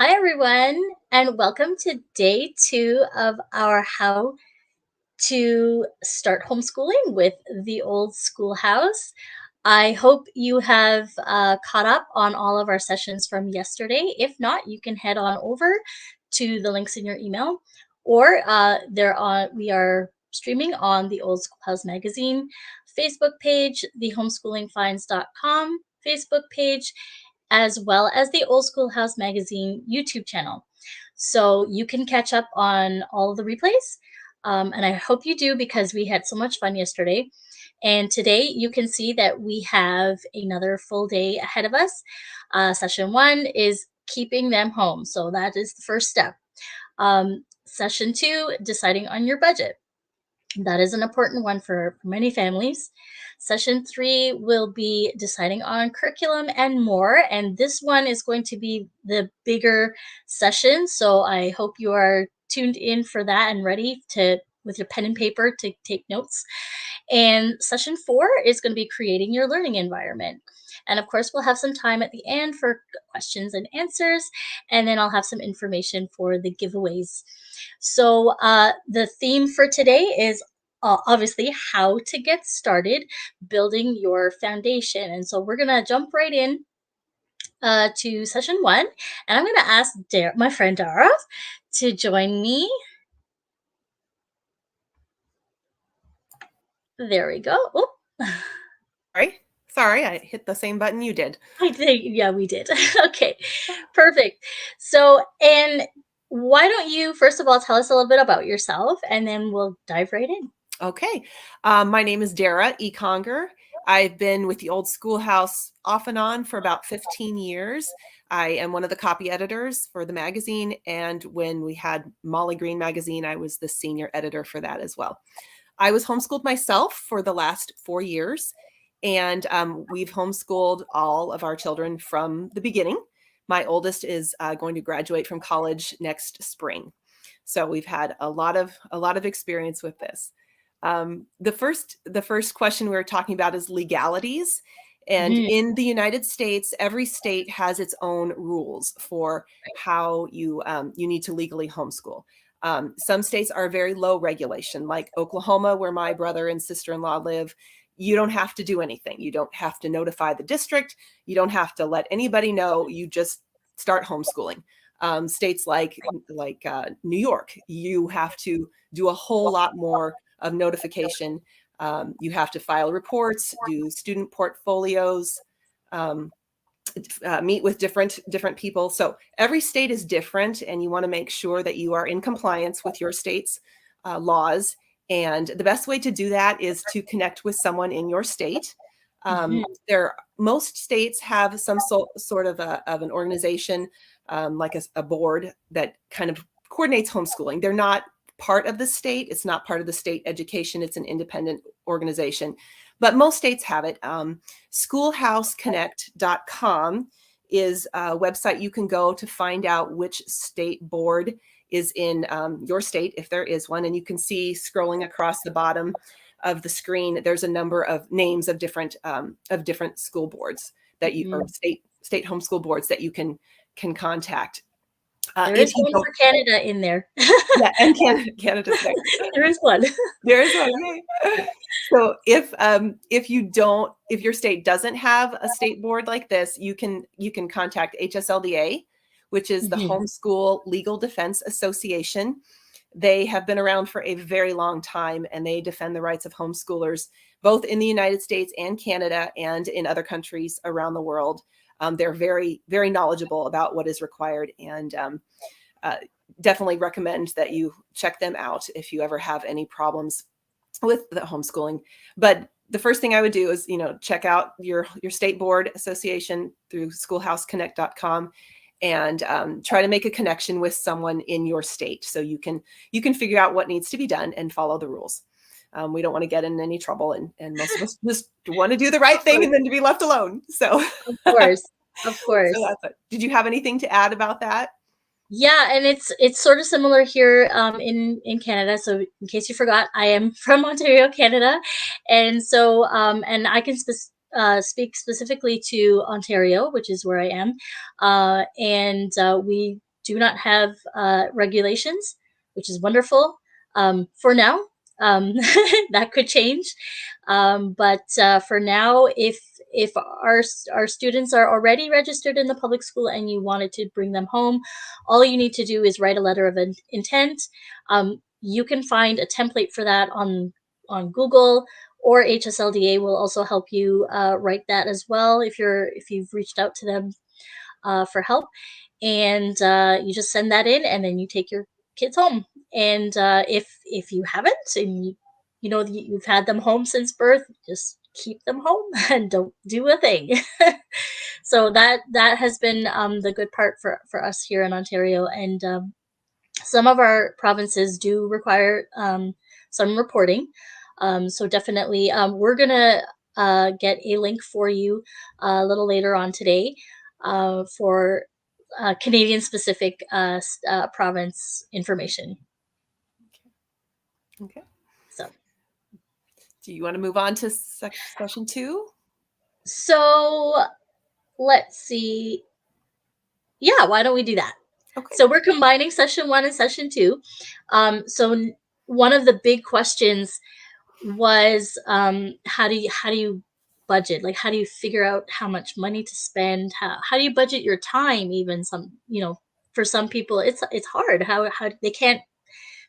Hi, everyone, and welcome to day 2 of our How to Start Homeschooling with the Old Schoolhouse. I hope you have caught up on all of our sessions from yesterday. If not, you can head on over to the links in your email, or we are streaming on the Old Schoolhouse magazine Facebook page, the homeschoolingfinds.com Facebook page, as well as the Old Schoolhouse magazine YouTube channel. So you can catch up on all of the replays. And I hope you do because we had so much fun yesterday. And today you can see that we have another full day ahead of us. Session 1 is keeping them home. So that is the first step. Session 2, deciding on your budget. That is an important one for many families. Session 3 will be deciding on curriculum and more. And this one is going to be the bigger session. So I hope you are tuned in for that and ready with your pen and paper to take notes. And session 4 is going to be creating your learning environment. And of course, we'll have some time at the end for questions and answers. And then I'll have some information for the giveaways. So the theme for today is obviously how to get started building your foundation. And so we're going to jump right in to session 1. And I'm going to ask my friend Dara to join me. There we go. Oh. Sorry, I hit the same button you did. I think, yeah, we did. Okay, perfect. So, and why don't you, first of all, tell us a little bit about yourself, and then we'll dive right in. Okay. My name is Dara E. Conger. I've been with the Old Schoolhouse off and on for about 15 years. I am one of the copy editors for the magazine, and when we had Molly Green magazine, I was the senior editor for that as well. I was homeschooled myself for the last 4 years, and we've homeschooled all of our children from the beginning. My oldest is going to graduate from college next spring. So we've had a lot of experience with this. The first question we were talking about is legalities. And in the United States, every state has its own rules for how you need to legally homeschool. Some states are very low regulation, like Oklahoma, where my brother and sister-in-law live. You don't have to do anything. You don't have to notify the district. You don't have to let anybody know. You just start homeschooling. States like New York, you have to do a whole lot more of notification. You have to file reports, do student portfolios, meet with different people. So every state is different, and you want to make sure that you are in compliance with your state's laws. And the best way to do that is to connect with someone in your state. Most states have some sort of an organization, like a board that kind of coordinates homeschooling. They're not part of the state. It's not part of the state education. It's an independent organization, but most states have it. Schoolhouseconnect.com is a website you can go to find out which state board is in your state, if there is one. And you can see scrolling across the bottom of the screen, there's a number of names of different school boards that you or state homeschool boards that you can contact. There is one for Canada in there. Yeah, and Canada's there. There is one. There is one. Okay. So if your state doesn't have a state board like this, you can contact HSLDA, which is the Homeschool Legal Defense Association. They have been around for a very long time, and they defend the rights of homeschoolers, both in the United States and Canada and in other countries around the world. They're very, very knowledgeable about what is required, and definitely recommend that you check them out if you ever have any problems with the homeschooling. But the first thing I would do is, check out your state board association through schoolhouseconnect.com and try to make a connection with someone in your state so you can figure out what needs to be done and follow the rules. We don't want to get in any trouble, and most of us just want to do the right thing and then to be left alone. So of course. So that's it. Did you have anything to add about that? Yeah, and it's sort of similar here in Canada. So in case you forgot, I am from Ontario, Canada, and so and I can speak specifically to Ontario, which is where I am, and we do not have regulations, which is wonderful for now. That could change, but for now, if our students are already registered in the public school and you wanted to bring them home, all you need to do is write a letter of intent. You can find a template for that on Google, or HSLDA will also help you write that as well if you've reached out to them for help. And you just send that in, and then you take your kids home. And if you haven't, and you know you've had them home since birth, just keep them home and don't do a thing. So that has been the good part for us here in Ontario. And some of our provinces do require some reporting. So definitely, we're gonna get a link for you a little later on today for Canadian specific province information. Okay. So, Do you want to move on to session 2? so let's see. Yeah, why don't we do that? Okay. So we're combining session 1 and session 2. So one of the big questions was how do you budget? Like, how do you figure out how much money to spend? How do you budget your time? Even some, for some people, it's hard. How they can't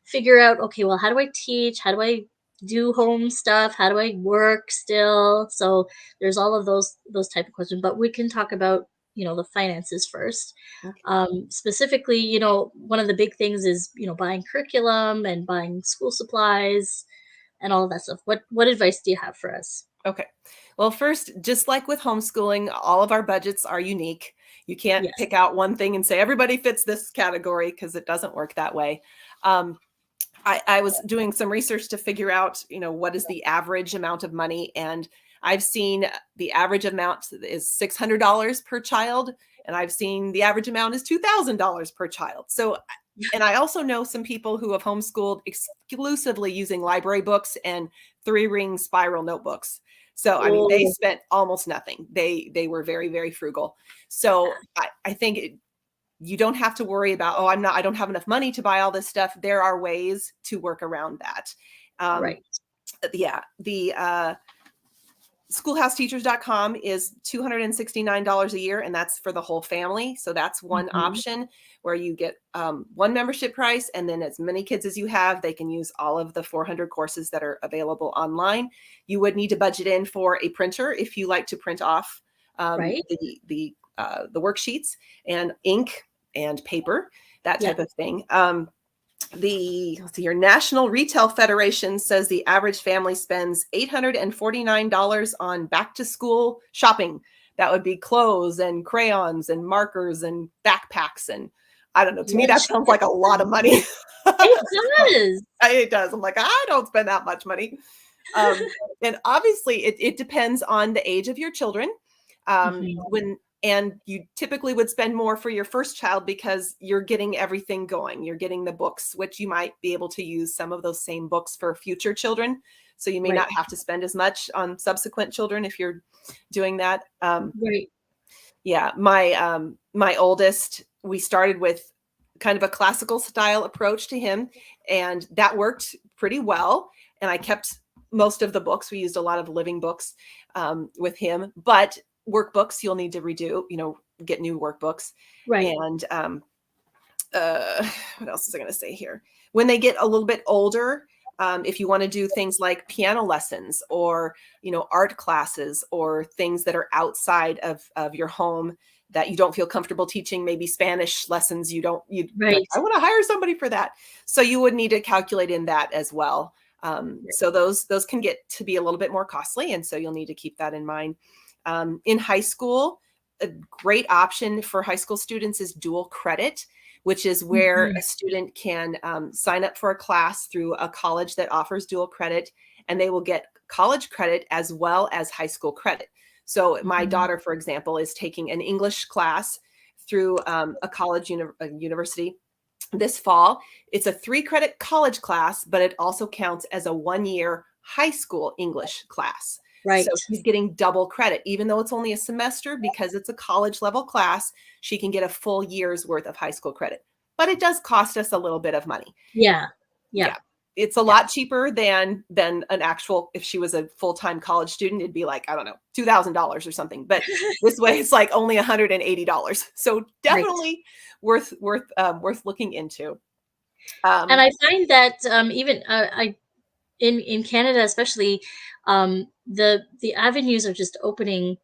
figure out, okay, well, how do I teach? How do I do home stuff? How do I work still? So there's all of those type of questions. But we can talk about the finances first. Okay. Specifically, one of the big things is buying curriculum and buying school supplies and all of that stuff. What advice do you have for us? Okay. Well, first, just like with homeschooling, all of our budgets are unique. You can't Yes. pick out one thing and say everybody fits this category, because it doesn't work that way. I was doing some research to figure out, what is the average amount of money, and I've seen the average amount is $600 per child, and I've seen the average amount is $2,000 per child. So, and I also know some people who have homeschooled exclusively using library books and 3-ring spiral notebooks. So, I mean, they spent almost nothing. They were very, very frugal. So I think you don't have to worry about, I don't have enough money to buy all this stuff. There are ways to work around that. Right. Yeah. The schoolhouseteachers.com is $269 a year, and that's for the whole family. So that's one option where you get one membership price, and then as many kids as you have, they can use all of the 400 courses that are available online. You would need to budget in for a printer if you like to print off Right. the worksheets, and ink and paper, that type of thing. Your National Retail Federation says the average family spends $849 on back to school shopping. That would be clothes and crayons and markers and backpacks. And I don't know, to me, that sounds like a lot of money. It does. It does. I'm like, I don't spend that much money. And obviously it depends on the age of your children. And you typically would spend more for your first child because you're getting everything going. You're getting the books, which you might be able to use some of those same books for future children. So you may not have to spend as much on subsequent children if you're doing that. Right. Yeah. My oldest, we started with kind of a classical style approach to him, and that worked pretty well. And I kept most of the books. We used a lot of living books with him, but workbooks you'll need to redo, get new workbooks. Right. And what else is I going to say here? When they get a little bit older, if you want to do things like piano lessons or, art classes or things that are outside of your home that you don't feel comfortable teaching, maybe Spanish lessons, Right. I want to hire somebody for that. So you would need to calculate in that as well. So those can get to be a little bit more costly. And so you'll need to keep that in mind. In high school, a great option for high school students is dual credit, which is where a student can sign up for a class through a college that offers dual credit, and they will get college credit as well as high school credit. So my daughter, for example, is taking an English class through a college university this fall. It's a 3-credit college class, but it also counts as a 1-year high school English class. Right. So she's getting double credit, even though it's only a semester, because it's a college level class. She can get a full year's worth of high school credit. but it does cost us a little bit of money. Yeah. Yeah. Yeah. It's a lot cheaper than an actual, if she was a full-time college student, it'd be like, I don't know, $2,000 or something. But this way it's like only $180. So Right. definitely worth looking into. And I find that even I in Canada especially, the avenues are just opening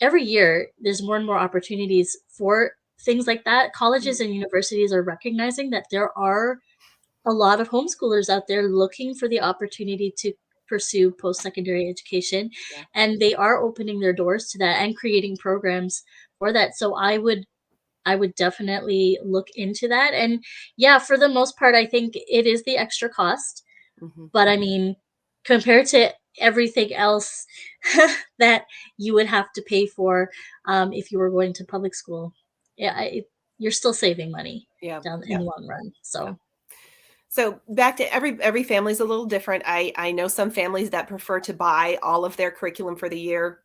every year. There's more and more opportunities for things like that. Colleges and universities are recognizing that there are a lot of homeschoolers out there looking for the opportunity to pursue post-secondary education, Yeah. and they are opening their doors to that and creating programs for that. So I would definitely look into that. And yeah, for the most part, I think it is the extra cost. Mm-hmm. But I mean, compared to everything else that you would have to pay for if you were going to public school, yeah, you're still saving money Yeah. down in Yeah. the long run. Yeah. So So back to every family's a little different. I know some families that prefer to buy all of their curriculum for the year,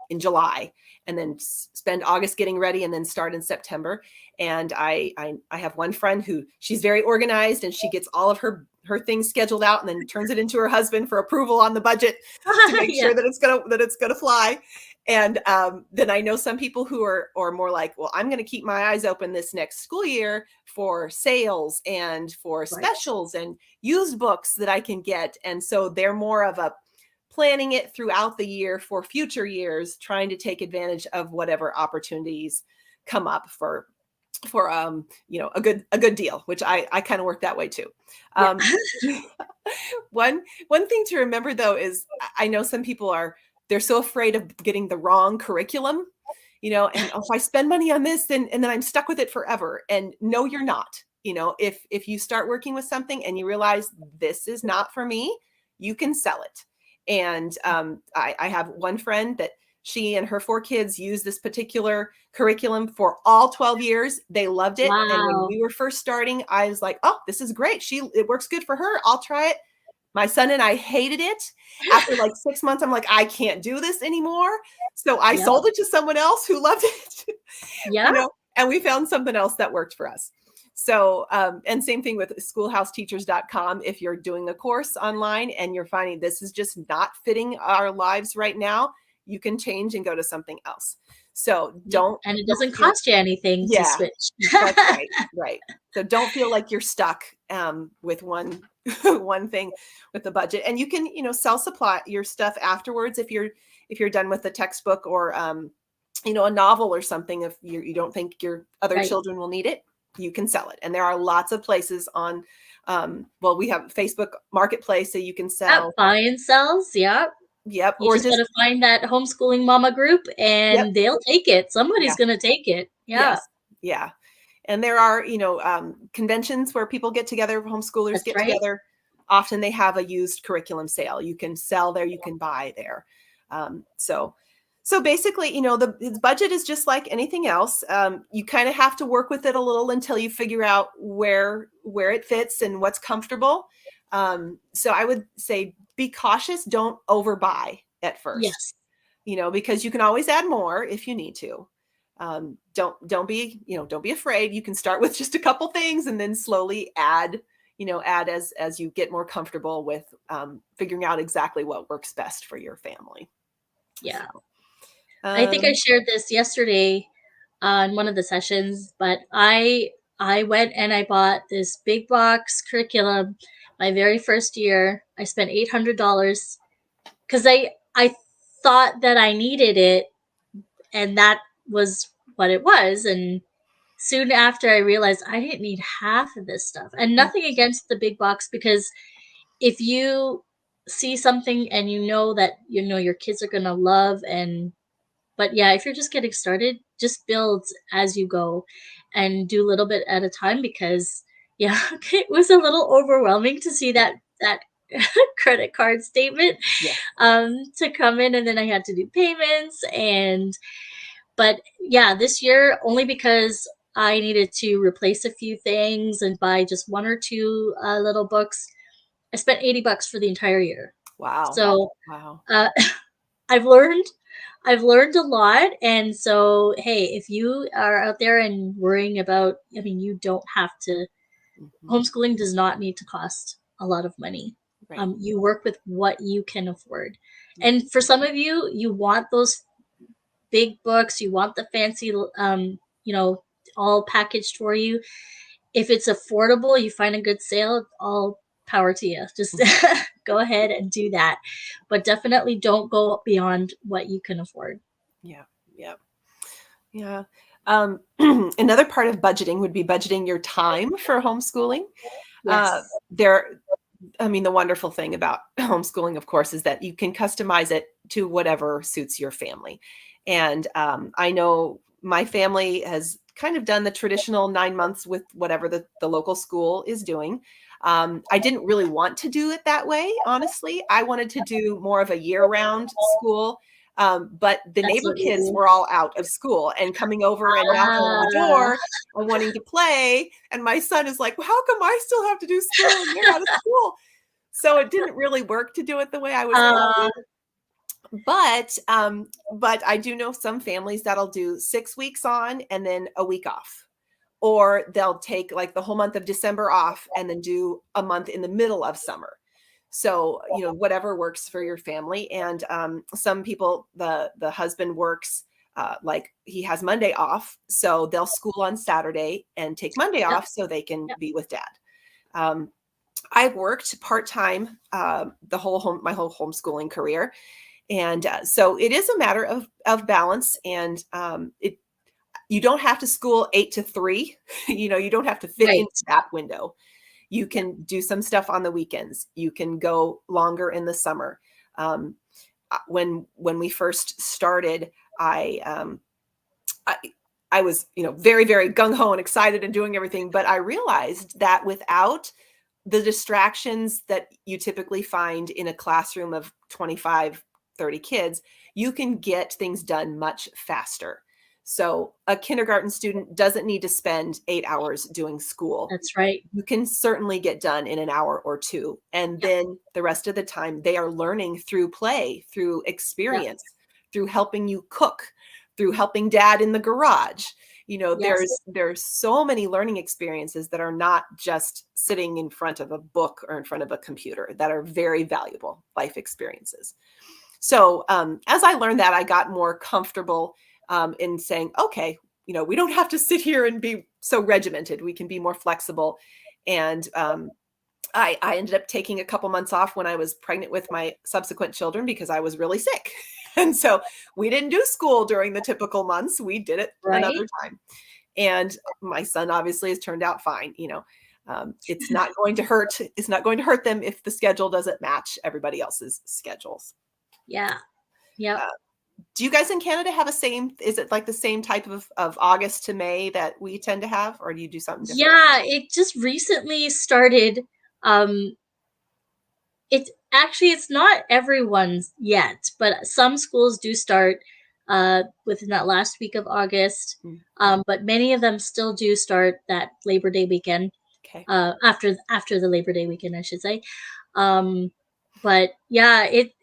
in July, and then spend August getting ready and then start in September. And I have one friend who, she's very organized, and she gets all of her things scheduled out and then turns it into her husband for approval on the budget to make yeah, sure that it's gonna fly. And then I know some people who are more like, well, I'm going to keep my eyes open this next school year for sales and for right. specials and used books that I can get. And so they're more of a planning it throughout the year for future years, trying to take advantage of whatever opportunities come up for a good deal, which I kind of work that way too. Yeah. Um, one thing to remember though is, I know some people they're so afraid of getting the wrong curriculum, and if I spend money on this, and then I'm stuck with it forever. And no, you're not. If you start working with something and you realize this is not for me, you can sell it. And I have one friend that she and her 4 kids use this particular curriculum for all 12 years. They loved it. And when Wow. we were first starting, I was like, oh, this is great. It works good for her. I'll try it. My son and I hated it. After like 6 months, I'm like, I can't do this anymore. So I Yep. sold it to someone else who loved it, Yeah. and we found something else that worked for us. So, and same thing with schoolhouseteachers.com. If you're doing a course online and you're finding this is just not fitting our lives right now, you can change and go to something else. So Yep. And it don't doesn't feel, cost you anything to yeah, switch. that's right. Right. So don't feel like you're stuck with one one thing with the budget. And you can, sell supply your stuff afterwards if you're done with the textbook or a novel or something. If you don't think your other Right. children will need it, you can sell it. And there are lots of places on we have Facebook Marketplace, so you can Yep. sell. Buy and sells. Yep. Yep. You Or just just, gotta find that homeschooling mama group yep. and they'll take it. Yeah. Somebody's gonna take it. Yeah. Yes. Yeah. And there are, conventions where people get together, homeschoolers That's get right. together. Often they have a used curriculum sale. You can sell there, you can buy there. So basically, the budget is just like anything else. You kind of have to work with it a little until you figure out where it fits and what's comfortable. So I would say be cautious. Don't overbuy at first, Yes. because you can always add more if you need to. Don't be afraid. You can start with just a couple things and then slowly add as you get more comfortable with figuring out exactly what works best for your family. Yeah. So, I think I shared this yesterday on one of the sessions, but I went and I bought this big box curriculum my very first year. I spent $800 because I thought that I needed it, and that was what it was. And soon after, I realized I didn't need half of this stuff. And nothing against the big box, because if you see something and you know that your kids are gonna love, and but yeah, if you're just getting started, just build as you go and do a little bit at a time, because yeah, it was a little overwhelming to see that credit card statement yeah. to come in, and then I had to do payments. And but yeah, this year, only because I needed to replace a few things and buy just one or two little books, I spent $80 for the entire year. Wow. So Wow. uh, I've learned I've learned a lot. And so, hey, if you are out there and worrying about, I mean, you don't have to, Mhm. homeschooling does not need to cost a lot of money. Right. You work with what you can afford. Mhm. And for some of you, you want those big books, you want the fancy, you know, all packaged for you. If it's affordable, you find a good sale, all power to you. Just Mhm. go ahead and do that. But definitely don't go beyond what you can afford. Yeah. Yeah. Yeah. Another part of budgeting would be budgeting your time for homeschooling. Uh, Yes. there, I mean, the wonderful thing about homeschooling, of course, is that you can customize it to whatever suits your family. And I know my family has kind of done the traditional 9 months with whatever the local school is doing. I didn't really want to do it that way, honestly. I wanted to do more of a year-round school. But the That's neighbor what we kids do. were all out of school and coming over and knocking on the Ah, door and wanting to play. And my son is like, well, how come I still have to do school and they're out of school? So it didn't really work to do it the way I was uh, hoping. But I do know some families that'll do 6 weeks on and then a week off. Or they'll take like the whole month of December off and then do a month in the middle of summer. So, whatever works for your family. And some people, the husband works like he has Monday off, so they'll school on Saturday and take Monday yep, off so they can yep. be with dad. Um, I've worked part time my whole homeschooling career, and so it is a matter of balance. And you don't have to school 8 to 3. You don't have to fit into Right. that window. You Yeah. can do some stuff on the weekends. You can go longer in the summer. Um, when we first started, I I was, very, very gung ho and excited and doing everything, but I realized that without the distractions that you typically find in a classroom of 25, 30 kids, you can get things done much faster. So a kindergarten student doesn't need to spend 8 hours doing school. That's right. You can certainly get done in an hour or two. And Yep. then the rest of the time, they are learning through play, through Yep. experience, through helping you cook, through helping dad in the garage. Yes. There's so many learning experiences that are not just sitting in front of a book or in front of a computer, that are very valuable life experiences. So as I learned that, I got more comfortable in saying, okay, we don't have to sit here and be so regimented. We can be more flexible. And I ended up taking a couple months off when I was pregnant with my subsequent children because I was really sick. And so we didn't do school during the typical months. We did it Right. another time. And my son obviously has turned out fine. It's not going to hurt. It's not going to hurt them if the schedule doesn't match everybody else's schedules. Yeah. Yep. Uh, do you guys in Canada have is it like the same type of August to May that we tend to have, or do you do something different? Yeah, it just recently started. Um, it's not everyone's yet, but some schools do start within that last week of August. Mm, But many of them still do start that Labor Day weekend. okay. After the Labor Day weekend, I should say. Um, but yeah, it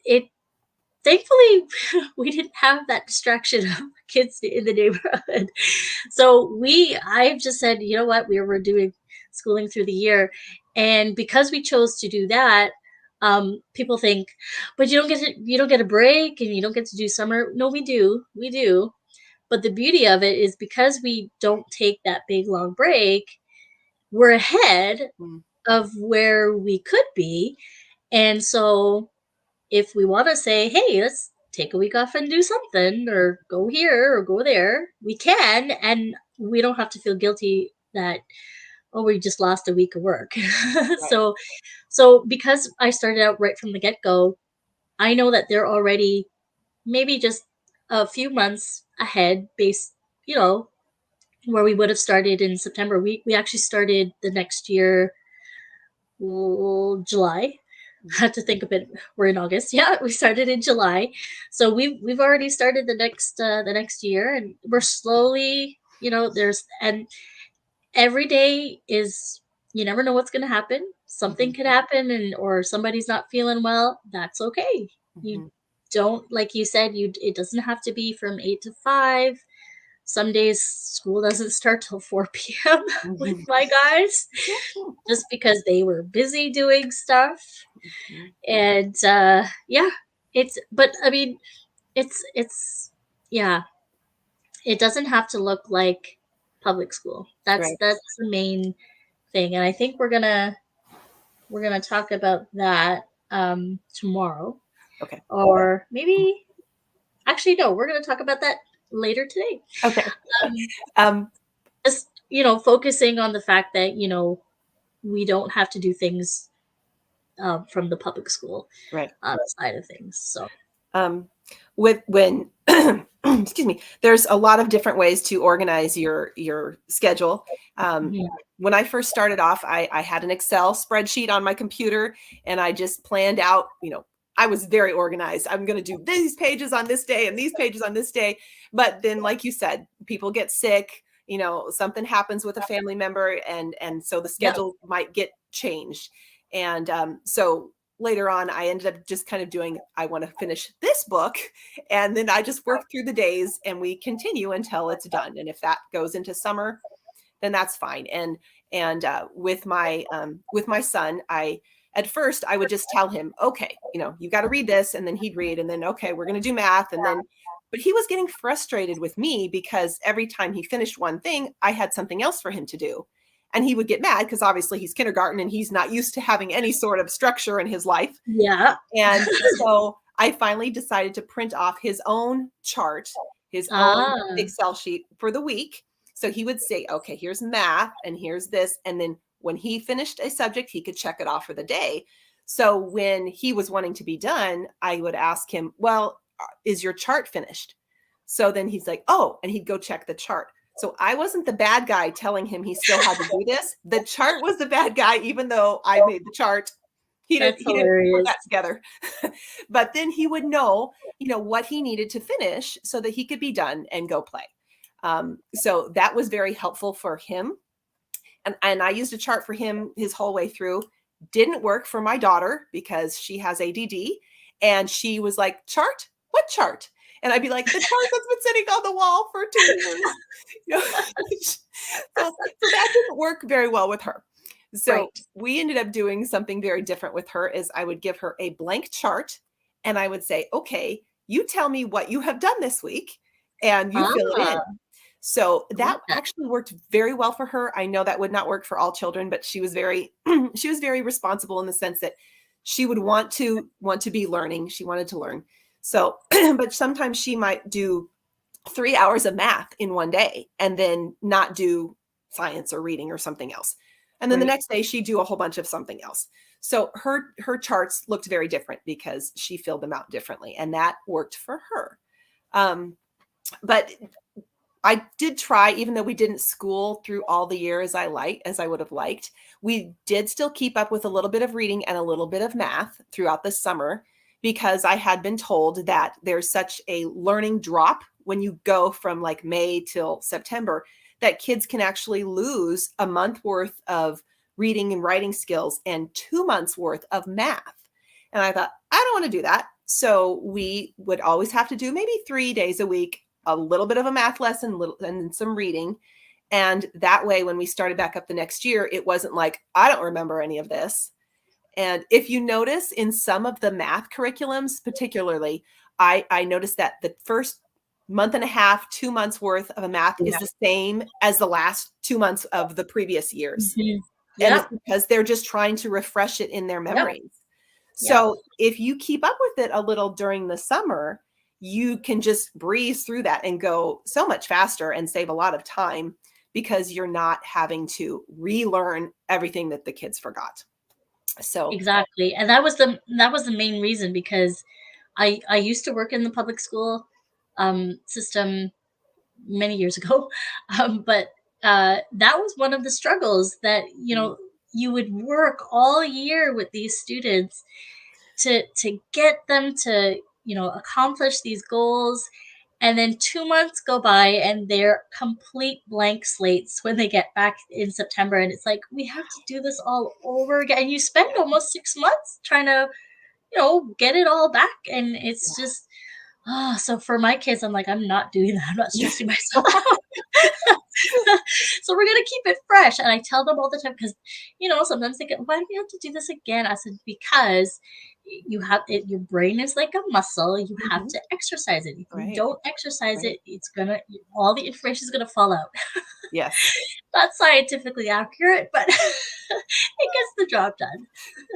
thankfully we didn't have that distraction of kids in the neighborhood. So I've just said, you know what, we were doing schooling through the year, and because we chose to do that, people think, but you don't get a break and you don't get to do summer. No, we do. But the beauty of it is because we don't take that big long break, we're ahead Mm, of where we could be, and so if we want to say, hey, let's take a week off and do something, or go here or go there, we can, and we don't have to feel guilty that, oh, we just lost a week of work. right. So because I started out right from the get go, I know that they're already maybe just a few months ahead, based, you know, where we would have started in September. We actually started the next year, July. I had to think a bit. We're in August. Yeah, we started in July, so we've already started the next year, and we're slowly. There's and every day is, you never know what's going to happen. Something Mhm, could happen, and or somebody's not feeling well. That's okay. You mhm. don't, like you said, it doesn't have to be from 8 to 5. Some days school doesn't start till 4 p.m. with Mhm. my guys just because they were busy doing stuff. Mhm. And yeah, but I mean, it's yeah, it doesn't have to look like public school. Right. That's the main thing. And I think we're gonna talk about that tomorrow. Okay. Or maybe actually no, we're gonna talk about that later today. Okay. Um, Um, just focusing on the fact that we don't have to do things from the public school right. side of things. So Um, with when excuse me, there's a lot of different ways to organize your schedule. Um, mhm. when I first started off, I had an Excel spreadsheet on my computer, and I just planned out. I was very organized. I'm going to do these pages on this day and these pages on this day. But then, like you said, people get sick. Something happens with a family member, and so the Yep. schedule might get changed. And so later on, I ended up just kind of doing, I want to finish this book. And then I just work through the days and we continue until it's done. And if that goes into summer, then that's fine. And with my son, at first I would just tell him, okay, you got to read this, and then he'd read, and then okay, we're going to do math, and then. But he was getting frustrated with me because every time he finished one thing, I had something else for him to do. And he would get mad because obviously he's kindergarten and he's not used to having any sort of structure in his life. Yeah. And so I finally decided to print off his own chart, his own Ah. Excel sheet for the week. So he would say, okay, here's math and here's this. And then when he finished a subject, he could check it off for the day. So when he was wanting to be done, I would ask him, well, is your chart finished? So then he's like, oh, and he'd go check the chart. So I wasn't the bad guy telling him he still had to do this. The chart was the bad guy, even though I made the chart. He didn't That's he didn't put hilarious. that together. But then he would know, what he needed to finish so that he could be done and go play. So that was very helpful for him. And I used a chart for him his whole way through. Didn't work for my daughter because she has ADD. And she was like, chart? What chart? And I'd be like, the chart that's been sitting on the wall for 2 years. So that didn't work very well with her. So Right. we ended up doing something very different with her is I would give her a blank chart and I would say, okay, you tell me what you have done this week and you fill it Ah, in. So I like that that. actually worked very well for her. I know that would not work for all children, but she was very she was very responsible in the sense that she would want to be learning. She wanted to learn. So, but sometimes she might do 3 hours of math in one day and then not do science or reading or something else. And then the Right. next day she'd do a whole bunch of something else. So her charts looked very different because she filled them out differently, and that worked for her. But I did try, even though we didn't school through all the year as I would have liked, we did still keep up with a little bit of reading and a little bit of math throughout the summer because I had been told that there's such a learning drop when you go from like May till September that kids can actually lose a month worth of reading and writing skills and 2 months worth of math. And I thought, I don't want to do that. So we would always have to do maybe 3 days a week, a little bit of a math lesson, and some reading. And that way, when we started back up the next year, it wasn't like, I don't remember any of this. And if you notice in some of the math curriculums, particularly, I noticed that the first month and a half, 2 months worth of a math Yeah. is the same as the last 2 months of the previous years. Mhm. And it's Yep. because they're just trying to refresh it in their Yep. memories. Yep. So if you keep up with it a little during the summer, you can just breeze through that and go so much faster and save a lot of time because you're not having to relearn everything that the kids forgot. So, Exactly. And that was the main reason because I used to work in the public school system many years ago. But that was one of the struggles that you would work all year with these students to get them to accomplish these goals, and then 2 months go by and they're complete blank slates when they get back in September, and it's like we have to do this all over again, and you spend almost 6 months trying to get it all back. And it's just, so for my kids, I'm like, I'm not doing that. I'm not stressing myself out. So we're gonna keep it fresh. And I tell them all the time because, sometimes they get, why do we have to do this again? I said, because you have it, your brain is like a muscle. You have Mhm. to exercise it. If you Right. don't exercise Right. it, all the information is gonna fall out. Yes. Not scientifically accurate, but it gets the job done.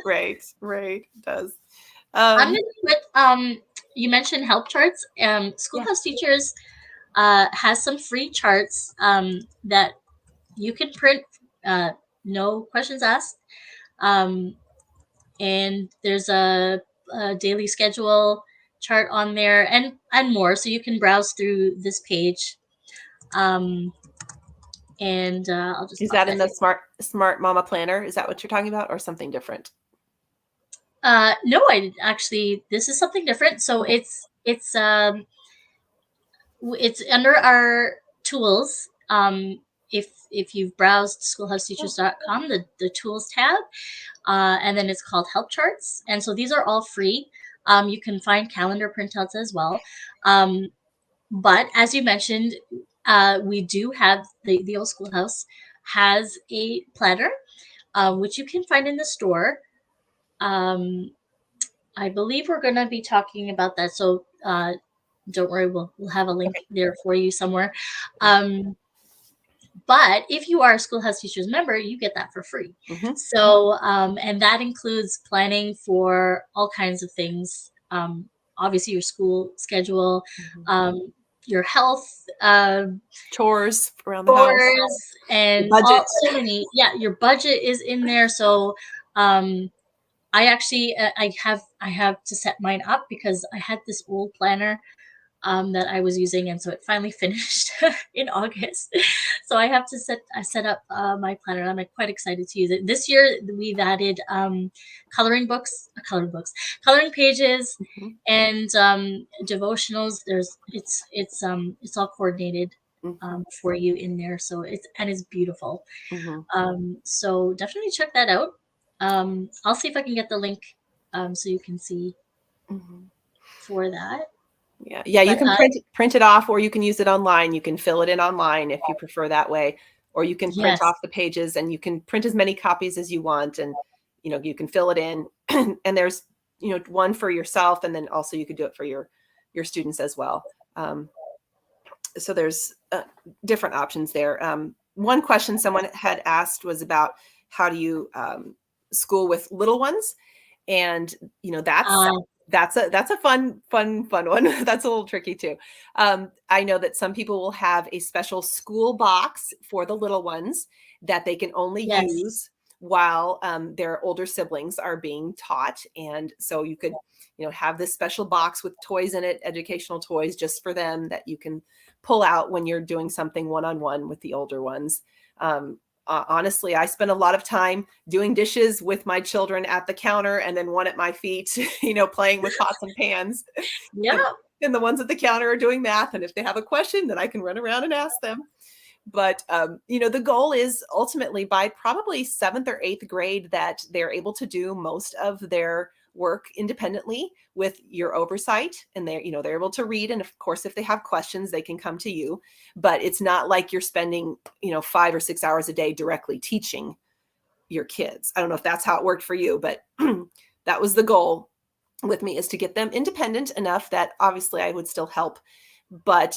Right. Right. It does. I'm gonna Um, do it. You mentioned help charts. yeah. Schoolhouse Teachers has some free charts that you can print, uh, no questions asked. Um, and there's a daily schedule chart on there, and more. So you can browse through this page. Um, and I'll just Is pop that in that the in. Smart Mama Planner? Is that what you're talking about, or something different? No, I actually, this is something different. So Okay. it's under our tools. If you've browsed Oh, schoolhouseteachers.com, the tools tab, and then it's called help charts. And so these are all free. You can find calendar printouts as well. Um, but as you mentioned, we do have the Old Schoolhouse has a planner, which you can find in the store. Um, I believe we're going to be talking about that. So don't worry, we'll have a link okay. there for you somewhere. Okay. Um, but if you are a Schoolhouse Teachers member, you get that for free. Mm-hmm. So and that includes planning for all kinds of things. Obviously, your school schedule, Mm-hmm. um, your health, Chores around the house, chores, the and budget. so many. Yeah, your budget is in there. So um, I actually I have to set mine up because I had this old planner that I was using, and so it finally finished in August. So I set up my planner. And I'm quite excited to use it. This year we've added coloring pages, Mm-hmm. and devotionals. It's all coordinated Mm-hmm. for you in there. So it's beautiful. Mm-hmm. So definitely check that out. I'll see if I can get the link so you can see Mm-hmm. for that. Yeah, yeah, you But can print it off, or you can use it online. You can fill it in online if you prefer that way, or you can print yes, off the pages and you can print as many copies as you want, and you can fill it in. And there's one for yourself, and then also you could do it for your students as well. So there's different options there. One question someone had asked was about how do you school with little ones, and that's uh, that's a fun one. That's a little tricky too. I know that some people will have a special school box for the little ones that they can only yes, use while their older siblings are being taught, and so you could have this special box with toys in it, educational toys just for them that you can pull out when you're doing something one-on-one with the older ones. Honestly, I spend a lot of time doing dishes with my children at the counter and then one at my feet, playing with pots and pans. And, yeah, and the ones at the counter are doing math. And if they have a question, then I can run around and ask them. But, the goal is ultimately by probably seventh or eighth grade that they're able to do most of their work independently with your oversight, and they're able to read. And of course, if they have questions, they can come to you, but it's not like you're spending, 5 or 6 hours a day directly teaching your kids. I don't know if that's how it worked for you, but that was the goal with me, is to get them independent enough that obviously I would still help, but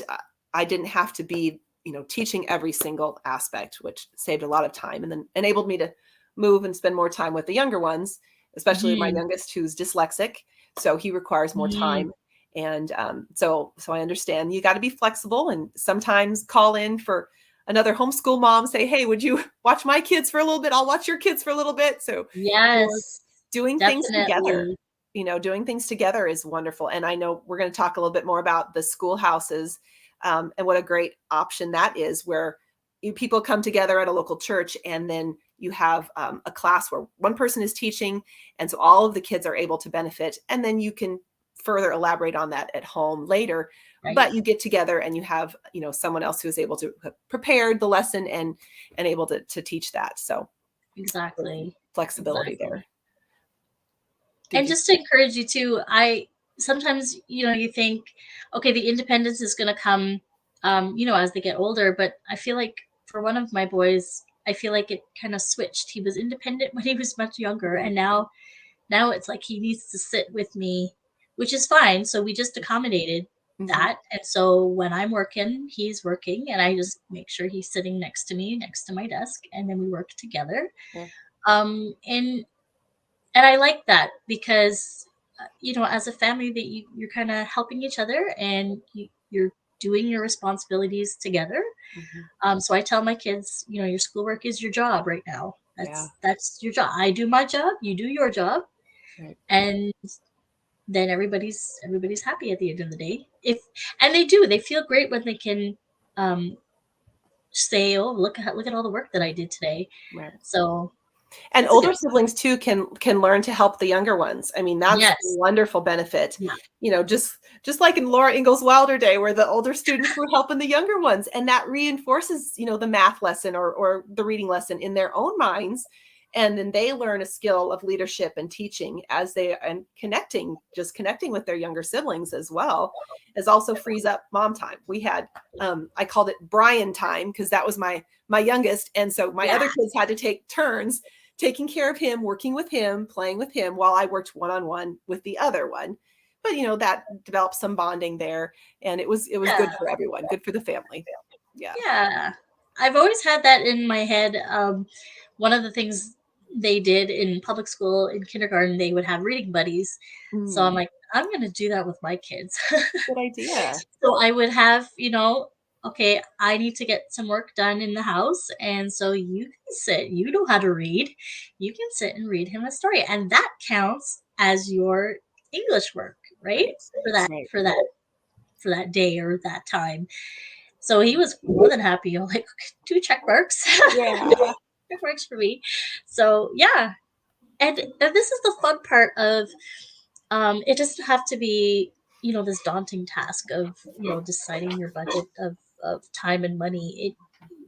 I didn't have to be, teaching every single aspect, which saved a lot of time and then enabled me to move and spend more time with the younger ones, especially my mhm, youngest, who's dyslexic. So he requires more mhm, time. And so I understand you got to be flexible and sometimes call in for another homeschool mom, say, hey, would you watch my kids for a little bit? I'll watch your kids for a little bit. So or yes, doing things together, definitely. doing things together is wonderful. And I know we're going to talk a little bit more about the schoolhouses, and what a great option that is, where people come together at a local church, and then you have a class where one person is teaching, and so all of the kids are able to benefit, and then you can further elaborate on that at home later. Right, But you get together and you have someone else who is able to have prepared the lesson and able to teach that. So exactly, flexibility exactly. there. And just to encourage you too, sometimes, you think, okay, the independence is going to come, as they get older. But I feel like for one of my boys, I feel like it kind of switched. He was independent when he was much younger, and now it's like he needs to sit with me, which is fine. So we just accommodated that. And so when I'm working, he's working, and I just make sure he's sitting next to me, next to my desk, and then we work together. Yeah. And I like that because, as a family, that you're kind of helping each other, and you're doing your responsibilities together. So I tell my kids, your schoolwork is your job right now. That's your job. I do my job, you do your job, Right. and then everybody's happy at the end of the day. And they feel great when they can say, "Oh, look at all the work that I did today." Right. So, and older siblings too can learn to help the younger ones. I mean, that's a wonderful benefit. Yeah. Just like in Laura Ingalls Wilder Day, where the older students were helping the younger ones, and that reinforces, the math lesson or the reading lesson in their own minds. And then they learn a skill of leadership and teaching and connecting with their younger siblings as well, as also frees up mom time. We had, I called it Brian time, because that was my youngest. And so my other kids had to take turns taking care of him, working with him, playing with him, while I worked one-on-one with the other one. But, that developed some bonding there, and it was good for everyone, good for the family. Yeah. I've always had that in my head. One of the things they did in public school in kindergarten, they would have reading buddies. So I'm like, I'm going to do that with my kids. Good idea. So I would have, okay, I need to get some work done in the house. And so you can sit, you know how to read. You can sit and read him a story. And that counts as your English work, right? For that day or that time. So he was more than happy. I'm like, 2 check marks. Yeah. It works for me. So yeah. And this is the fun part of, it doesn't have to be, this daunting task of, deciding your budget of time and money.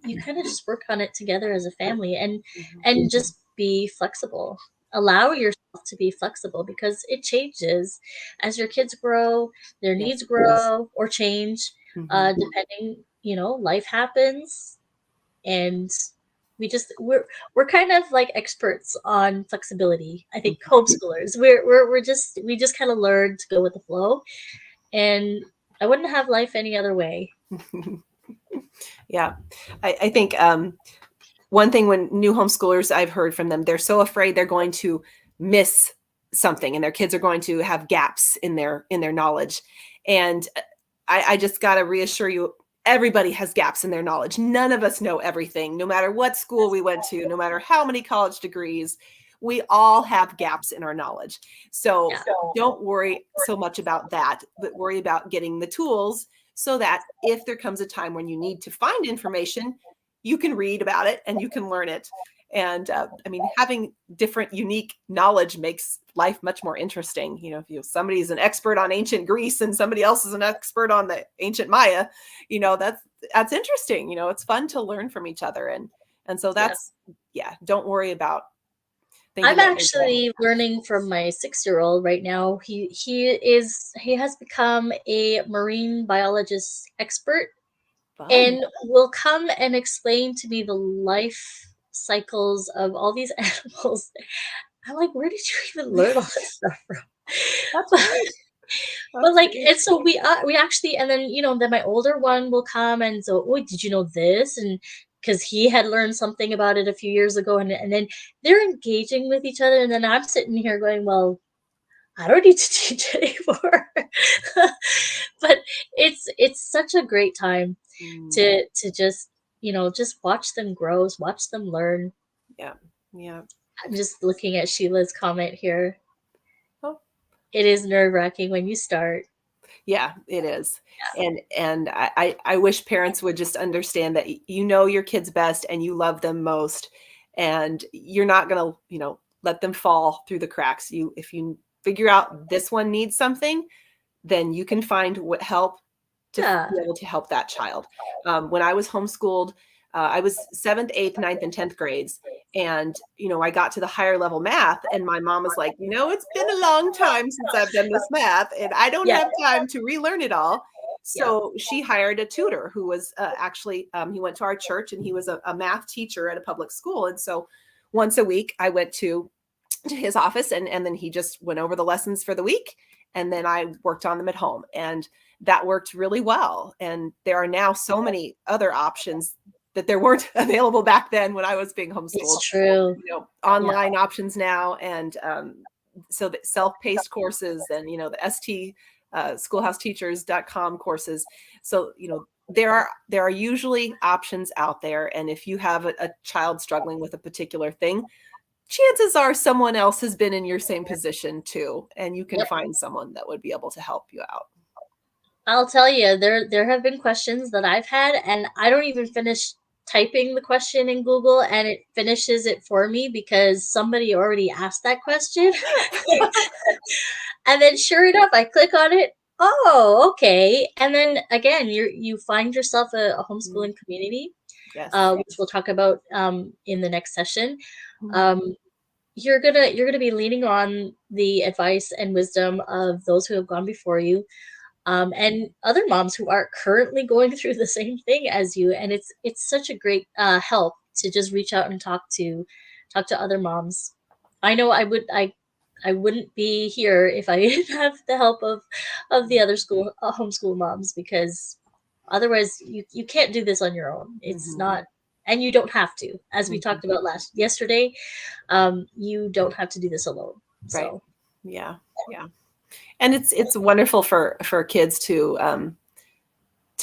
You kind of just work on it together as a family, and just be flexible. Allow yourself to be flexible, because it changes as your kids grow, their needs grow or change, depending, life happens. And we're kind of like experts on flexibility. I think homeschoolers, we just kind of learn to go with the flow, and I wouldn't have life any other way. Yeah. I think one thing, when new homeschoolers, I've heard from them, they're so afraid they're going to miss something, and their kids are going to have gaps in their knowledge. And I just got to reassure you, everybody has gaps in their knowledge. None of us know everything, no matter what school we went to, no matter how many college degrees. We all have gaps in our knowledge. So don't worry so much about that, but worry about getting the tools, so that if there comes a time when you need to find information, you can read about it and you can learn it. And having different, unique knowledge makes life much more interesting. If somebody's an expert on ancient Greece and somebody else is an expert on the ancient Maya, that's interesting. It's fun to learn from each other. And so that's, don't worry about thinking. I'm actually learning from my 6-year-old right now. He has become a marine biologist expert. Fun. And will come and explain to me the life cycles of all these animals. I'm like, where did you even learn all this stuff from? That's right. But like, and so we actually, and then then my older one will come and so, oh, did you know this? And because he had learned something about it a few years ago, and then they're engaging with each other, and then I'm sitting here going, well, I don't need to teach anymore. But it's such a great time to just just watch them grow, watch them learn. Yeah. I'm just looking at Sheila's comment here. Oh. It is nerve-wracking when you start. Yeah, it is. And I wish parents would just understand that your kids best and you love them most, and you're not going to let them fall through the cracks. If you figure out this one needs something, then you can find what help to be able to help that child. When I was homeschooled, I was 7th, 8th, 9th, and 10th grades. And, I got to the higher level math, and my mom was like, it's been a long time since I've done this math, and I don't Yeah. have time to relearn it all. Yeah. So she hired a tutor who was actually, he went to our church, and he was a math teacher at a public school. And so once a week I went to his office, and then he just went over the lessons for the week. And then I worked on them at home, and that worked really well. And there are now so many other options that there weren't available back then when I was being homeschooled. It's true. Online options now. And so the self-paced courses, and, the ST schoolhouseteachers.com courses. So, there are usually options out there. And if you have a child struggling with a particular thing, chances are someone else has been in your same position too, and you can find someone that would be able to help you out. I'll tell you, there have been questions that I've had, and I don't even finish typing the question in Google, and it finishes it for me because somebody already asked that question. And then sure enough, I click on it. Oh, okay. And then again, you find yourself a homeschooling community, Yes. Which we'll talk about in the next session. You're gonna be leaning on the advice and wisdom of those who have gone before you, and other moms who are currently going through the same thing as you. And it's such a great help to just reach out and talk to other moms. I know I wouldn't be here if I didn't have the help of the other homeschool moms, because otherwise you can't do this on your own. It's not, and you don't have to, as we talked about yesterday. You don't have to do this alone. So. Right. Yeah. And it's wonderful for kids to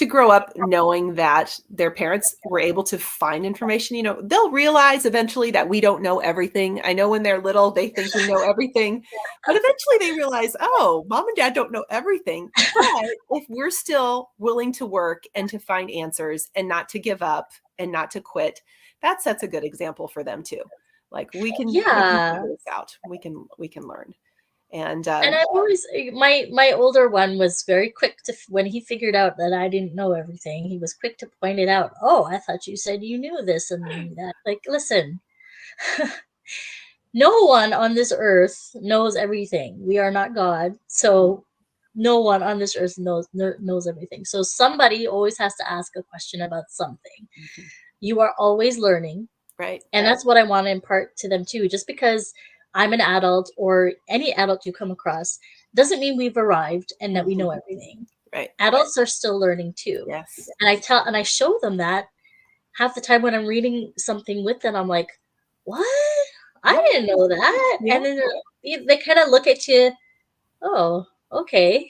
grow up knowing that their parents were able to find information. They'll realize eventually that we don't know everything. I know when they're little, they think we know everything, but eventually they realize, oh, mom and dad don't know everything. But if we're still willing to work and to find answers and not to give up and not to quit, that sets a good example for them too. Like we can figure this out. We can learn. And I've always, my older one was very quick to, when he figured out that I didn't know everything, he was quick to point it out. Oh, I thought you said you knew this and that. Like, listen, no one on this earth knows everything. We are not God. So no one on this earth knows everything. So somebody always has to ask a question about something. You are always learning. Right. And that's what I want to impart to them too. Just because I'm an adult, or any adult you come across, doesn't mean we've arrived and that we know everything. Right. Adults are still learning too. Yes. And I show them that half the time when I'm reading something with them. I'm like, what? I didn't know that. Yeah. And then they kind of look at you. Oh, okay.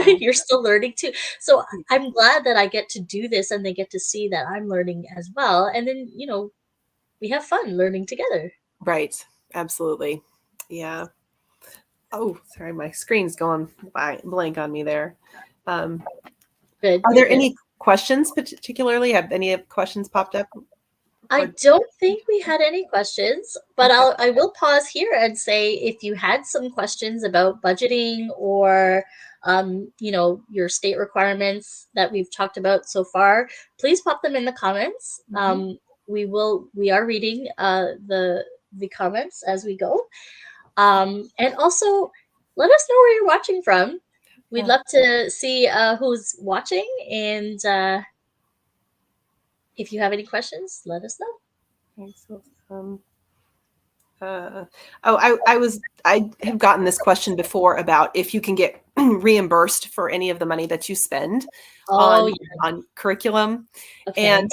You're still learning too. So I'm glad that I get to do this, and they get to see that I'm learning as well. And then, we have fun learning together. Right. Absolutely. Yeah. Oh, sorry. My screen's going blank on me there. Good. Are there any questions particularly? Have any questions popped up? I don't think we had any questions, but I will pause here and say, if you had some questions about budgeting or, your state requirements that we've talked about so far, please pop them in the comments. We are reading the comments as we go. And also let us know where you're watching from. We'd love to see who's watching, and if you have any questions, let us know. Okay, so I have gotten this question before about if you can get reimbursed for any of the money that you spend on curriculum. Okay. And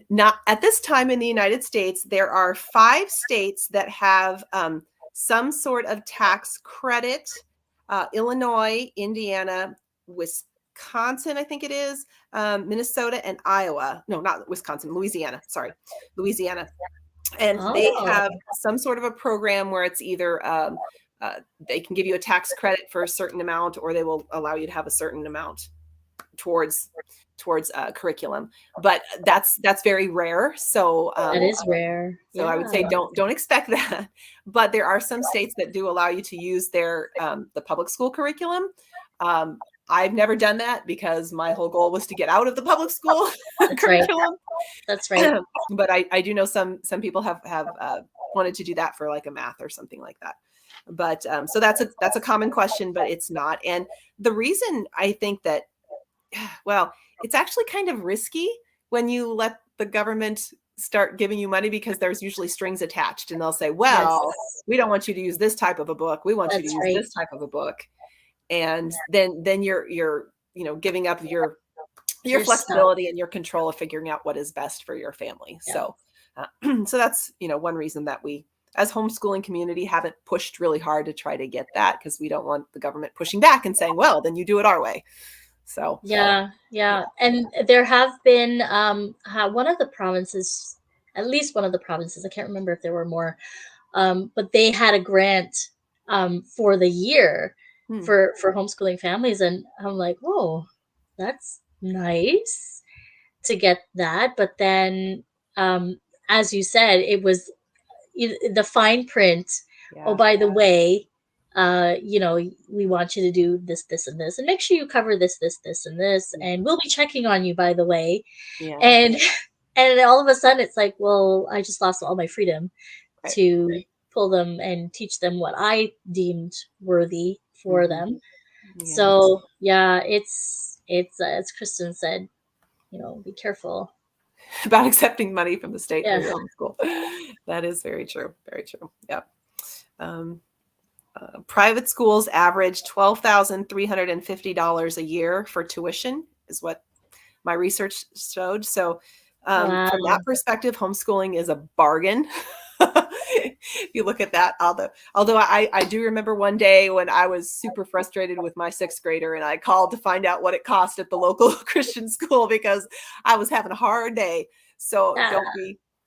not at this time in the United States, there are 5 states that have some sort of tax credit: Illinois, Indiana, Wisconsin, I think it is, Minnesota, and Iowa. No, not Wisconsin, Louisiana. Sorry, Louisiana. And they have some sort of a program where it's either they can give you a tax credit for a certain amount, or they will allow you to have a certain amount towards curriculum. But that's very rare. So that is rare. So I would say don't expect that. But there are some states that do allow you to use their the public school curriculum. I've never done that because my whole goal was to get out of the public school That's right. curriculum. That's right. But I do know some people have wanted to do that for like a math or something like that. But so that's a common question, but it's not. And the reason I think that, well, it's actually kind of risky when you let the government start giving you money, because there's usually strings attached, and they'll say, Yes, well, we don't want you to use this type of a book. We want you to that's use right. this type of a book. And then you're giving up your Your stuff. flexibility and your control of figuring out what is best for your family. Yeah. So so that's one reason that we as homeschooling community haven't pushed really hard to try to get that, because we don't want the government pushing back and saying, well, then you do it our way. So Yeah, yeah. And there have been one of the provinces, at least one of the provinces, I can't remember if there were more, but they had a grant for the year for homeschooling families, and I'm like, whoa, that's nice to get that. But then, as you said, it was the fine print. Oh, yeah. by the way, we want you to do this, this, and this, and make sure you cover this, this, this, and this, and we'll be checking on you, by the way. Yeah. And and all of a sudden, it's like, well, I just lost all my freedom Right. to pull them and teach them what I deemed worthy for them. Yeah. So yeah, it's as Kristen said, be careful about accepting money from the state Yeah. for your homeschool. That is very true. Very true. Yeah. Private schools average $12,350 a year for tuition, is what my research showed. So Wow. from that perspective, homeschooling is a bargain. If you look at that, although I do remember one day when I was super frustrated with my sixth grader, and I called to find out what it cost at the local Christian school because I was having a hard day. So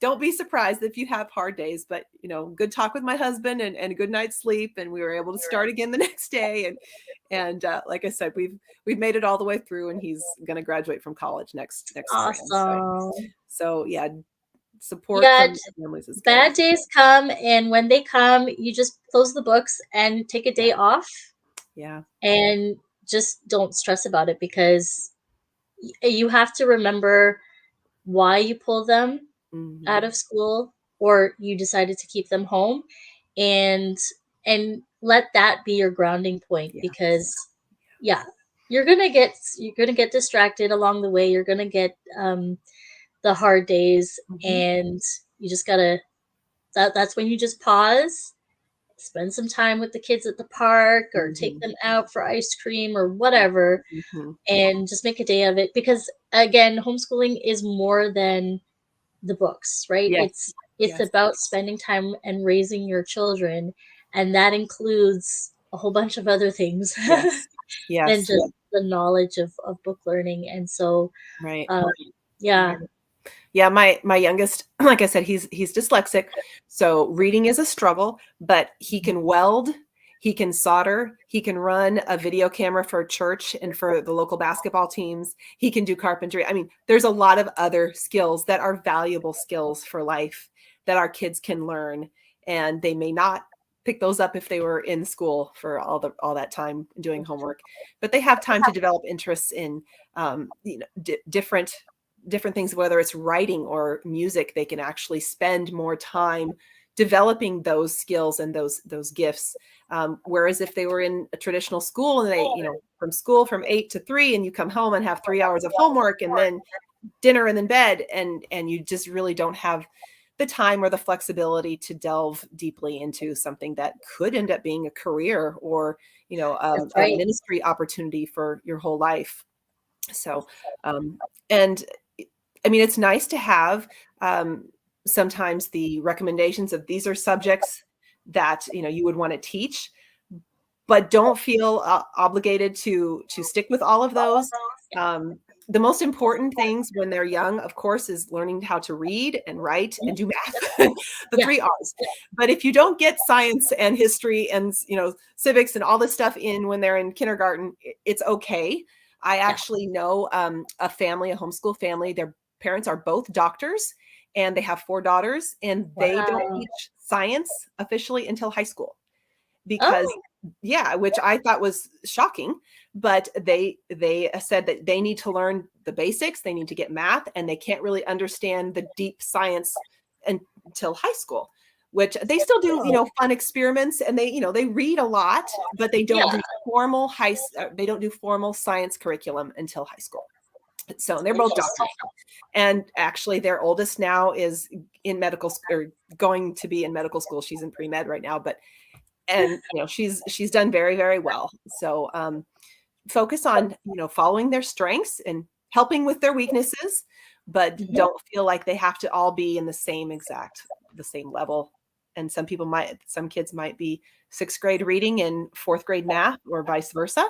don't be surprised if you have hard days, but good talk with my husband and a good night's sleep, and we were able to start again the next day. And like I said, we've made it all the way through, and he's going to graduate from college next Awesome. spring. So yeah, support Yeah, from families is good. bad days come, and when they come, you just close the books and take a day off. Yeah. And just don't stress about it, because you have to remember why you pull them out of school, or you decided to keep them home, and let that be your grounding point. Because you're gonna get distracted along the way. You're gonna get the hard days, and you just gotta that's when you just pause, spend some time with the kids at the park, or take them out for ice cream or whatever, and just make a day of it. Because again, homeschooling is more than the books, right? Yes. It's about spending time and raising your children, and that includes a whole bunch of other things than just the knowledge of book learning. And so yeah, my youngest, like I said, he's dyslexic, so reading is a struggle, but he can weld, he can solder, he can run a video camera for church and for the local basketball teams. He can do carpentry. I mean, there's a lot of other skills that are valuable skills for life that our kids can learn, and they may not pick those up if they were in school for all that time doing homework, but they have time to develop interests in different things, whether it's writing or music. They can actually spend more time developing those skills and those gifts. Whereas if they were in a traditional school, and they, from school from 8 to 3, and you come home and have 3 hours of homework and then dinner and then bed, and you just really don't have the time or the flexibility to delve deeply into something that could end up being a career or, a ministry opportunity for your whole life. So, and I mean, it's nice to have sometimes the recommendations of these are subjects that, you would want to teach, but don't feel obligated to stick with all of those. The most important things when they're young, of course, is learning how to read and write and do math, the 3 R's. But if you don't get science and history and, civics and all this stuff in when they're in kindergarten, it's okay. I actually know a homeschool family. Their parents are both doctors, and they have 4 daughters, and they don't teach science officially until high school. Because which I thought was shocking, but they said that they need to learn the basics, they need to get math, and they can't really understand the deep science until high school, which they still do, Oh, fun experiments, and they read a lot, but they yeah, don't do they don't do formal science curriculum until high school. So they're both interesting. doctors. And actually their oldest now is in medical school, or going to be in medical school. She's in pre-med right now, and she's done very, very well. So focus on, following their strengths and helping with their weaknesses, but Mhm. don't feel like they have to all be in the same level. And some kids might be 6th grade reading and 4th grade math, or vice versa.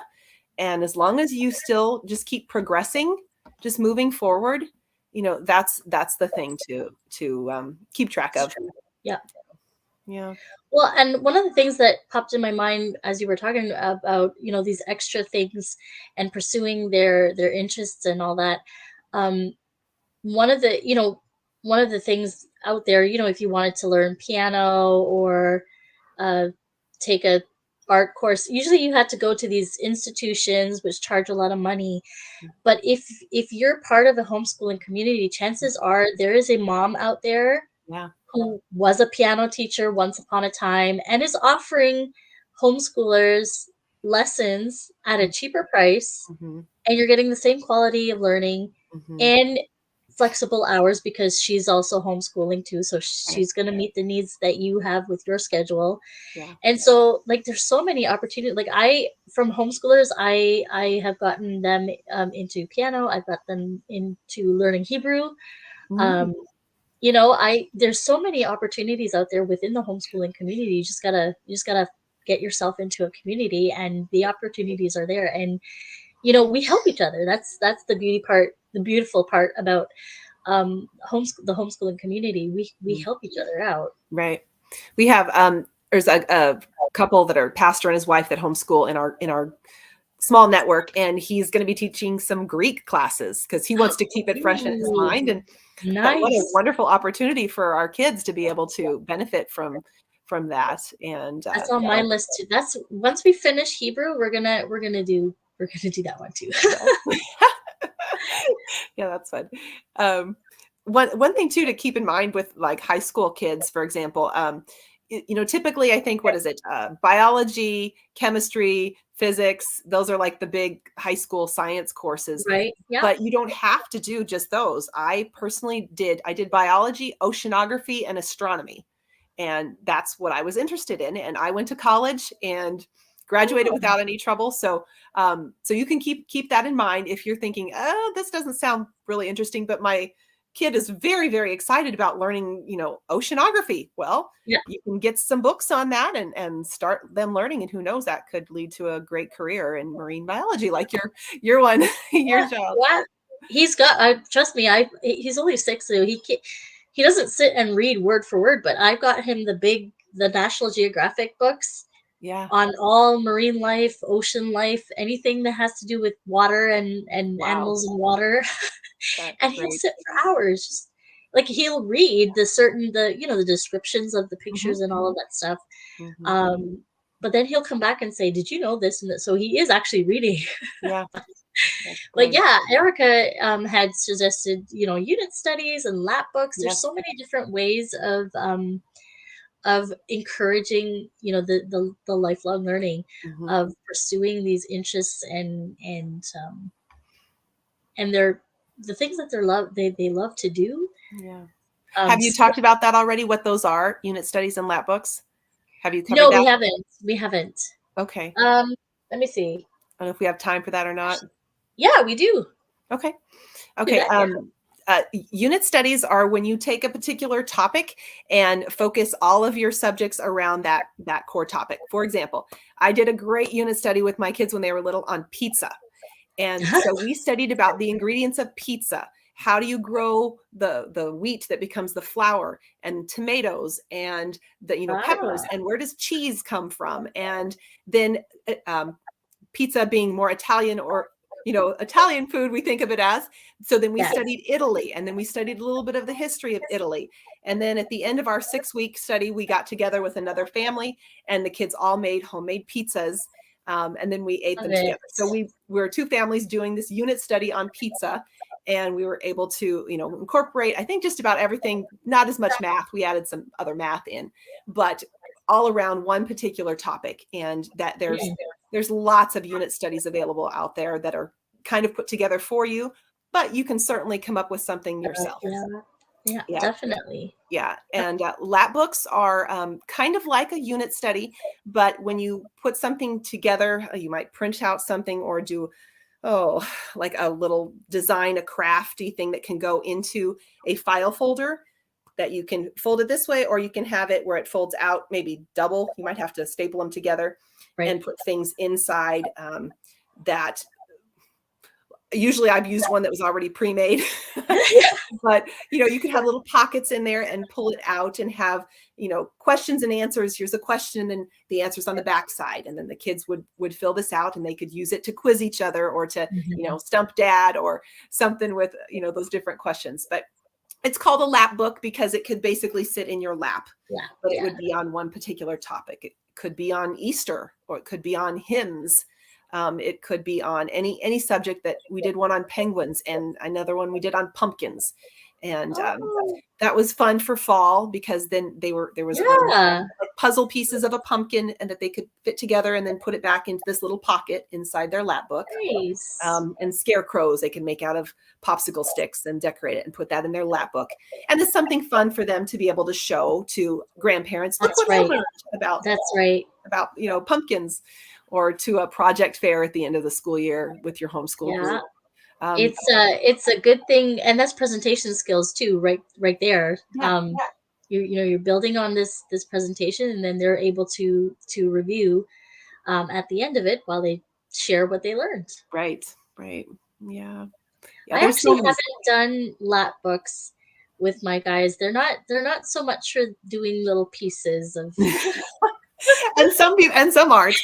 And as long as you still just keep progressing, just moving forward, that's the thing to keep track It's of. true. Yeah. Yeah. Well, and one of the things that popped in my mind as you were talking about, these extra things and pursuing their interests and all that, um, one of the, one of the things out there, if you wanted to learn piano or uh, take a art course, usually you had to go to these institutions which charge a lot of money. But if you're part of a homeschooling community, chances are there is a mom out there Yeah. who was a piano teacher once upon a time and is offering homeschoolers lessons at a cheaper price, Mm-hmm. and you're getting the same quality of learning Mm-hmm. and flexible hours because she's also homeschooling too, so Right. she's going to meet the needs that you have with your schedule. Yeah. And so like there's so many opportunities. Like I from homeschoolers, I have gotten them into piano, I've got them into learning Hebrew. Mm-hmm. um, I there's so many opportunities out there within the homeschooling community. You just gotta get yourself into a community, and the opportunities are there. And we help each other. That's the beautiful part about the homeschooling community. We help each other out. Right. We have there's a couple that are pastor and his wife that homeschool in our small network, and he's going to be teaching some Greek classes because he wants to keep it fresh in his Ooh, mind. And what a nice. wonderful opportunity for our kids to be able to benefit from that. And That's on my list too. That's once we finish Hebrew, we're gonna do that one too. yeah. Yeah, that's fun. One thing too to keep in mind with like high school kids, for example, typically I think, what is it? Biology, chemistry, physics. Those are like the big high school science courses, Right? Yeah. but you don't have to do just those. I personally did biology, oceanography, and astronomy. And that's what I was interested in. And I went to college and graduated Oh, without any trouble. So you can keep that in mind if you're thinking, oh, this doesn't sound really interesting, but my kid is very, very excited about learning, oceanography. Well, yeah. you can get some books on that and start them learning. And who knows, that could lead to a great career in marine biology, like your one, your child. What? He's got. I trust me. He's only 6, so he doesn't sit and read word for word. But I've got him the National Geographic books Yeah. on all marine life, ocean life, anything that has to do with water and Wow. animals in water. That's And he'll great. sit for hours, just like he'll read the descriptions of the Hmm. pictures and all of that stuff. Hmm. Um, but then he'll come back and say, "Did you know this?" And that. So he is actually reading. Yeah. That's But great. yeah, Erica had suggested, unit studies and lap books. There's Yes. so many different ways of encouraging, the lifelong learning, Hmm. of pursuing these interests and they're the things that they love to do. Yeah. Um, Have you talked about that already? What those are? Unit studies and lap books? Have you covered no, we that? haven't. We haven't. Okay. Let me see. I don't know if we have time for that or not. Yeah, we do. Okay. Do Okay. that. Yeah. Unit studies are when you take a particular topic and focus all of your subjects around that core topic. For example, I did a great unit study with my kids when they were little on pizza. And so we studied about the ingredients of pizza. How do you grow the wheat that becomes the flour, and tomatoes, and the peppers, Ah, and where does cheese come from? And then um, pizza being more Italian, or Italian food, we think of it as. So then we yes. studied Italy, and then we studied a little bit of the history of Italy. And then at the end of our 6-week study, we got together with another family, and the kids all made homemade pizzas. And then we ate Love them it. together. So we were two families doing this unit study on pizza, and we were able to, incorporate, I think, just about everything, not as much math. We added some other math in, but all around one particular topic. And that there's lots of unit studies available out there that are kind of put together for you, but you can certainly come up with something yourself. Yeah, Yeah. definitely. Yeah. And lap books are kind of like a unit study, but when you put something together, you might print out something or do, like a little design, a crafty thing that can go into a file folder that you can fold it this way, or you can have it where it folds out, maybe double. You might have to staple them together and put things inside that. Usually I've used one that was already pre-made, but you could have little pockets in there and pull it out and have, questions and answers. Here's a question, and then the answers on the back side. And then the kids would fill this out, and they could use it to quiz each other or to, stump dad or something with, those different questions. But it's called a lap book because it could basically sit in your lap, but it would be on one particular topic. It could be on Easter, or it could be on hymns. It could be on any subject. That we did one on penguins, and another one we did on pumpkins. And that was fun for fall, because then there was like puzzle pieces of a pumpkin, and that they could fit together and then put it back into this little pocket inside their lap book. Nice. And scarecrows they can make out of popsicle sticks and decorate it and put that in their lap book. And it's something fun for them to be able to show to grandparents. Look what I learned about. That's right. About pumpkins, or to a project fair at the end of the school year with your homeschool group. It's a good thing, and that's presentation skills too, right there. You're building on this presentation, and then they're able to review at the end of it while they share what they learned. Right. Yeah. I actually haven't done lap books with my guys. They're not so much for doing little pieces of and some aren't,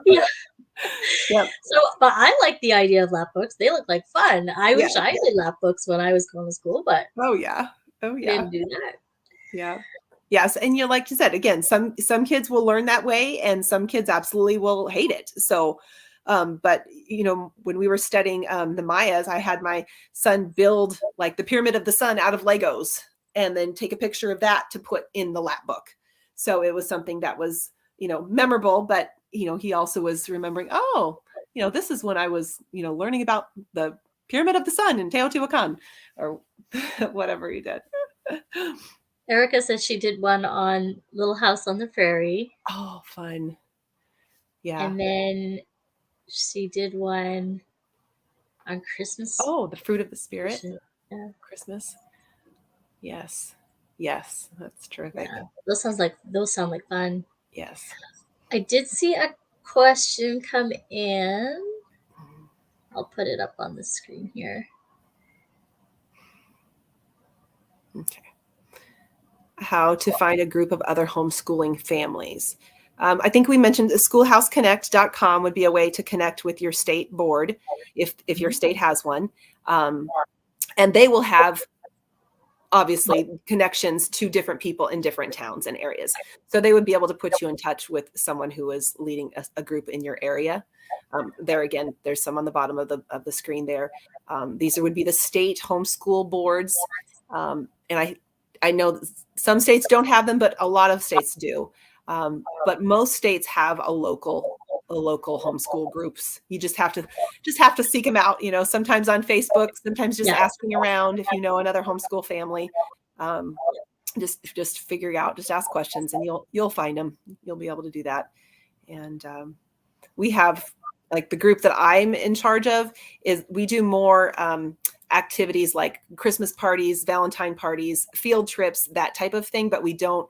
Yeah. So, but I like the idea of lap books. They look like fun. I wish I did lap books when I was going to school, but didn't do that. Yeah. Yes. And like you said, again, some kids will learn that way, and some kids absolutely will hate it. So, but when we were studying the Mayas, I had my son build like the pyramid of the sun out of Legos, and then take a picture of that to put in the lap book. So it was something that was, memorable, but he also was remembering, this is when I was, learning about the pyramid of the sun in Teotihuacan, or whatever he did. Erica says she did one on Little House on the Prairie. Oh, fun. Yeah. And then she did one on Christmas. Oh, the fruit of the spirit. Yeah. Christmas. Yes. That's terrific. Yeah. Those sound like fun. Yes. I did see a question come in. I'll put it up on the screen here. Okay. How to find a group of other homeschooling families. I think we mentioned schoolhouseconnect.com would be a way to connect with your state board if your state has one. And they will have, obviously, connections to different people in different towns and areas. So they would be able to put you in touch with someone who is leading a group in your area. There again, there's some on the bottom of the screen there. These would be the state homeschool boards. And I know some states don't have them, but a lot of states do. But most states have a local homeschool groups. You just have to seek them out, sometimes on Facebook, sometimes just asking around if you know another homeschool family. Just figure out, just ask questions, and you'll find them. You'll be able to do that. And we have, like, the group that I'm in charge of is we do more activities like Christmas parties, Valentine parties, field trips, that type of thing. But we don't,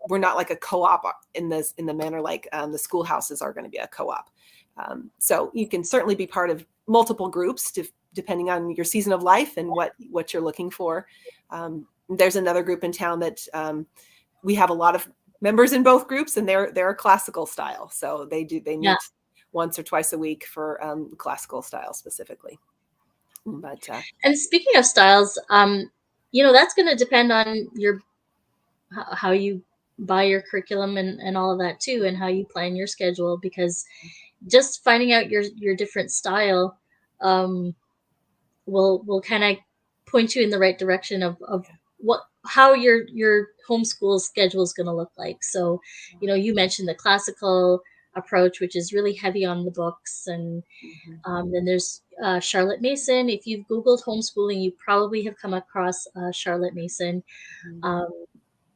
we're not like a co-op in the manner like the schoolhouses are going to be a co-op. So you can certainly be part of multiple groups depending on your season of life and what you're looking for. There's another group in town that we have a lot of members in both groups, and they're a classical style. So they meet once or twice a week for classical style specifically. But and speaking of styles, that's going to depend on how you buy your curriculum and all of that too, and how you plan your schedule, because just finding out your different style um, will kind of point you in the right direction of what how your homeschool schedule is going to look like. So, you mentioned the classical approach, which is really heavy on the books, and Mhm. then there's Charlotte Mason. If you've Googled homeschooling, you probably have come across Charlotte Mason, Mhm. um,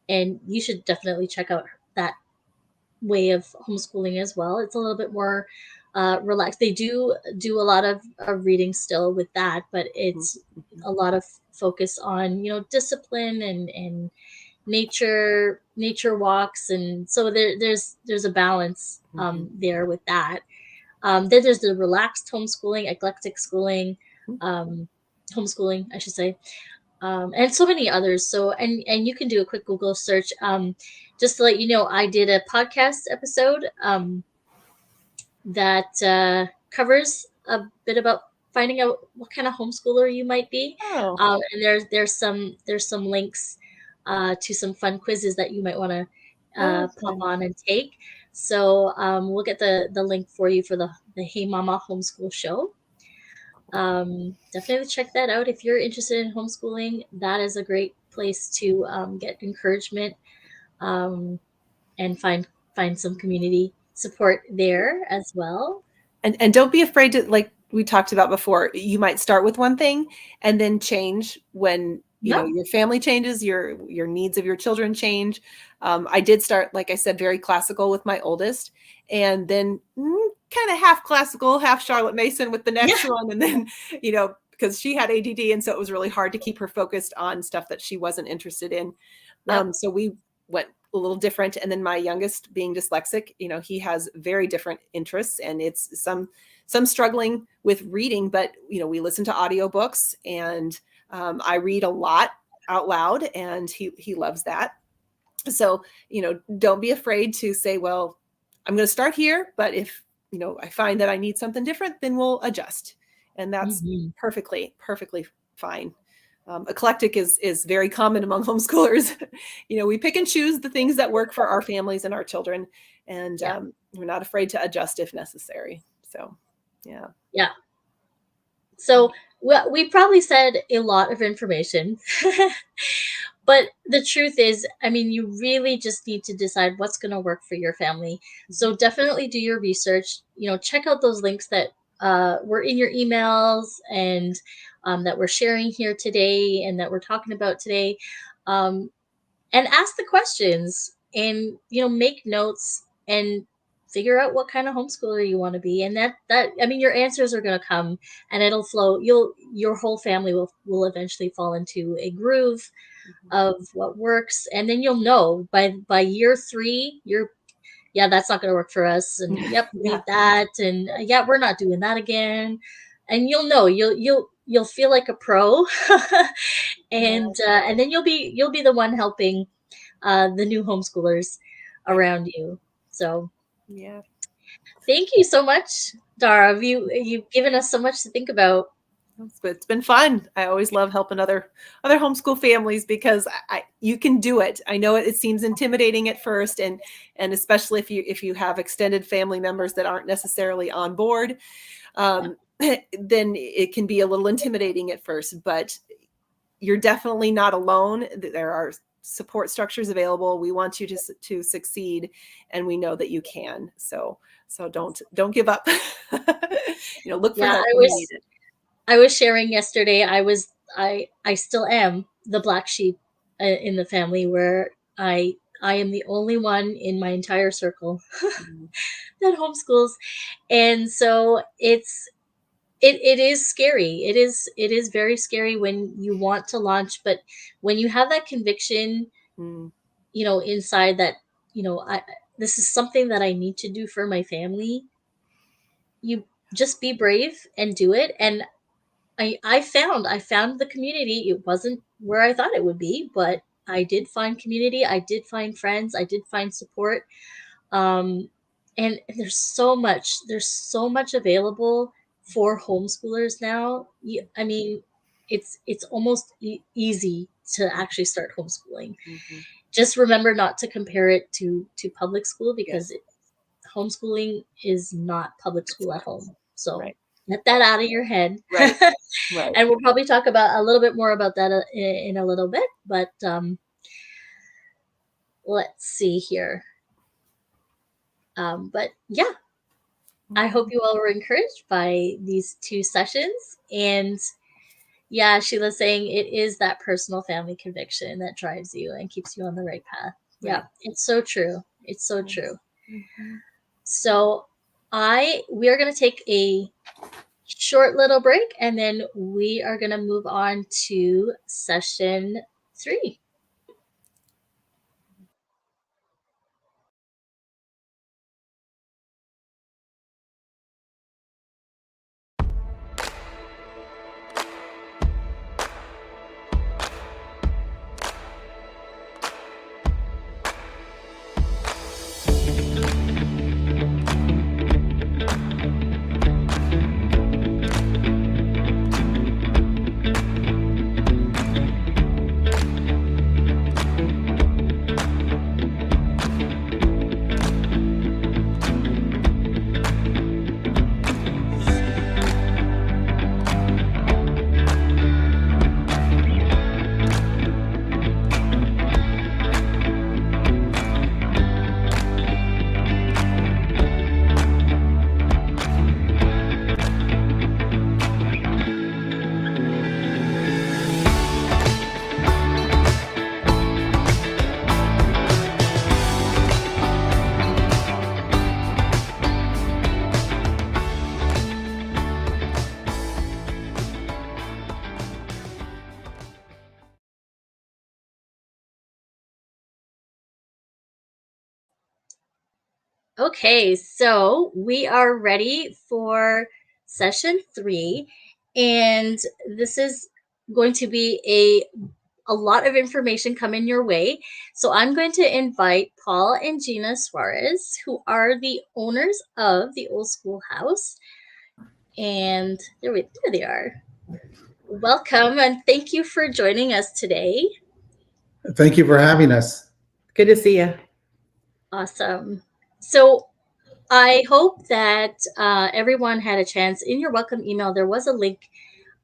and you should definitely check out that way of homeschooling as well. It's a little bit more relaxed. They do a lot of reading still with that, but Mhm. it's Mhm. a lot of focus on discipline and nature walks, and so there's a balance Mhm. there with that. Then there's the relaxed homeschooling, eclectic schooling, um, homeschooling, I should say, and so many others. So, and you can do a quick Google search. Just to let you know, I did a podcast episode that covers a bit about finding out what kind of homeschooler you might be, Oh, and there's some links to some fun quizzes that you might want to oh, pop fun. on and take. So we'll get the link for you for the Hey Mama Homeschool Show. Definitely check that out if you're interested in homeschooling. That is a great place to get encouragement, um, and find some community support there as well. And don't be afraid to, like we talked about before, you might start with one thing and then change when Yep. your family changes, your needs of your children change. I did start, like I said, very classical with my oldest, and then kind of half classical, half Charlotte Mason with the Yeah. next one, and then because she had ADD, and so it was really hard to keep her focused on stuff that she wasn't interested in. Yep. So we went a little different. And then my youngest, being dyslexic, he has very different interests, and it's some struggling with reading, but we listen to audiobooks, and I read a lot out loud, and he loves that. So don't be afraid to say, well, I'm going to start here, but if I find that I need something different, then we'll adjust, and that's Hmm. perfectly fine. Eclectic is very common among homeschoolers. We pick and choose the things that work for our families and our children, and Yeah. we're not afraid to adjust if necessary. So, yeah. Yeah. So we probably said a lot of information. But the truth is, I mean, you really just need to decide what's going to work for your family. So definitely do your research. Check out those links that were in your emails, and that we're sharing here today, and that we're talking about today. Um, and ask the questions, and make notes, and figure out what kind of homeschooler you want to be. And that I mean, your answers are going to come, and it'll flow. Your whole family will eventually fall into a groove of what works, and then you'll know by year 3, yeah, that's not going to work for us, and yep, we Yeah. need that, and yeah, we're not doing that again. And you'll know, you'll feel like a pro. Yeah. And then you'll be the one helping the new homeschoolers around you. So Yeah. thank you so much, Dara. You've given us so much to think about. It's been fun. I always love helping other homeschool families, because you can do it. I know it seems intimidating at first, and especially if you have extended family members that aren't necessarily on board, Yeah. then it can be a little intimidating at first. But you're definitely not alone. There are support structures available. We want you to succeed, and we know that you can. So don't give up. Look for Yeah, help when you need it. I was sharing yesterday. I still am the black sheep in the family, where I am the only one in my entire circle Mhm. that homeschools, and so it is scary. It is very scary when you want to launch, but when you have that conviction, Mm. inside, that I this is something that I need to do for my family. You just be brave and do it. And I found the community. It wasn't where I thought it would be, but I did find community. I did find friends. I did find support. Um, and there's so much available for homeschoolers now. I mean, it's almost easy to actually start homeschooling. Mhm. Just remember not to compare it to public school, because Yes. homeschooling is not public school at home. So Right. get that out of your head. Right. Right. And we'll probably talk about a little bit more about that in a little bit. But let's see here. But yeah, I hope you all were encouraged by these 2 sessions. And yeah, Sheila's saying it is that personal family conviction that drives you and keeps you on the right path. Right. Yeah, it's so true. It's so true. Mm-hmm. So we are going to take a short little break, and then we are going to move on to session 3. Okay, so we are ready for session 3, and this is going to be a lot of information coming your way. So I'm going to invite Paul and Gina Suarez, who are the owners of the Old Schoolhouse. And there they are. Welcome, and thank you for joining us today. Thank you for having us. Good to see you. Awesome. So I hope that everyone had a chance. In your welcome email, there was a link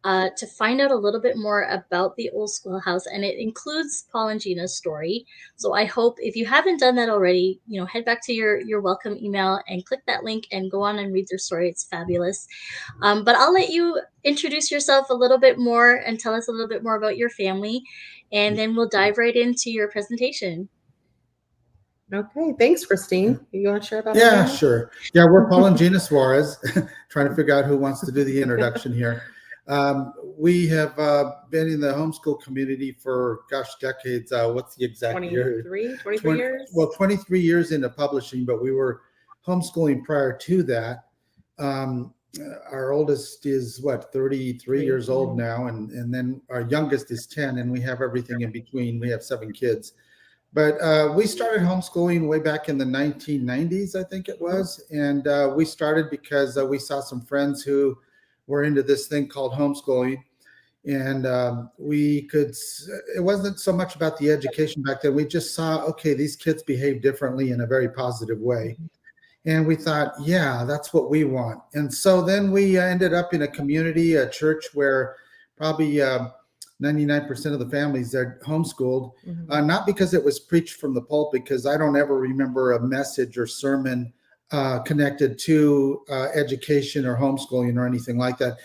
to find out a little bit more about the Old Schoolhouse, and it includes Paul and Gina's story. So I hope if you haven't done that already, head back to your welcome email and click that link and go on and read their story. It's fabulous. But I'll let you introduce yourself a little bit more and tell us a little bit more about your family, and then we'll dive right into your presentation. Okay, thanks, Christine. You want to share about Yeah, that? sure. Yeah, we're Paul and Gina Suarez, trying to figure out who wants to do the introduction here. We have been in the homeschool community for, decades. What's the exact year? 23 years? Well, 23 years into publishing, but we were homeschooling prior to that. Our oldest is 33 years old now, and then our youngest is 10, and we have everything in between. We have 7 kids. But we started homeschooling way back in the 1990s, I think it was. And we started because we saw some friends who were into this thing called homeschooling. And it wasn't so much about the education back then. We just saw, okay, these kids behave differently in a very positive way. And we thought, yeah, that's what we want. And so then we ended up in a community, a church where probably 99% of the families are homeschooled, not because it was preached from the pulpit, because I don't ever remember a message or sermon connected to education or homeschooling or anything like that.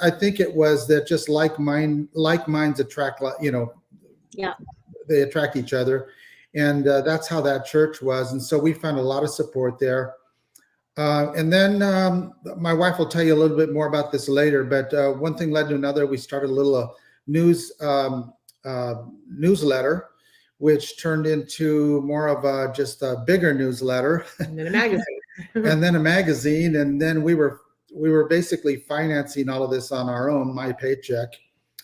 I think it was that just like minds attract, they attract each other. And that's how that church was. And so we found a lot of support there. And then my wife will tell you a little bit more about this later, but one thing led to another. We started a little newsletter, which turned into more of just a bigger newsletter. And then a magazine. And then a magazine. And then we were basically financing all of this on our own, my paycheck.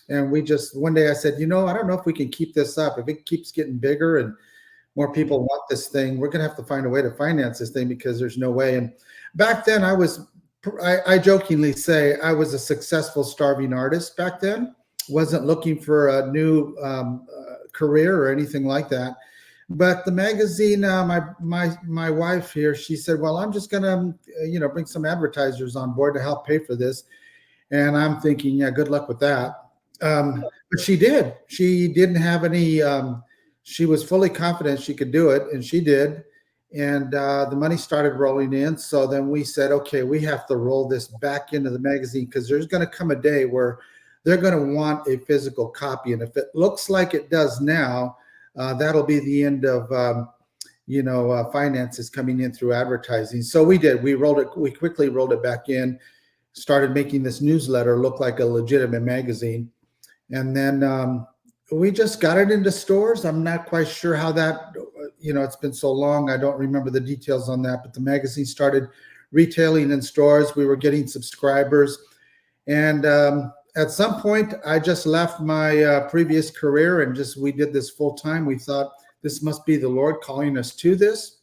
And one day I said, I don't know if we can keep this up. If it keeps getting bigger and more people want this thing, we're going to have to find a way to finance this thing, because there's no way. And back then I jokingly say I was a successful starving artist back then. Wasn't looking for a new career or anything like that. But the magazine, my wife here, she said, well, I'm just gonna bring some advertisers on board to help pay for this. And I'm thinking, yeah, good luck with that. But she did. She didn't have any. She was fully confident she could do it, and she did. And the money started rolling in. So then we said, okay, we have to roll this back into the magazine, because there's going to come a day where they're going to want a physical copy. And if it looks like it does now, that'll be the end of finances coming in through advertising. So we did. We quickly rolled it back in, started making this newsletter look like a legitimate magazine. And then we just got it into stores. I'm not quite sure how that, it's been so long, I don't remember the details on that, but the magazine started retailing in stores. We were getting subscribers. And at some point, I just left my previous career and we did this full time. We thought this must be the Lord calling us to this.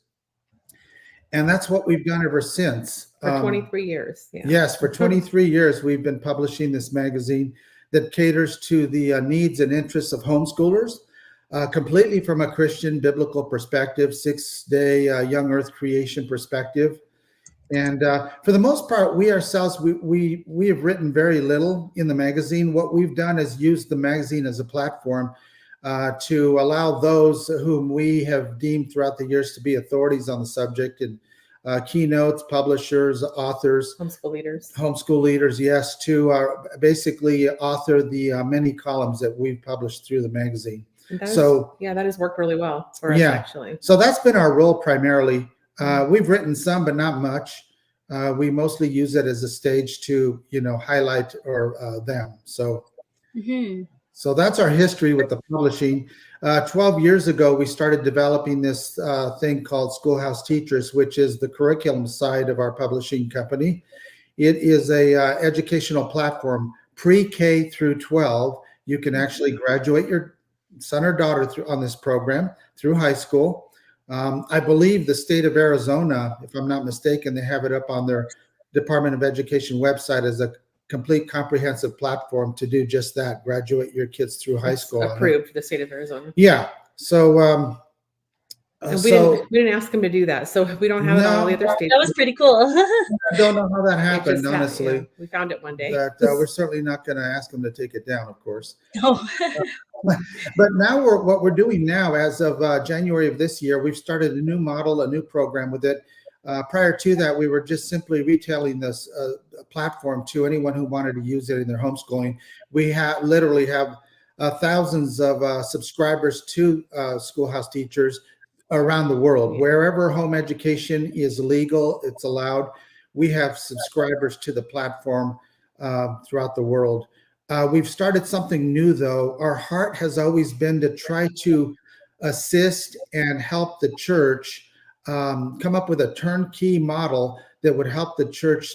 And that's what we've done ever since. For 23 years. Yeah. Yes, for 23 years, we've been publishing this magazine that caters to the needs and interests of homeschoolers, completely from a Christian biblical perspective, 6-day young earth creation perspective. And for the most part, we ourselves, we have written very little in the magazine. What we've done is used the magazine as a platform to allow those whom we have deemed throughout the years to be authorities on the subject, and keynotes, publishers, authors, homeschool leaders, yes, to basically author the many columns that we've published through the magazine. That has worked really well for us, actually. So that's been our role primarily. We've written some, but not much. We mostly use it as a stage to, highlight them. So, so that's our history with the publishing. 12 years ago, we started developing this thing called Schoolhouse Teachers, which is the curriculum side of our publishing company. It is a educational platform, pre-K through 12. You can actually graduate your son or daughter on this program through high school. I believe the state of Arizona, if I'm not mistaken, they have it up on their Department of Education website as a complete comprehensive platform to do just that, graduate your kids through high school. Approved for the state of Arizona. Yeah. So we didn't ask them to do that, so we don't have it on all the other states. That was pretty cool. I don't know how that happened, honestly. We found it one day. But we're certainly not going to ask them to take it down, of course. Oh. But now what we're doing now, as of January of this year, we've started a new model, a new program with it. Prior to that, we were just simply retailing this platform to anyone who wanted to use it in their homeschooling. We literally have thousands of subscribers to Schoolhouse Teachers around the world. Wherever home education is legal, it's allowed. We have subscribers to the platform throughout the world. We've started something new, though. Our heart has always been to try to assist and help the church come up with a turnkey model that would help the church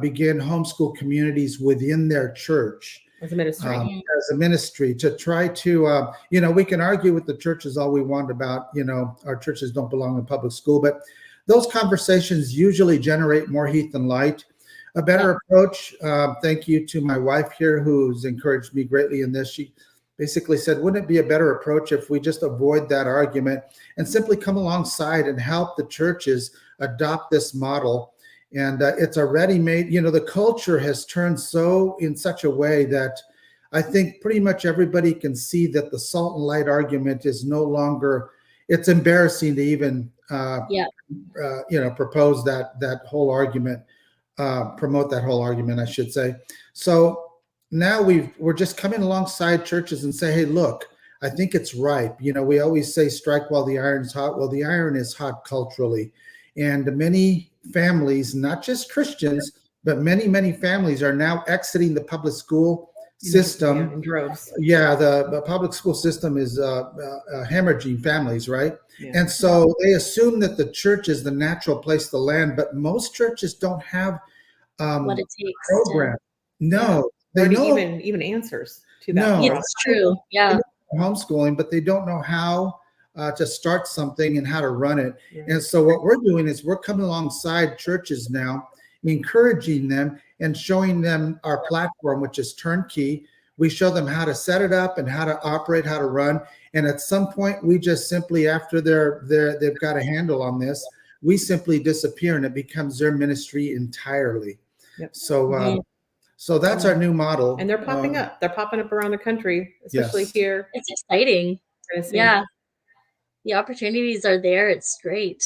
begin homeschool communities within their church. As a ministry, to try to, we can argue with the churches all we want about, our churches don't belong in public school, but those conversations usually generate more heat than light. A better approach, thank you to my wife here, who's encouraged me greatly in this. She basically said, wouldn't it be a better approach if we just avoid that argument and simply come alongside and help the churches adopt this model? And it's a ready-made, the culture has turned in such a way that I think pretty much everybody can see that the salt and light argument is no longer, it's embarrassing to even, propose that whole argument, promote that whole argument, I should say. So now we're just coming alongside churches and say, hey, look, I think it's ripe. We always say strike while the iron's hot. Well, the iron is hot culturally. And many families, not just Christians, but many, many families are now exiting the public school system. Yeah, in droves. Yeah, the public school system is hemorrhaging families, right? Yeah. And so they assume that the church is the natural place to land, but most churches don't have what it takes program. No. They know even answers to that. No, it's true. Yeah. Homeschooling, but they don't know how to start something and how to run it. Yeah. And so what we're doing is we're coming alongside churches now, encouraging them and showing them our platform, which is turnkey. We show them how to set it up and how to operate, how to run. And at some point, we just simply, after they've got a handle on this, we simply disappear and it becomes their ministry entirely. Yep. So that's our new model. And they're popping up. They're popping up around the country, especially here. It's exciting. Yeah. The opportunities are there. It's great.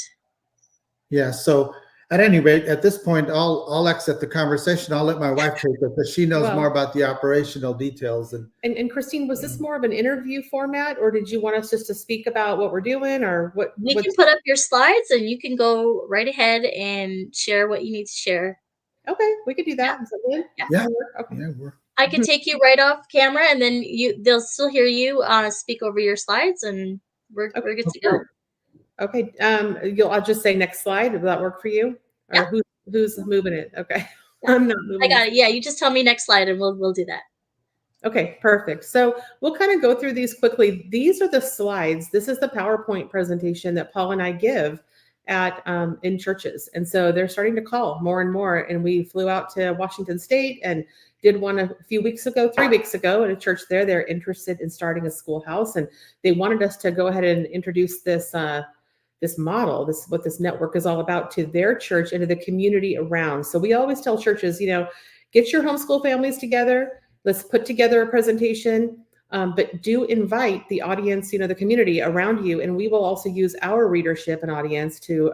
Yeah. So at any rate, at this point, I'll exit the conversation. I'll let my wife take it because she knows more about the operational details. And Christine, was this more of an interview format, or did you want us just to speak about what we're doing, or what? We can put up your slides and you can go right ahead and share what you need to share. Okay, we could do that. Yeah. Yeah. Okay. Yeah, I can take you right off camera, and then they'll still hear you speak over your slides, and we're good to go. Okay. I'll just say next slide. Will that work for you? Or who's moving it? Okay. I'm not moving. I got it. Yeah, you just tell me next slide, and we'll do that. Okay, perfect. So we'll kind of go through these quickly. These are the slides. This is the PowerPoint presentation that Paul and I give at in churches, and so they're starting to call more and more. And we flew out to Washington State and did one a few weeks ago, 3 weeks ago, at a church there. They're interested in starting a schoolhouse, and they wanted us to go ahead and introduce this this model, what this network is all about, to their church and to the community around. So we always tell churches, get your homeschool families together. Let's put together a presentation. But do invite the audience, the community around you, and we will also use our readership and audience to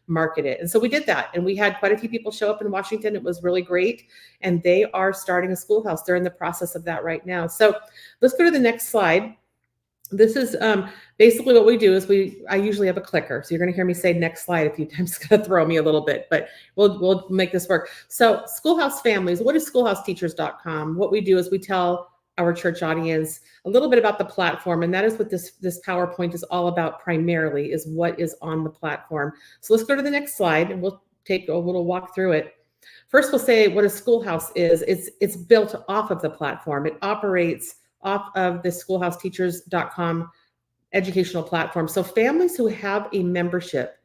market it. And so we did that, and we had quite a few people show up in Washington. It was really great, and they are starting a schoolhouse. They're in the process of that right now. So let's go to the next slide. This is basically what we do is I usually have a clicker. So you're going to hear me say next slide a few times. It's going to throw me a little bit, but we'll make this work. So Schoolhouse Families, what is schoolhouseteachers.com? What we do is we tell our church audience a little bit about the platform. And that is what this PowerPoint is all about primarily, is what is on the platform. So let's go to the next slide and we'll take a little walk through it. First, we'll say what a schoolhouse is. It's built off of the platform. It operates off of the schoolhouseteachers.com educational platform. So families who have a membership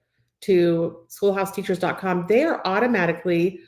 to schoolhouseteachers.com, they are automatically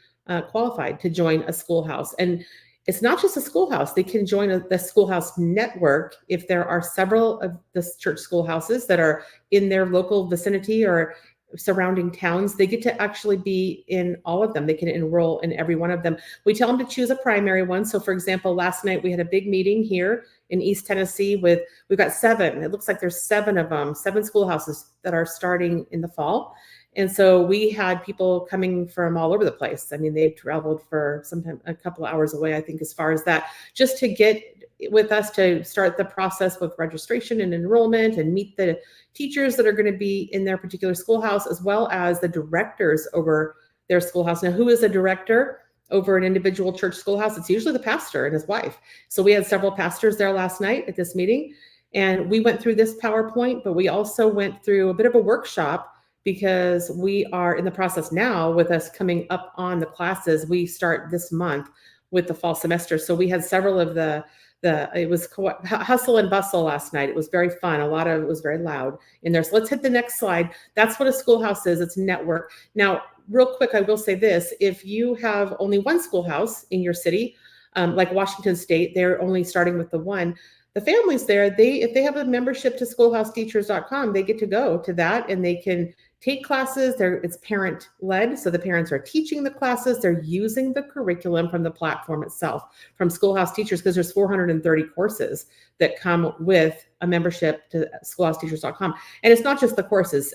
qualified to join a schoolhouse. And it's not just a schoolhouse. They can join the schoolhouse network if there are several of the church schoolhouses that are in their local vicinity or surrounding towns. They get to actually be in all of them. They can enroll in every one of them. We tell them to choose a primary one. So for example, last night we had a big meeting here in East Tennessee we've got 7. It looks like there's 7 of them, 7 schoolhouses that are starting in the fall. And so we had people coming from all over the place. I mean, they've traveled for sometimes a couple of hours away, I think, as far as that, just to get with us to start the process with registration and enrollment and meet the teachers that are going to be in their particular schoolhouse, as well as the directors over their schoolhouse. Now, who is a director over an individual church schoolhouse? It's usually the pastor and his wife. So we had several pastors there last night at this meeting, and we went through this PowerPoint, but we also went through a bit of a workshop, because we are in the process now with us coming up on the classes. We start this month with the fall semester. So we had several of it was hustle and bustle last night. It was very fun. It was very loud in there. So let's hit the next slide. That's what a schoolhouse is. It's a network. Now, real quick, I will say this. If you have only one schoolhouse in your city, like Washington State, they're only starting with the one. The families there, if they have a membership to schoolhouseteachers.com, they get to go to that and they can take classes. It's parent led. So the parents are teaching the classes. They're using the curriculum from the platform itself, from Schoolhouse Teachers, because there's 430 courses that come with a membership to schoolhouseteachers.com. And it's not just the courses.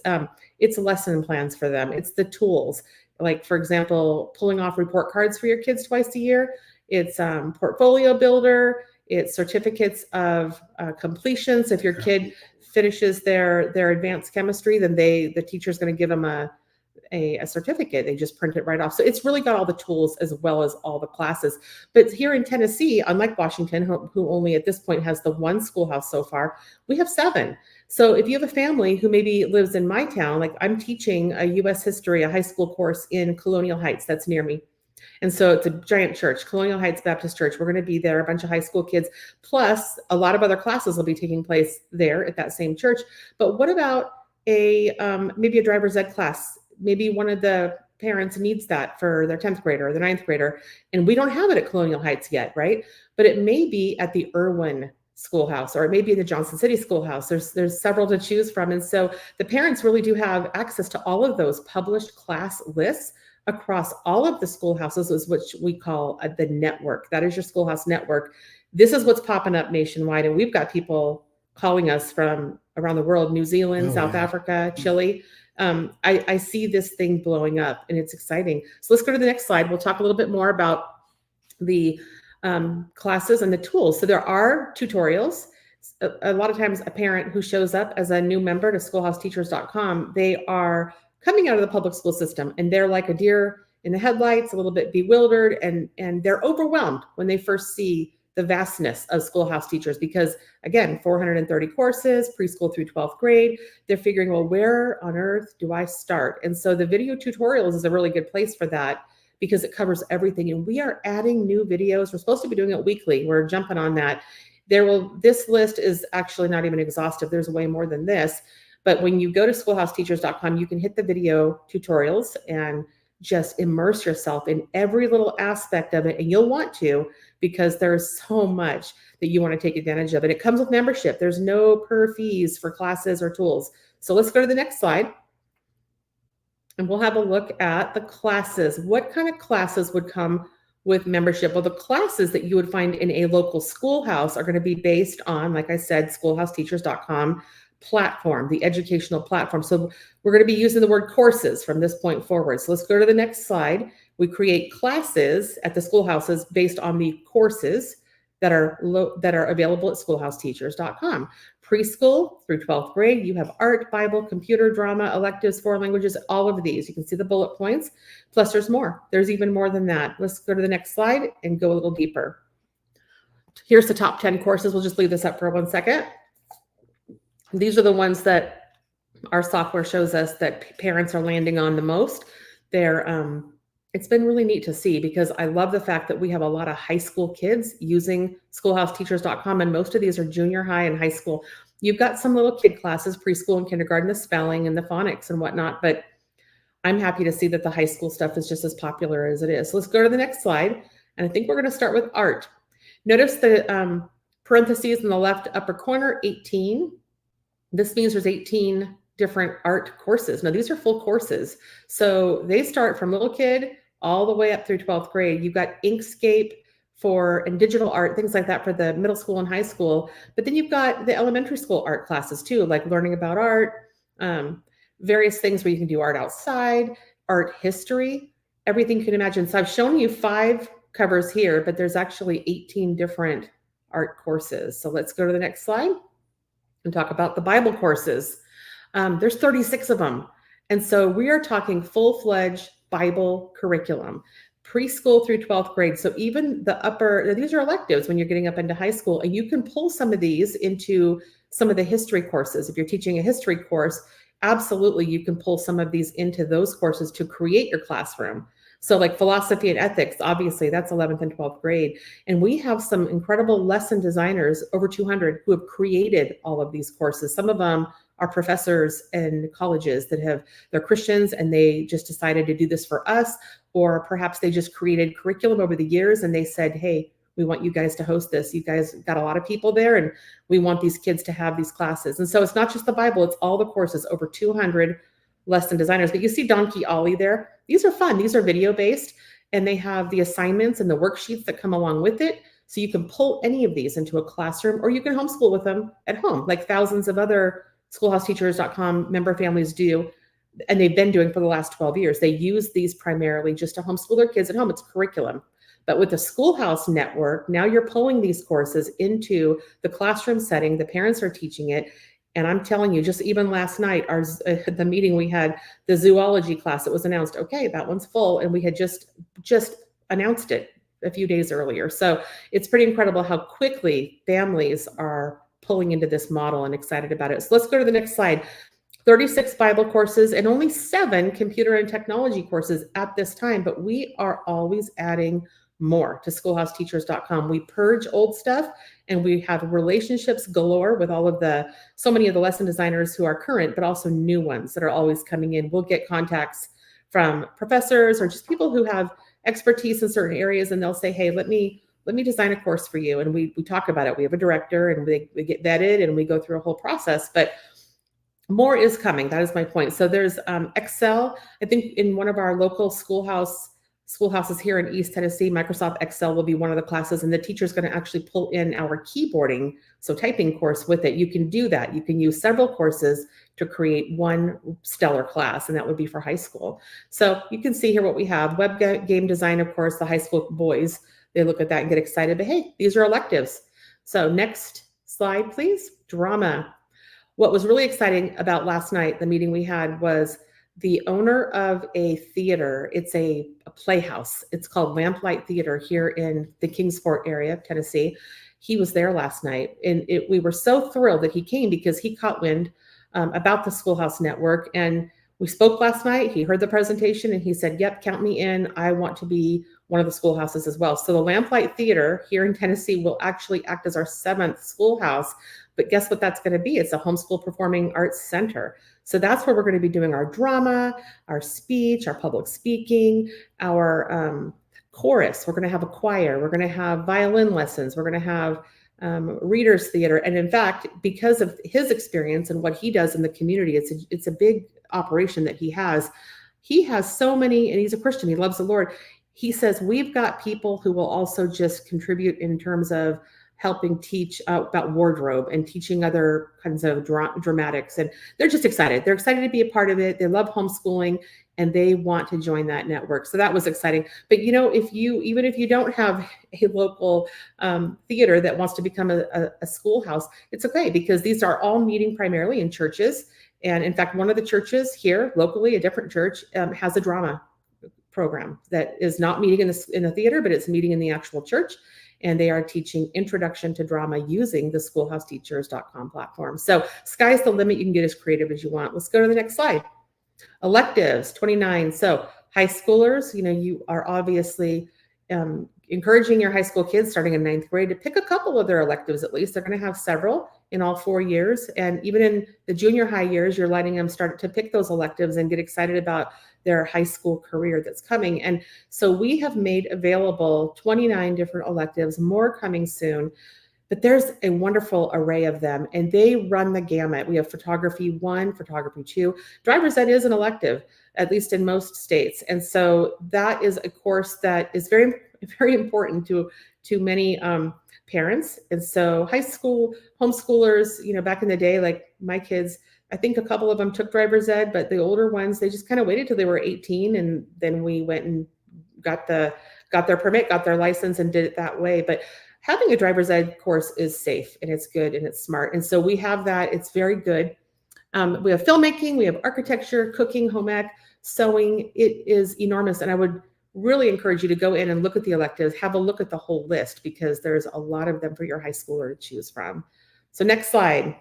It's lesson plans for them. It's the tools. Like, for example, pulling off report cards for your kids twice a year. It's portfolio builder. It's certificates of completion. So if your kid finishes their advanced chemistry, then the teacher's going to give them a certificate. They just print it right off. So it's really got all the tools as well as all the classes. But here in Tennessee, unlike Washington, who only at this point has the one schoolhouse so far, we have 7. So if you have a family who maybe lives in my town, like I'm teaching a U.S. history, a high school course in Colonial Heights that's near me. And so it's a giant church, Colonial Heights Baptist Church. We're going to be there, a bunch of high school kids, plus a lot of other classes will be taking place there at that same church. But what about maybe a driver's ed class? Maybe one of the parents needs that for their 10th grader or the 9th grader. And we don't have it at Colonial Heights yet, right? But it may be at the Irwin Schoolhouse, or it may be the Johnson City Schoolhouse. There's several to choose from. And so the parents really do have access to all of those published class lists across all of the schoolhouses, is which we call the network. That is your schoolhouse network. This is what's popping up nationwide. And we've got people calling us from around the world, New Zealand, South Africa, Chile. I see this thing blowing up and it's exciting. So let's go to the next slide. We'll talk a little bit more about the classes and the tools. So there are tutorials. A lot of times a parent who shows up as a new member to schoolhouseteachers.com, they are coming out of the public school system and they're like a deer in the headlights, a little bit bewildered, and they're overwhelmed when they first see the vastness of Schoolhouse Teachers, because again, 430 courses, preschool through 12th grade. They're figuring, well, where on earth do I start? And so the video tutorials is a really good place for that, because it covers everything. And we are adding new videos. We're supposed to be doing it weekly. We're jumping on that. This list is actually not even exhaustive. There's way more than this. But when you go to schoolhouseteachers.com, you can hit the video tutorials and just immerse yourself in every little aspect of it. And you'll want to, because there's so much that you want to take advantage of. And it comes with membership. There's no per fees for classes or tools. So let's go to the next slide. And we'll have a look at the classes. What kind of classes would come with membership? Well, the classes that you would find in a local schoolhouse are going to be based on, like I said, schoolhouseteachers.com platform, the educational platform. So we're going to be using the word courses from this point forward. So let's go to the next slide. We create classes at the schoolhouses based on the courses that are available at schoolhouseteachers.com. Preschool through 12th grade, you have art, Bible, computer, drama, electives, 4 languages, all of these. You can see the bullet points. Plus there's more. There's even more than that. Let's go to the next slide and go a little deeper. Here's the top 10 courses. We'll just leave this up for 1 second. These are the ones that our software shows us that parents are landing on the most. It's been really neat to see, because I love the fact that we have a lot of high school kids using schoolhouseteachers.com, and most of these are junior high and high school. You've got some little kid classes, preschool and kindergarten, the spelling and the phonics and whatnot, but I'm happy to see that the high school stuff is just as popular as it is. So let's go to the next slide. And I think we're going to start with art. Notice the parentheses in the left upper corner, 18. This means there's 18 different art courses. Now, these are full courses. So they start from little kid all the way up through 12th grade. You've got Inkscape and digital art, things like that for the middle school and high school. But then you've got the elementary school art classes too, like learning about art, various things where you can do art outside, art history, everything you can imagine. So I've shown you 5 covers here, but there's actually 18 different art courses. So let's go to the next slide and talk about the Bible courses. There's 36 of them. And so we are talking full-fledged Bible curriculum, preschool through 12th grade. So even these are electives when you're getting up into high school, and you can pull some of these into some of the history courses. If you're teaching a history course, absolutely, you can pull some of these into those courses to create your classroom. So like philosophy and ethics, obviously that's 11th and 12th grade. And we have some incredible lesson designers, over 200, who have created all of these courses. Some of them are professors in colleges they're Christians and they just decided to do this for us, or perhaps they just created curriculum over the years and they said, hey, we want you guys to host this. You guys got a lot of people there and we want these kids to have these classes. And so it's not just the Bible, it's all the courses, over 200 lesson designers. But you see Donkey Ollie there. These are fun. These are video based, and they have the assignments and the worksheets that come along with it. So you can pull any of these into a classroom, or you can homeschool with them at home, like thousands of other schoolhouseteachers.com member families do, and they've been doing for the last 12 years. They use these primarily just to homeschool their kids at home. It's curriculum. But with the Schoolhouse Network, now you're pulling these courses into the classroom setting. The parents are teaching it. And I'm telling you, just even last night, the meeting we had, the zoology class, it was announced, okay, that one's full. And we had just announced it a few days earlier. So it's pretty incredible how quickly families are pulling into this model and excited about it. So let's go to the next slide. 36 Bible courses and only 7 computer and technology courses at this time, but we are always adding more to schoolhouseteachers.com. We purge old stuff and we have relationships galore with so many of the lesson designers who are current, but also new ones that are always coming in. We'll get contacts from professors or just people who have expertise in certain areas, and they'll say, hey, let me design a course for you. And we talk about it. We have a director, and we get vetted, and we go through a whole process. But more is coming. That is my point. So there's Excel. I think in one of our local schoolhouses here in East Tennessee, Microsoft Excel will be one of the classes, and the teacher's going to actually pull in our keyboarding, so typing course with it. You can do that. You can use several courses to create one stellar class, and that would be for high school. So you can see here what we have. Web game design, of course, the high school boys, they look at that and get excited, but hey, these are electives. So next slide, please. Drama. What was really exciting about last night, the meeting we had, was the owner of a theater. It's a playhouse. It's called Lamplight Theater here in the Kingsport area of Tennessee. He was there last night, and we were so thrilled that he came because he caught wind about the Schoolhouse Network. And we spoke last night. He heard the presentation and he said, yep, count me in. I want to be one of the schoolhouses as well. So the Lamplight Theater here in Tennessee will actually act as our 7th schoolhouse. But guess what that's going to be? It's a homeschool performing arts center. So that's where we're going to be doing our drama, our speech, our public speaking, our chorus. We're going to have a choir. We're going to have violin lessons. We're going to have readers theater. And in fact, because of his experience and what he does in the community, it's a big operation that he has. He has so many, and he's a Christian. He loves the Lord. He says, we've got people who will also just contribute in terms of helping teach about wardrobe and teaching other kinds of dramatics. And they're just excited. They're excited to be a part of it. They love homeschooling and they want to join that network. So that was exciting. But even if you don't have a local theater that wants to become a schoolhouse, it's okay, because these are all meeting primarily in churches. And in fact, one of the churches here locally, a different church, has a drama program that is not meeting in the theater, but it's meeting in the actual church. And they are teaching introduction to drama using the schoolhouseteachers.com platform. So sky's the limit. You can get as creative as you want. Let's go to the next slide. Electives, 29. So high schoolers, you are obviously encouraging your high school kids starting in 9th grade to pick a couple of their electives at least. They're going to have several in all 4 years. And even in the junior high years, you're letting them start to pick those electives and get excited about their high school career that's coming. And so we have made available 29 different electives, more coming soon. But there's a wonderful array of them, and they run the gamut. We have photography 1, photography 2. Driver's ed is an elective, at least in most states. And so that is a course that is very, very important to many parents. And so high school homeschoolers, back in the day, like my kids, I think a couple of them took driver's ed, but the older ones, they just kind of waited till they were 18. And then we went and got their permit, got their license, and did it that way. But having a driver's ed course is safe and it's good and it's smart. And so we have that. It's very good. We have filmmaking, we have architecture, cooking, home ec, sewing. It is enormous. And I would really encourage you to go in and look at the electives, have a look at the whole list, because there's a lot of them for your high schooler to choose from. So next slide.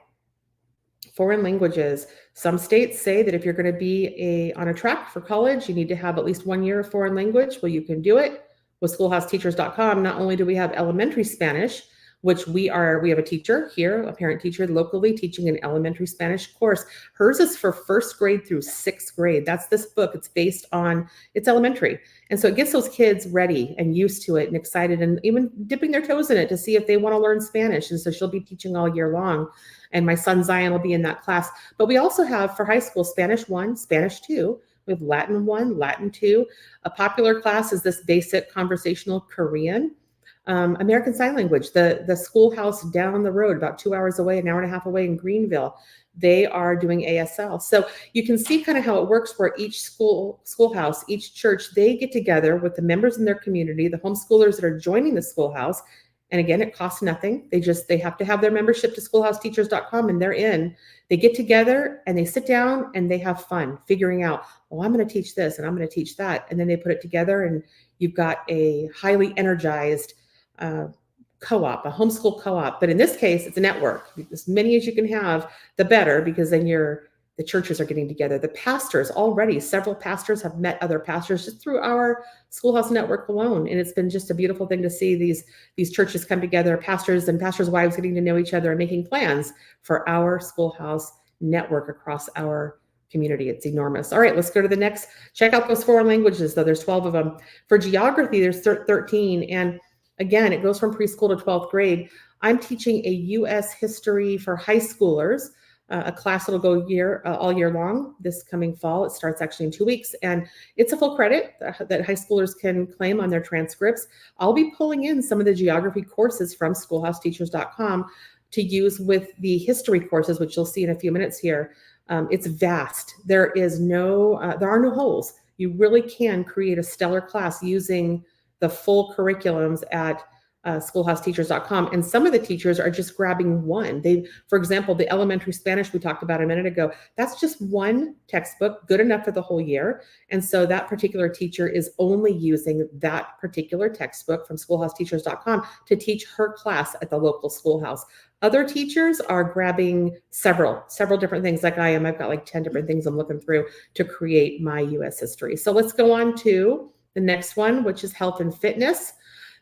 Foreign languages. Some states say that if you're going to be on a track for college, you need to have at least 1 year of foreign language. Well, you can do it with schoolhouseteachers.com. Not only do we have elementary Spanish, which we have a teacher here, a parent teacher locally teaching an elementary Spanish course. Hers is for 1st grade through 6th grade. That's this book. It's elementary. And so it gets those kids ready and used to it and excited and even dipping their toes in it to see if they want to learn Spanish. And so she'll be teaching all year long. And my son Zion will be in that class. But we also have for high school, Spanish 1, Spanish 2. We have Latin 1, Latin 2. A popular class is this basic conversational Korean. American Sign Language, the schoolhouse down the road, about 2 hours away, an hour and a half away in Greenville, they are doing ASL. So you can see kind of how it works, where each schoolhouse, each church, they get together with the members in their community, the homeschoolers that are joining the schoolhouse. And again, it costs nothing. They have to have their membership to schoolhouseteachers.com and they're in. They get together and they sit down and they have fun figuring out, I'm going to teach this and I'm going to teach that. And then they put it together and you've got a highly energized co-op, a homeschool co-op. But in this case, it's a network. As many as you can have, the better, because then the churches are getting together. The pastors already, several pastors have met other pastors just through our schoolhouse network alone. And it's been just a beautiful thing to see these churches come together, pastors and pastors' wives getting to know each other and making plans for our schoolhouse network across our community. It's enormous. All right, let's go to the next. Check out those foreign languages, though. There's 12 of them. For geography, there's 13. And again, it goes from preschool to 12th grade. I'm teaching a U.S. history for high schoolers, a class that'll go all year long this coming fall. It starts actually in 2 weeks, and it's a full credit that high schoolers can claim on their transcripts. I'll be pulling in some of the geography courses from schoolhouseteachers.com to use with the history courses, which you'll see in a few minutes here. It's vast. There are no holes. You really can create a stellar class using the full curriculums at schoolhouseteachers.com. And some of the teachers are just grabbing one. For example, the elementary Spanish we talked about a minute ago, that's just one textbook, good enough for the whole year. And so that particular teacher is only using that particular textbook from schoolhouseteachers.com to teach her class at the local schoolhouse. Other teachers are grabbing several different things like I am. I've got like 10 different things I'm looking through to create my U.S. history. So let's go on to the next one, which is health and fitness.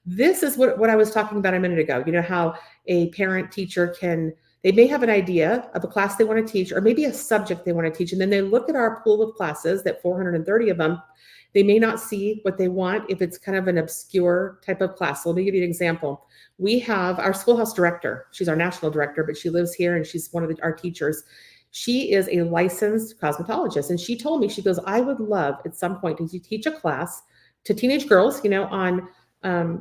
This is what I was talking about a minute ago. You know how a parent teacher they may have an idea of a class they want to teach, or maybe a subject they want to teach. And then they look at our pool of classes, that 430 of them. They may not see what they want if it's kind of an obscure type of class. So let me give you an example. We have our schoolhouse director. She's our national director, but she lives here and she's one of our teachers. She is a licensed cosmetologist. And she told me, she goes, I would love at some point to teach a class to teenage girls, on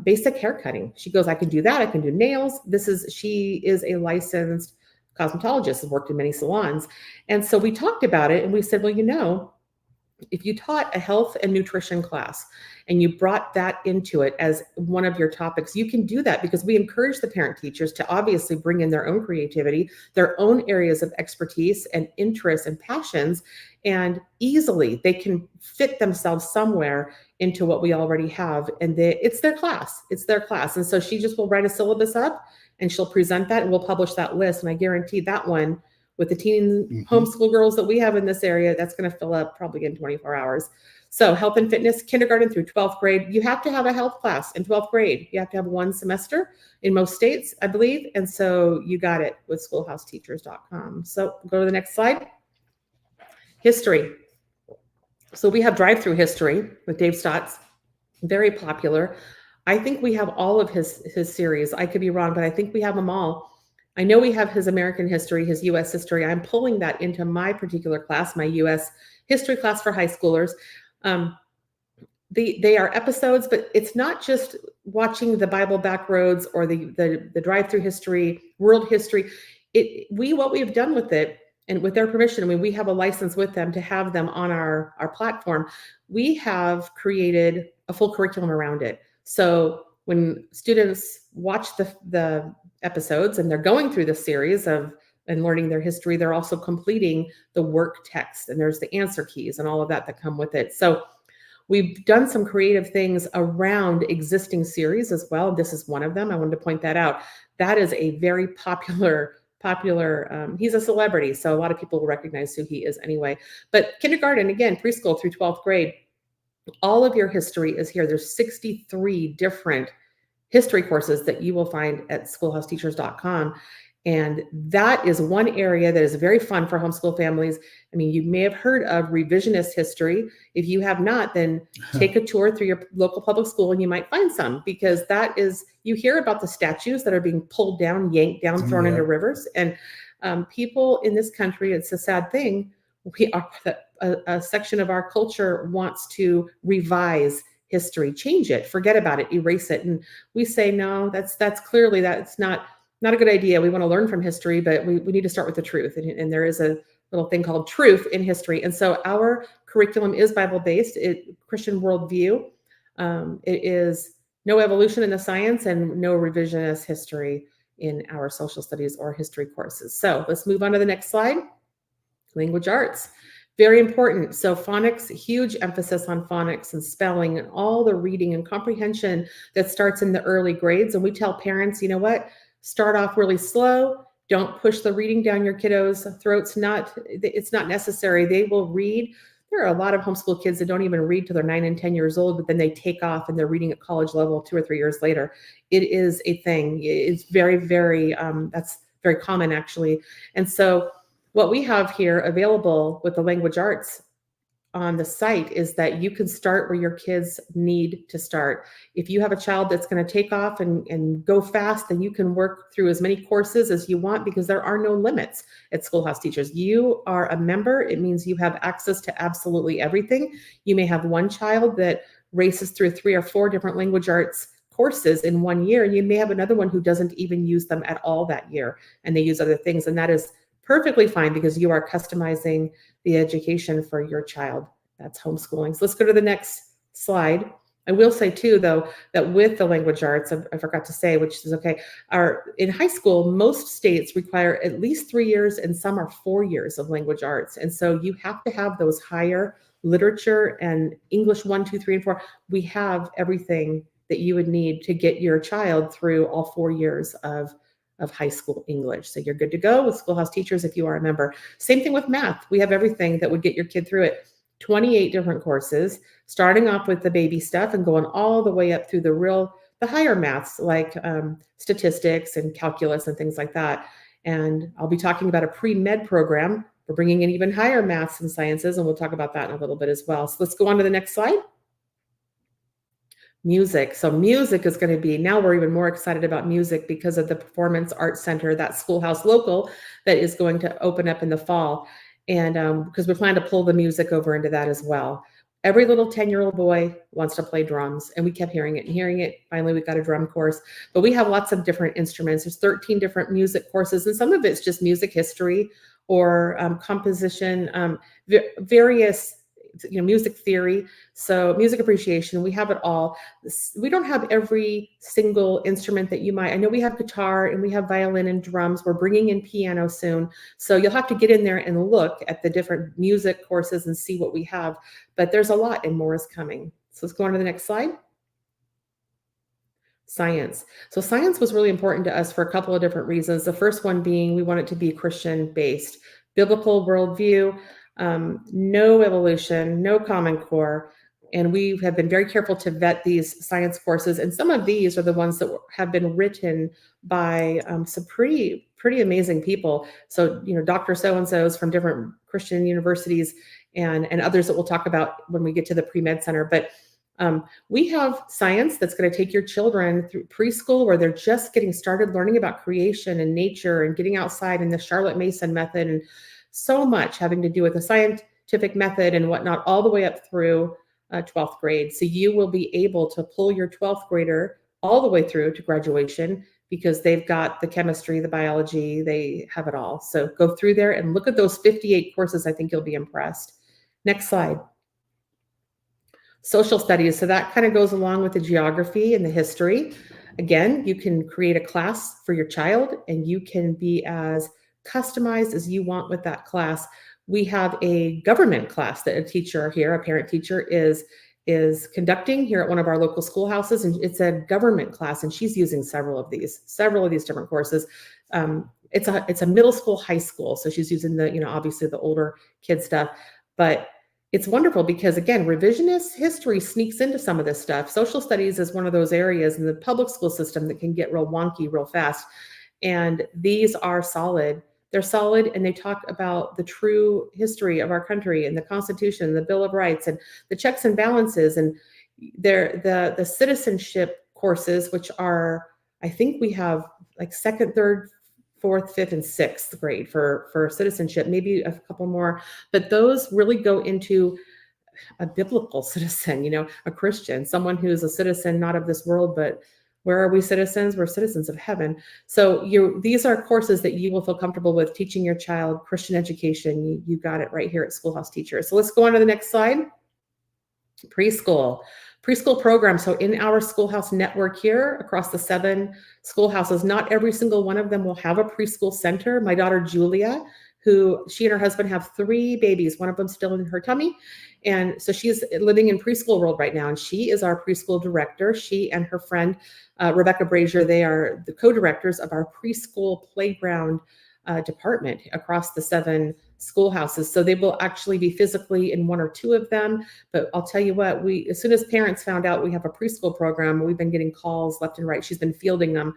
basic hair cutting. She goes, I can do that. I can do nails. She is a licensed cosmetologist, has worked in many salons. And so we talked about it and we said, well, if you taught a health and nutrition class and you brought that into it as one of your topics, you can do that because we encourage the parent teachers to obviously bring in their own creativity, their own areas of expertise and interests and passions, and easily they can fit themselves somewhere into what we already have. And it's their class. And so she just will write a syllabus up and she'll present that and we'll publish that list. And I guarantee that one, with the teen homeschool girls that we have in this area, that's going to fill up probably in 24 hours. So health and fitness, kindergarten through 12th grade, you have to have a health class in 12th grade. You have to have one semester in most states, I believe. And so you got it with schoolhouseteachers.com. So go to the next slide. History. So we have drive-through history with Dave Stotts, very popular. I think we have all of his series. I could be wrong, but I think we have them all. I know we have his American history, his U.S. history. I'm pulling that into my particular class, my U.S. history class for high schoolers. They are episodes, but it's not just watching the Bible back roads or the drive-through history, world history. What we have done with it, and with their permission, we have a license with them to have them on our platform. We have created a full curriculum around it. So when students watch the episodes and they're going through the series and learning their history, they're also completing the work text, and there's the answer keys and all of that come with it. So we've done some creative things around existing series as well. This is one of them. I wanted to point that out. That is a very popular, he's a celebrity, so a lot of people will recognize who he is anyway. But kindergarten, again, preschool through 12th grade, all of your history is here. There's 63 different history courses that you will find at schoolhouseteachers.com. And that is one area that is very fun for homeschool families. You may have heard of revisionist history. If you have not, then take a tour through your local public school and you might find some, because you hear about the statues that are being pulled down, yanked down, thrown into rivers. And people in this country, it's a sad thing, a section of our culture wants to revise history, change it, forget about it, erase it. And we say, no, that's not a good idea. We want to learn from history, but we need to start with the truth. And there is a little thing called truth in history. And so our curriculum is Bible-based, Christian worldview. It is no evolution in the science and no revisionist history in our social studies or history courses. So let's move on to the next slide. Language arts. Very important. So phonics, huge emphasis on phonics and spelling and all the reading and comprehension that starts in the early grades. And we tell parents, you know what? Start off really slow. Don't push the reading down your kiddos' throats. It's not necessary. They will read. There are a lot of homeschool kids that don't even read till they're 9 and 10 years old, but then they take off and they're reading at college level 2 or 3 years later. It is a thing. It's very, very, that's very common actually. And so what we have here available with the language arts on the site is that you can start where your kids need to start. If you have a child that's going to take off and go fast, then you can work through as many courses as you want, because there are no limits at Schoolhouse Teachers. You are a member. It means you have access to absolutely everything. You may have one child that races through 3 or 4 different language arts courses in 1 year, and you may have another one who doesn't even use them at all that year, and they use other things, and that is perfectly fine, because you are customizing the education for your child. That's homeschooling. So let's go to the next slide. I will say too, though, that with the language arts, I forgot to say, which is okay, in high school, most states require at least 3 years, and some are 4 years of language arts. And so you have to have those higher literature and English 1, 2, 3, and 4. We have everything that you would need to get your child through all 4 years of high school English. So you're good to go with Schoolhouse Teachers if you are a member. Same thing with math. We have everything that would get your kid through it. 28 different courses, starting off with the baby stuff and going all the way up through the higher maths, like statistics and calculus and things like that. And I'll be talking about a pre-med program. We're bringing in even higher maths and sciences, and we'll talk about that in a little bit as well. So let's go on to the next slide. Music. So music is going to be, now we're even more excited about music because of the Performance Arts Center, that Schoolhouse local that is going to open up in the fall. And because we plan to pull the music over into that as well. Every little 10-year-old boy wants to play drums, and we kept hearing it and hearing it. Finally, we got a drum course, but we have lots of different instruments. There's 13 different music courses, and some of it's just music history or composition, various, music theory. So music appreciation, we have it all. We don't have every single instrument that you might. I know we have guitar and we have violin and drums. We're bringing in piano soon. So you'll have to get in there and look at the different music courses and see what we have. But there's a lot, and more is coming. So let's go on to the next slide. Science. So science was really important to us for a couple of different reasons. The first one being we want it to be Christian-based, biblical worldview. No evolution, no Common Core. And we have been very careful to vet these science courses. And some of these are the ones that have been written by some pretty amazing people. So, Dr. So-and-so's from different Christian universities and others that we'll talk about when we get to the pre-med center. But we have science that's going to take your children through preschool, where they're just getting started learning about creation and nature and getting outside, and the Charlotte Mason method, and so much having to do with the scientific method and whatnot, all the way up through 12th grade. So you will be able to pull your 12th grader all the way through to graduation, because they've got the chemistry, the biology, they have it all. So go through there and look at those 58 courses. I think you'll be impressed. Next slide. Social studies. So that kind of goes along with the geography and the history. Again, you can create a class for your child, and you can be as customized as you want with that class. We have a government class that a teacher here, a parent teacher, is conducting here at one of our local schoolhouses, and it's a government class, and she's using several of these different courses. It's a middle school, high school, so she's using the obviously the older kid stuff, but it's wonderful because, again, revisionist history sneaks into some of this stuff. Social studies is one of those areas in the public school system that can get real wonky real fast, and these are solid. They're solid, and they talk about the true history of our country and the Constitution, the Bill of Rights, and the checks and balances, and the citizenship courses, which are, I think we have like second, third, fourth, fifth, and sixth grade for citizenship, maybe a couple more, but those really go into a biblical citizen, a Christian, someone who's a citizen, not of this world, but where are we citizens? We're citizens of heaven. So these are courses that you will feel comfortable with teaching your child Christian education. You got it right here at Schoolhouse Teachers. So let's go on to the next slide. Preschool program. So in our schoolhouse network here across the 7 schoolhouses, not every single one of them will have a preschool center. My daughter, Julia, she and her husband have 3 babies. One of them still in her tummy. And so she's living in preschool world right now. And she is our preschool director. She and her friend, Rebecca Brazier, they are the co-directors of our preschool playground department across the 7 schoolhouses. So they will actually be physically in 1 or 2 of them. But I'll tell you what, as soon as parents found out we have a preschool program, we've been getting calls left and right. She's been fielding them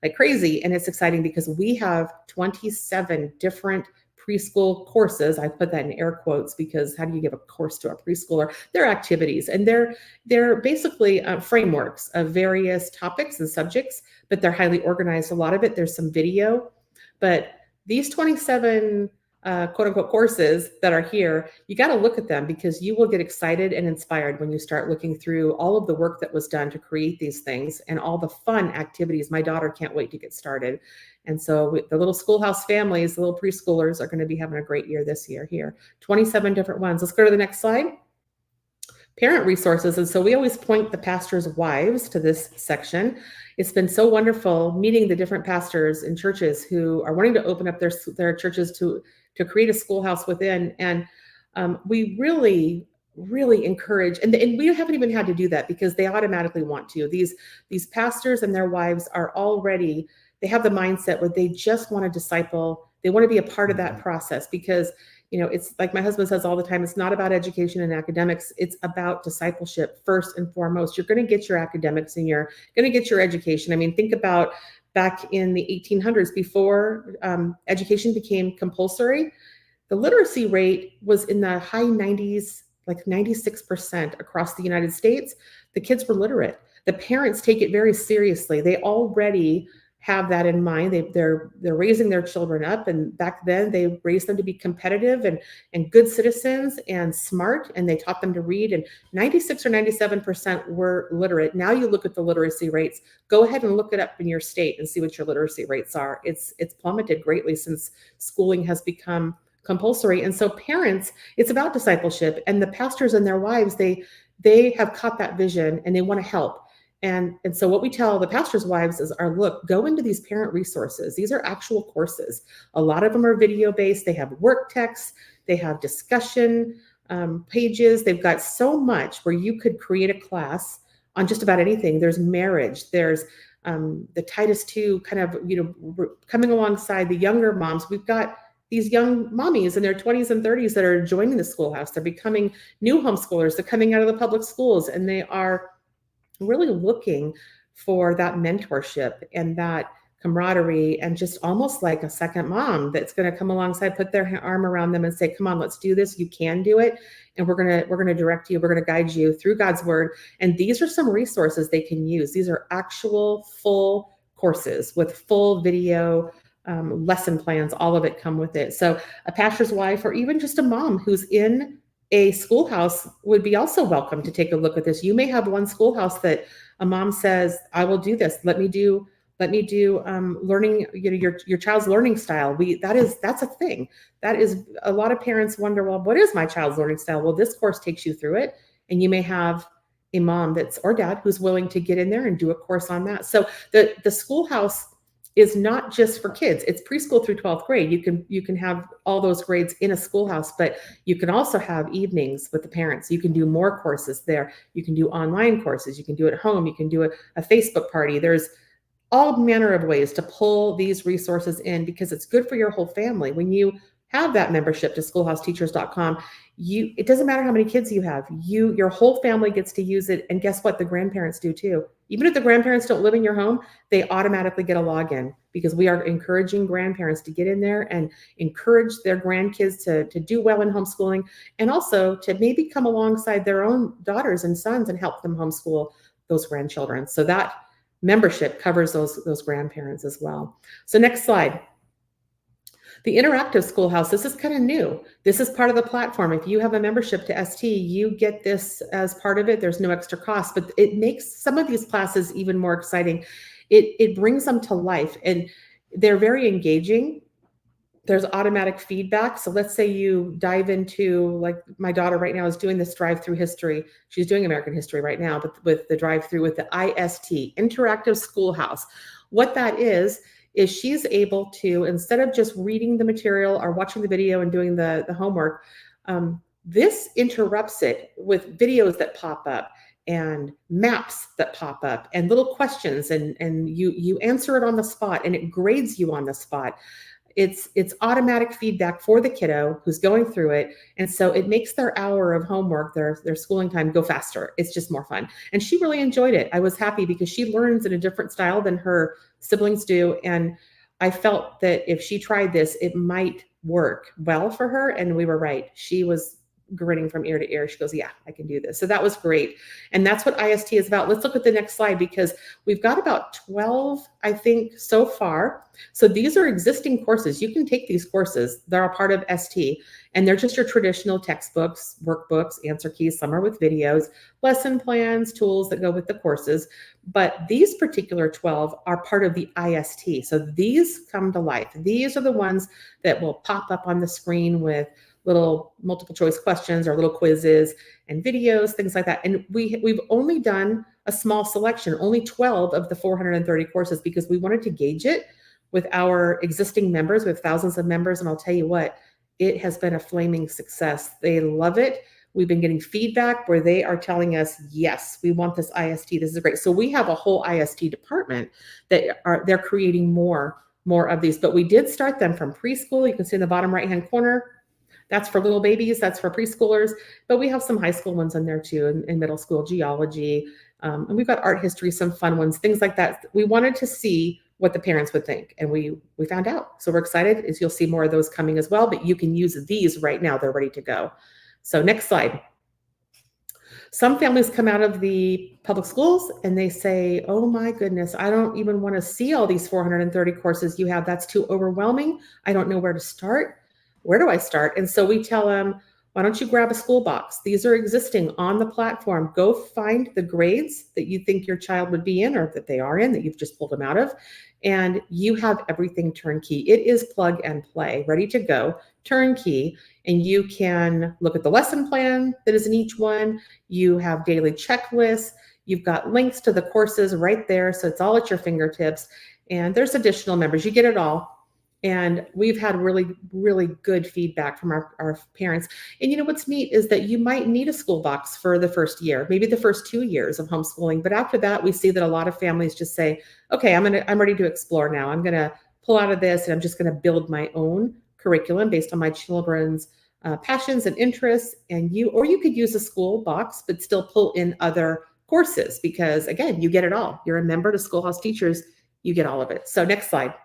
like crazy. And it's exciting because we have 27 different preschool courses. I put that in air quotes because how do you give a course to a preschooler? They're activities, and they're basically frameworks of various topics and subjects, but they're highly organized. A lot of it, there's some video, but these 27 quote unquote courses that are here, you got to look at them because you will get excited and inspired when you start looking through all of the work that was done to create these things and all the fun activities. My daughter can't wait to get started. And so the little schoolhouse families, the little preschoolers are going to be having a great year this year here. 27 different ones. Let's go to the next slide. Parent resources. And so we always point the pastors' wives to this section. It's been so wonderful meeting the different pastors in churches who are wanting to open up their churches to create a schoolhouse within. And we really encourage, and we haven't even had to do that because they automatically want to. These pastors and their wives are already, they have the mindset where they just want to disciple. They want to be a part of that process because, it's like my husband says all the time, it's not about education and academics. It's about discipleship first and foremost. You're going to get your academics and you're going to get your education. I mean, think about back in the 1800s before education became compulsory, the literacy rate was in the high 90s, like 96% across the United States. The kids were literate. The parents take it very seriously. They already have that in mind. They're raising their children up, and back then they raised them to be competitive and good citizens and smart, and they taught them to read, and 96 or 97% were literate. Now you look at the literacy rates, go ahead and look it up in your state and see what your literacy rates are. It's plummeted greatly since schooling has become compulsory. And so parents, it's about discipleship, and the pastors and their wives, they have caught that vision and they want to help. And so what we tell the pastors' wives is look, go into these parent resources. These are actual courses. A lot of them are video-based. They have work texts. They have discussion pages. They've got so much where you could create a class on just about anything. There's marriage. There's the Titus II kind of, coming alongside the younger moms. We've got these young mommies in their 20s and 30s that are joining the schoolhouse. They're becoming new homeschoolers. They're coming out of the public schools, and they are really looking for that mentorship and that camaraderie and just almost like a second mom that's going to come alongside, put their arm around them and say, come on, let's do this. You can do it. And we're going to direct you. We're going to guide you through God's word. And these are some resources they can use. These are actual full courses with full video lesson plans. All of it come with it. So a pastor's wife or even just a mom who's in a schoolhouse would be also welcome to take a look at this. You may have one schoolhouse that a mom says, I will do this. Let me do learning, your child's learning style. That's a thing. That is, a lot of parents wonder, well, what is my child's learning style? Well, this course takes you through it. And you may have a mom or dad who's willing to get in there and do a course on that. So the schoolhouse is not just for kids. It's preschool through 12th grade. You can have all those grades in a schoolhouse, but you can also have evenings with the parents. You can do more courses there. You can do online courses. You can do it at home. You can do a Facebook party. There's all manner of ways to pull these resources in because it's good for your whole family. When you have that membership to schoolhouseteachers.com, it doesn't matter how many kids you have. Your whole family gets to use it. And guess what? The grandparents do too. Even if the grandparents don't live in your home, they automatically get a login because we are encouraging grandparents to get in there and encourage their grandkids to do well in homeschooling and also to maybe come alongside their own daughters and sons and help them homeschool those grandchildren. So that membership covers those grandparents as well. So next slide. The interactive schoolhouse, this is kind of new. This is part of the platform. If you have a membership to ST, you get this as part of it. There's no extra cost, but it makes some of these classes even more exciting. It brings them to life and they're very engaging. There's automatic feedback. So let's say you dive into, like my daughter right now is doing this drive-through history. She's doing American history right now, but with the drive-through with the IST, Interactive Schoolhouse. What that is she's able to, instead of just reading the material or watching the video and doing the homework, this interrupts it with videos that pop up and maps that pop up and little questions and you answer it on the spot and it grades you on the spot. It's automatic feedback for the kiddo who's going through it. And so it makes their hour of homework, their schooling time go faster. It's just more fun. And she really enjoyed it. I was happy because she learns in a different style than her siblings do. And I felt that if she tried this, it might work well for her. And we were right. She was grinning from ear to ear. She goes, yeah, I can do this. So that was great. And that's what IST is about. Let's look at the next slide, because we've got about 12, I think, so far. So these are existing courses. You can take these courses. They're a part of ST, and they're just your traditional textbooks, workbooks, answer keys. Some are with videos, lesson plans, tools that go with the courses. But these particular 12 are part of the IST. So these come to life. These are the ones that will pop up on the screen with little multiple choice questions or little quizzes and videos, things like that. And we've only done a small selection, only 12 of the 430 courses, because we wanted to gauge it with our existing members. We have thousands of members, and I'll tell you what, it has been a flaming success. They love it. We've been getting feedback where they are telling us, yes, we want this IST. This is great. So we have a whole IST department that they're creating more of these. But we did start them from preschool. You can see in the bottom right-hand corner, that's for little babies, that's for preschoolers, but we have some high school ones in there too, in middle school, geology, and we've got art history, some fun ones, things like that. We wanted to see what the parents would think, and we found out. So we're excited, as you'll see more of those coming as well, but you can use these right now. They're ready to go. So next slide. Some families come out of the public schools and they say, oh my goodness, I don't even want to see all these 430 courses you have. That's too overwhelming. I don't know where to start. Where do I start? And so we tell them, why don't you grab a school box? These are existing on the platform. Go find the grades that you think your child would be in, or that they are in, that you've just pulled them out of. And you have everything turnkey. It is plug and play, ready to go, turnkey. And you can look at the lesson plan that is in each one. You have daily checklists. You've got links to the courses right there. So it's all at your fingertips. And there's additional members. You get it all. And we've had really, really good feedback from our parents. And you know what's neat is that you might need a school box for the first year, maybe the first 2 years of homeschooling. But after that, we see that a lot of families just say, okay, I'm ready to explore now. I'm going to pull out of this, and I'm just going to build my own curriculum based on my children's passions and interests. And you could use a school box, but still pull in other courses, because again, you get it all. You're a member to Schoolhouse Teachers, you get all of it. So next slide.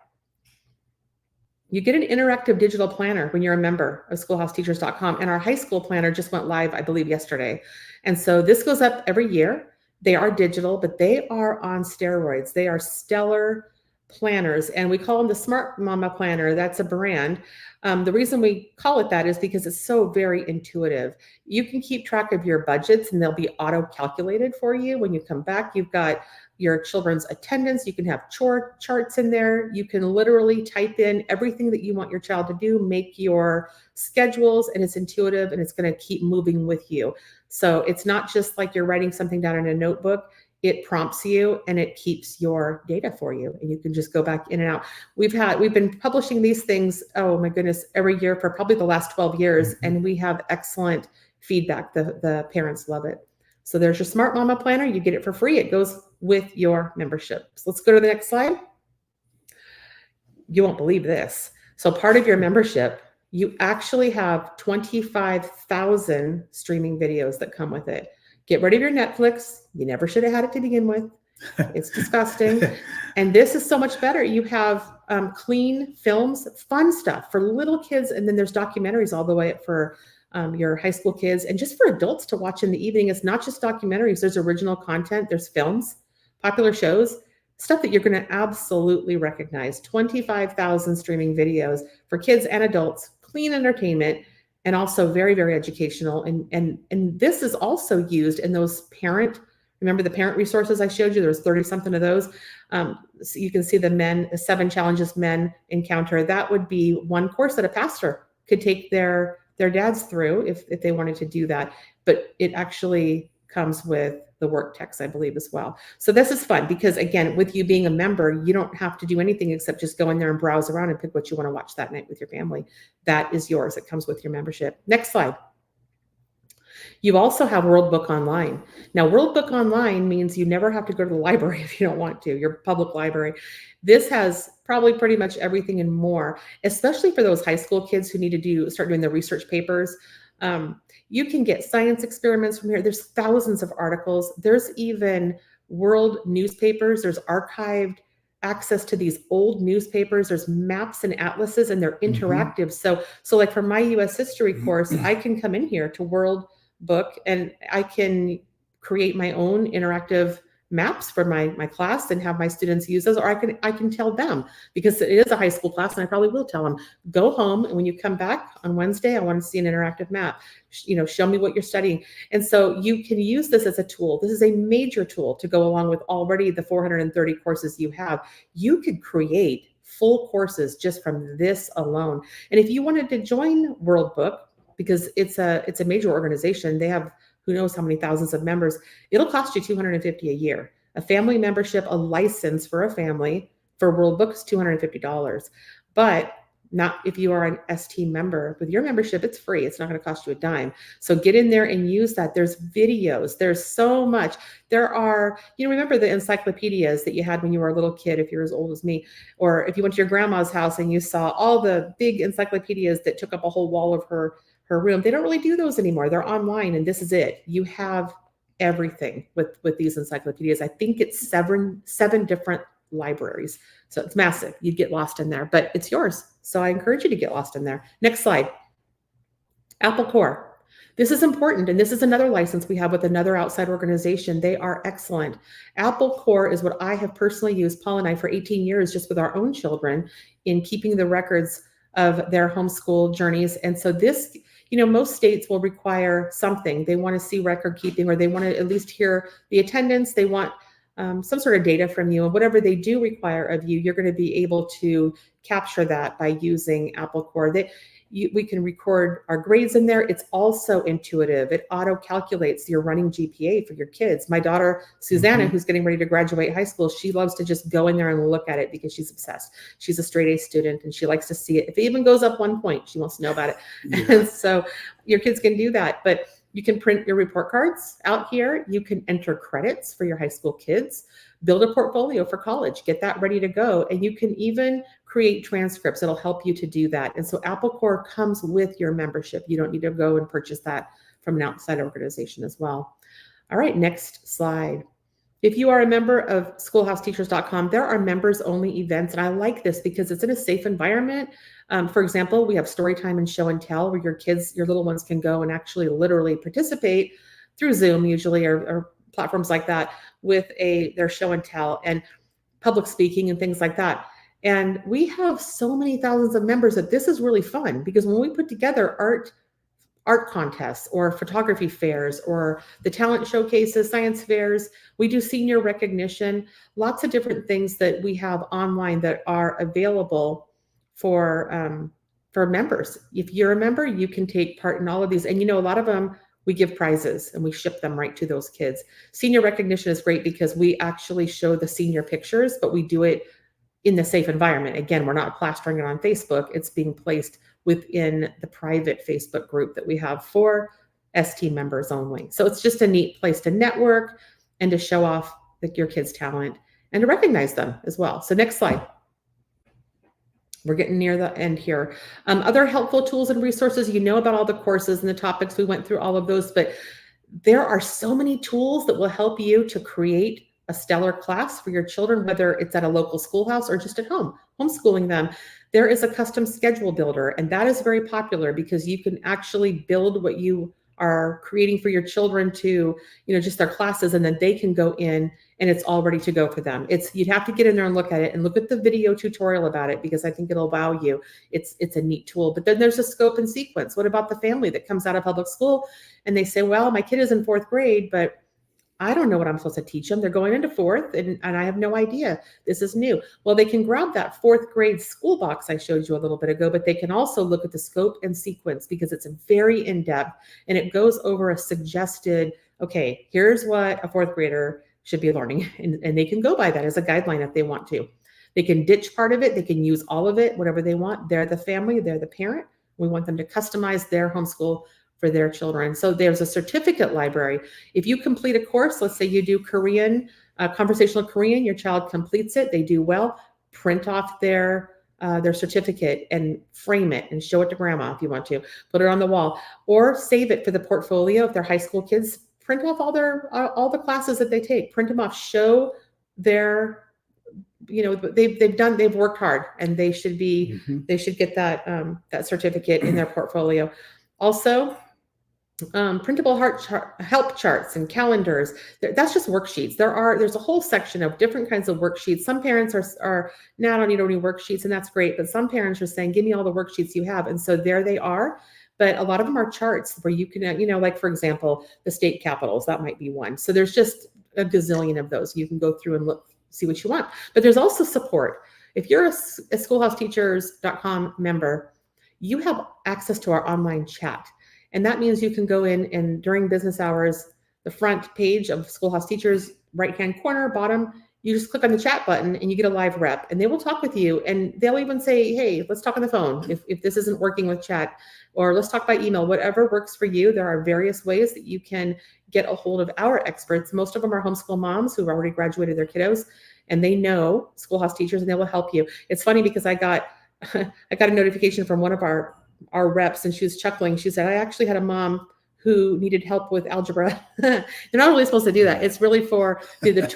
You get an interactive digital planner when you're a member of schoolhouseteachers.com. And our high school planner just went live, I believe, yesterday. And so this goes up every year. They are digital, but they are on steroids. They are stellar planners. And we call them the Smart Mama Planner. That's a brand. The reason we call it that is because it's so very intuitive. You can keep track of your budgets, and they'll be auto-calculated for you when you come back. You've got your children's attendance. You can have charts in there. You can literally type in everything that you want your child to do, make your schedules, and it's intuitive, and it's going to keep moving with you. So it's not just like you're writing something down in a notebook. It prompts you and it keeps your data for you, and you can just go back in and out. We've been publishing these things, oh my goodness, every year for probably the last 12 years, and we have excellent feedback. The parents love it. So there's your Smart Mama Planner. You get it for free. It goes with your membership. So let's go to the next slide. You won't believe this. So part of your membership, you actually have 25,000 streaming videos that come with it. Get rid of your Netflix. You never should have had it to begin with. It's disgusting. And this is so much better. You have clean films, fun stuff for little kids. And then there's documentaries all the way up for your high school kids, and just for adults to watch in the evening. It's not just documentaries. There's original content. There's films, popular shows, stuff that you're going to absolutely recognize. 25,000 streaming videos for kids and adults, clean entertainment, and also very, very educational. And this is also used in those remember the parent resources I showed you? There's 30 something of those. So you can see the 7 challenges men encounter. That would be one course that a pastor could take their dads through if they wanted to do that. But it actually comes with the work text, I believe, as well. So this is fun because, again, with you being a member, you don't have to do anything except just go in there and browse around and pick what you want to watch that night with your family. That is yours. It comes with your membership. Next slide. You also have World Book Online. Now, World Book Online means you never have to go to the library if you don't want to, your public library. This has probably pretty much everything and more, especially for those high school kids who need to start doing their research papers. You can get science experiments from here. There's thousands of articles. There's even world newspapers. There's archived access to these old newspapers. There's maps and atlases, and they're interactive. So like for my US history course, I can come in here to World Book and I can create my own interactive maps for my class and have my students use those, or I can tell them, because it is a high school class, and I probably will tell them, go home, and when you come back on Wednesday, I want to see an interactive map. Show me what you're studying. And so you can use this as a tool. This is a major tool to go along with already the 430 courses you have. You could create full courses just from this alone. And if you wanted to join World Book, because it's a major organization, they have who knows how many thousands of members, it'll cost you $250 a year. A family membership, a license for a family for World Book is $250. But not if you are an ST member. With your membership, it's free. It's not going to cost you a dime. So get in there and use that. There's videos. There's so much. There are, remember the encyclopedias that you had when you were a little kid, if you're as old as me, or if you went to your grandma's house and you saw all the big encyclopedias that took up a whole wall of her room. They don't really do those anymore. They're online, and this is it. You have everything with these encyclopedias. I think it's seven different libraries. So it's massive. You'd get lost in there, but it's yours. So I encourage you to get lost in there. Next slide. Apple Core. This is important, and this is another license we have with another outside organization. They are excellent. Apple Core is what I have personally used, Paul and I, for 18 years, just with our own children, in keeping the records of their homeschool journeys. And so this, most states will require something. They want to see record keeping, or they want to at least hear the attendance. They want some sort of data from you, and whatever they do require of you, you're going to be able to capture that by using Apple Core. We can record our grades in there. It's also intuitive. It auto calculates your running GPA for your kids. My daughter, Susanna, who's getting ready to graduate high school, she loves to just go in there and look at it because she's obsessed. She's a straight A student, and she likes to see it. If it even goes up 1 point, she wants to know about it. Yeah. And so your kids can do that, but you can print your report cards out here. You can enter credits for your high school kids, build a portfolio for college, get that ready to go. And you can even create transcripts. It'll help you to do that. And so Apple Core comes with your membership. You don't need to go and purchase that from an outside organization as well. All right, next slide. If you are a member of schoolhouseteachers.com, there are members only events. And I like this because it's in a safe environment. For example, we have story time and show and tell, where your little ones can go and actually literally participate through Zoom usually, or platforms like that, with their show and tell and public speaking and things like that. And we have so many thousands of members that this is really fun, because when we put together art contests or photography fairs or the talent showcases, science fairs, we do senior recognition, lots of different things that we have online that are available for members. If you're a member, you can take part in all of these. And a lot of them, we give prizes and we ship them right to those kids. Senior recognition is great because we actually show the senior pictures, but we do it in the safe environment. Again, we're not plastering it on Facebook. It's being placed within the private Facebook group that we have for ST members only. So it's just a neat place to network and to show off your kids' talent and to recognize them as well. So next slide. We're getting near the end here. Other helpful tools and resources, about all the courses and the topics. We went through all of those, but there are so many tools that will help you to create a stellar class for your children, whether it's at a local schoolhouse or just at home, homeschooling them. There is a custom schedule builder, and that is very popular because you can actually build what you are creating for your children to, just their classes, and then they can go in and it's all ready to go for them. You'd have to get in there and look at it and look at the video tutorial about it, because I think it'll wow you. It's a neat tool. But then there's a scope and sequence. What about the family that comes out of public school and they say, well, my kid is in 4th grade, but I don't know what I'm supposed to teach them. They're going into 4th and I have no idea. This is new. Well, they can grab that 4th grade school box I showed you a little bit ago, but they can also look at the scope and sequence, because it's very in-depth and it goes over a suggested, okay, here's what a 4th grader should be learning. And they can go by that as a guideline if they want to. They can ditch part of it. They can use all of it, whatever they want. They're the family, they're the parent. We want them to customize their homeschool for their children. So there's a certificate library. If you complete a course, let's say you do Korean, conversational Korean, your child completes it, they do well, print off their certificate and frame it and show it to grandma if you want to, put it on the wall, or save it for the portfolio. If they're high school kids, print off all the classes that they take, print them off, show their they've worked hard, and they should get that certificate in their portfolio. Also, printable help charts and calendars. That's just worksheets. There's a whole section of different kinds of worksheets. Some parents are now, I don't need any worksheets, and that's great. But some parents are saying, give me all the worksheets you have. And so there they are. But a lot of them are charts where you can, like, for example, the state capitals, that might be one. So there's just a gazillion of those. You can go through and look, see what you want. But there's also support. If you're a schoolhouseteachers.com member, you have access to our online chat. And that means you can go in and during business hours, the front page of Schoolhouse Teachers, right-hand corner, bottom, you just click on the chat button and you get a live rep, and they will talk with you, and they'll even say, hey, let's talk on the phone if this isn't working with chat, or let's talk by email, whatever works for you. There are various ways that you can get a hold of our experts. Most of them are homeschool moms who've already graduated their kiddos, and they know Schoolhouse Teachers, and they will help you. It's funny because I got a notification from one of our reps, and she was chuckling. She said, I actually had a mom who needed help with algebra. They're not really supposed to do that. It's really for the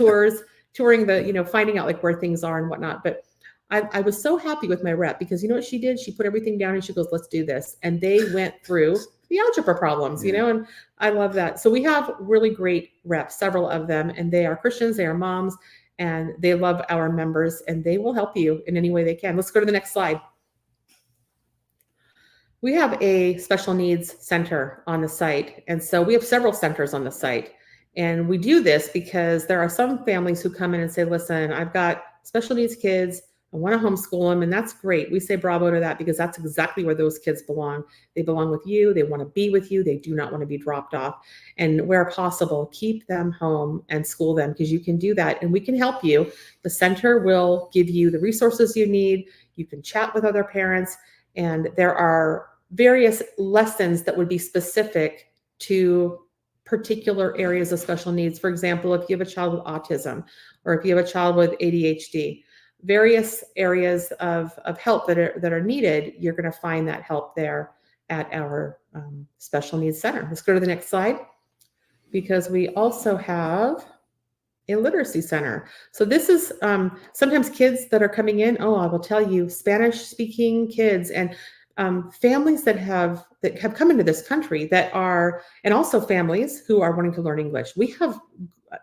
touring finding out like where things are and whatnot. But I was so happy with my rep because you know what she did? She put everything down and she goes, let's do this. And they went through the algebra problems, and I love that. So we have really great reps, several of them, and they are Christians, they are moms, and they love our members, and they will help you in any way they can. Let's go to the next slide. We have a special needs center on the site. And so we have several centers on the site. And we do this because there are some families who come in and say, listen, I've got special needs kids. I want to homeschool them. And that's great. We say bravo to that because that's exactly where those kids belong. They belong with you. They want to be with you. They do not want to be dropped off. And where possible, keep them home and school them because you can do that. And we can help you. The center will give you the resources you need. You can chat with other parents. And there are various lessons that would be specific to particular areas of special needs. For example, if you have a child with autism or if you have a child with ADHD, various areas of help that are needed, you're going to find that help there at our special needs center. Let's go to the next slide because we also have a literacy center. So this is sometimes kids that are coming in. Oh, I will tell you, Spanish speaking kids and families that have come into this country and also families who are wanting to learn English.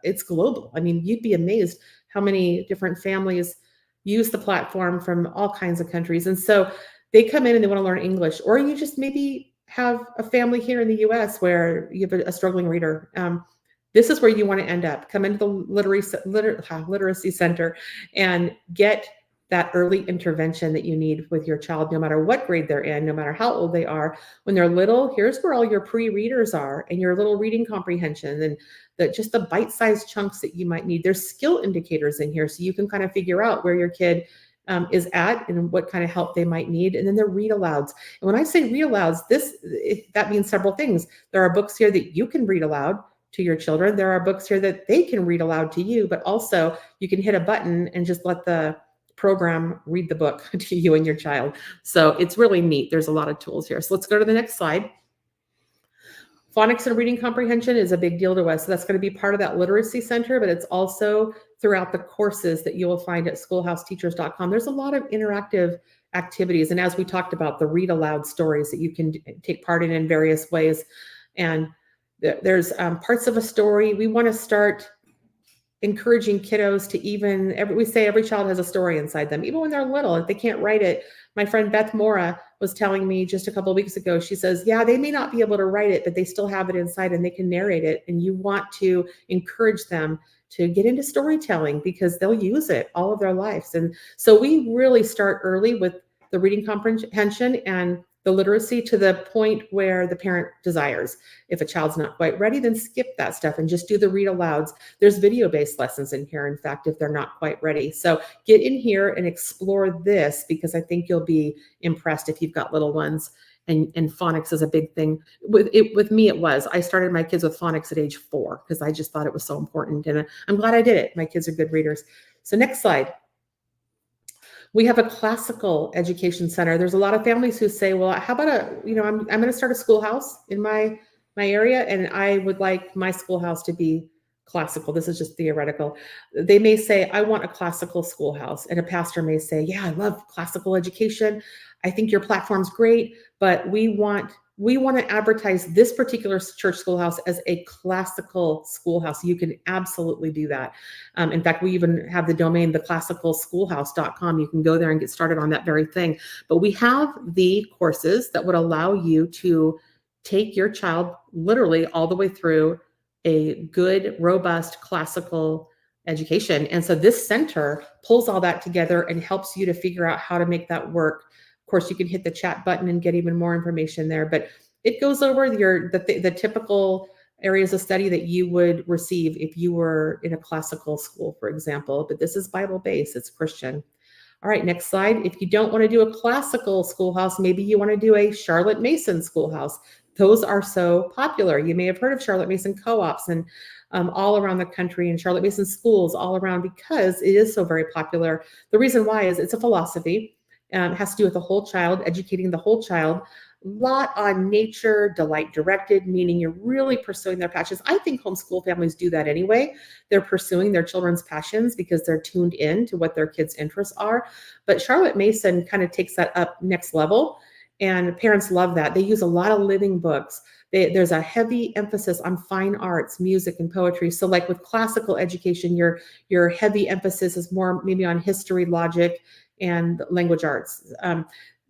It's global. I mean, you'd be amazed how many different families use the platform from all kinds of countries. And so they come in and they want to learn English, or you just maybe have a family here in the US where you have a struggling reader. This is where you want to end up. Come into the literacy center and get that early intervention that you need with your child, no matter what grade they're in, no matter how old they are. When they're little, here's where all your pre-readers are and your little reading comprehension and just the bite-sized chunks that you might need. There's skill indicators in here so you can kind of figure out where your kid is at and what kind of help they might need. And then the read alouds. And when I say read alouds, that means several things. There are books here that you can read aloud to your children. There are books here that they can read aloud to you, but also you can hit a button and just let the program read the book to you and your child. So it's really neat. There's a lot of tools here. So let's go to the next slide. Phonics and reading comprehension is a big deal to us. So that's going to be part of that literacy center, but it's also throughout the courses that you will find at schoolhouseteachers.com. There's a lot of interactive activities. And as we talked about, the read aloud stories that you can take part in various ways. And there's parts of a story. We want to start encouraging kiddos to we say every child has a story inside them, even when they're little, if they can't write it. My friend Beth Mora was telling me just a couple of weeks ago, she says, yeah, they may not be able to write it, but they still have it inside and they can narrate it. And you want to encourage them to get into storytelling because they'll use it all of their lives. And so we really start early with the reading comprehension and the literacy to the point where the parent desires. If a child's not quite ready, then skip that stuff and just do the read alouds. There's video-based lessons in here, in fact, if they're not quite ready. So get in here and explore this because I think you'll be impressed if you've got little ones. And phonics is a big thing. With me, it was. I started my kids with phonics at age 4 because I just thought it was so important. And I'm glad I did it. My kids are good readers. So next slide. We have a classical education center. There's a lot of families who say, well, how about I'm going to start a schoolhouse in my area, and I would like my schoolhouse to be classical. This is just theoretical. They may say, I want a classical schoolhouse. And a pastor may say, yeah, I love classical education. I think your platform's great, but we want to advertise this particular church schoolhouse as a classical schoolhouse. You can absolutely do that. In fact, we even have the domain, theclassicalschoolhouse.com. You can go there and get started on that very thing. But we have the courses that would allow you to take your child literally all the way through a good, robust classical education. And so this center pulls all that together and helps you to figure out how to make that work. Of course, you can hit the chat button and get even more information there, but it goes over the typical areas of study that you would receive if you were in a classical school, for example. But this is Bible-based, it's Christian. All right, next slide. If you don't want to do a classical schoolhouse, maybe you want to do a Charlotte Mason schoolhouse. Those are so popular. You may have heard of Charlotte Mason co-ops and all around the country, and Charlotte Mason schools all around, because it is so very popular. The reason why is it's a philosophy. It has to do with the whole child, educating the whole child. A lot on nature, delight directed, meaning you're really pursuing their passions. I think homeschool families do that anyway. They're pursuing their children's passions because they're tuned in to what their kids' interests are. But Charlotte Mason kind of takes that up next level, and parents love that. They use a lot of living books. There's a heavy emphasis on fine arts, music, and poetry. So like with classical education, your heavy emphasis is more maybe on history, logic, and language arts.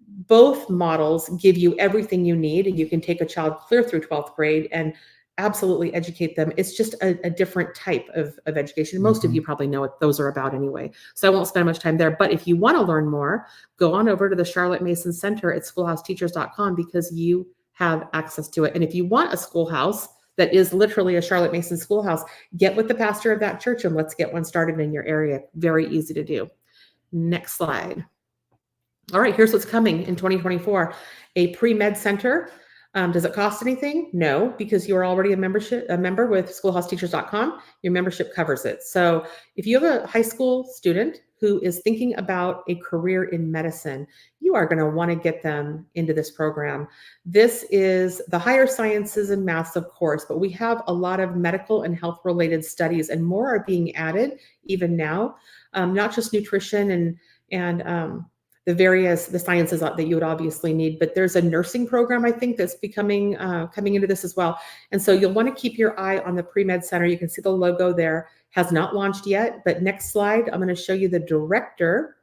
Both models give you everything you need, and you can take a child clear through 12th grade and absolutely educate them. It's just a different type of education. Most of you probably know what those are about anyway, so I won't spend much time there. But if you want to learn more, go on over to the Charlotte Mason Center at schoolhouseteachers.com, because you have access to it. And if you want a schoolhouse that is literally a Charlotte Mason schoolhouse, get with the pastor of that church and let's get one started in your area. Very easy to do. Next slide. All right, here's what's coming in 2024. A pre-med center. Does it cost anything? No, because you are already a member with schoolhouseteachers.com. Your membership covers it. So if you have a high school student who is thinking about a career in medicine, you are going to want to get them into this program. This is the higher sciences and maths, of course, but we have a lot of medical and health related studies, and more are being added even now. Not just nutrition and the sciences that you would obviously need, but there's a nursing program, I think, that's coming into this as well. And so you'll want to keep your eye on the pre-med center. You can see the logo there, has not launched yet, but next slide, I'm going to show you the director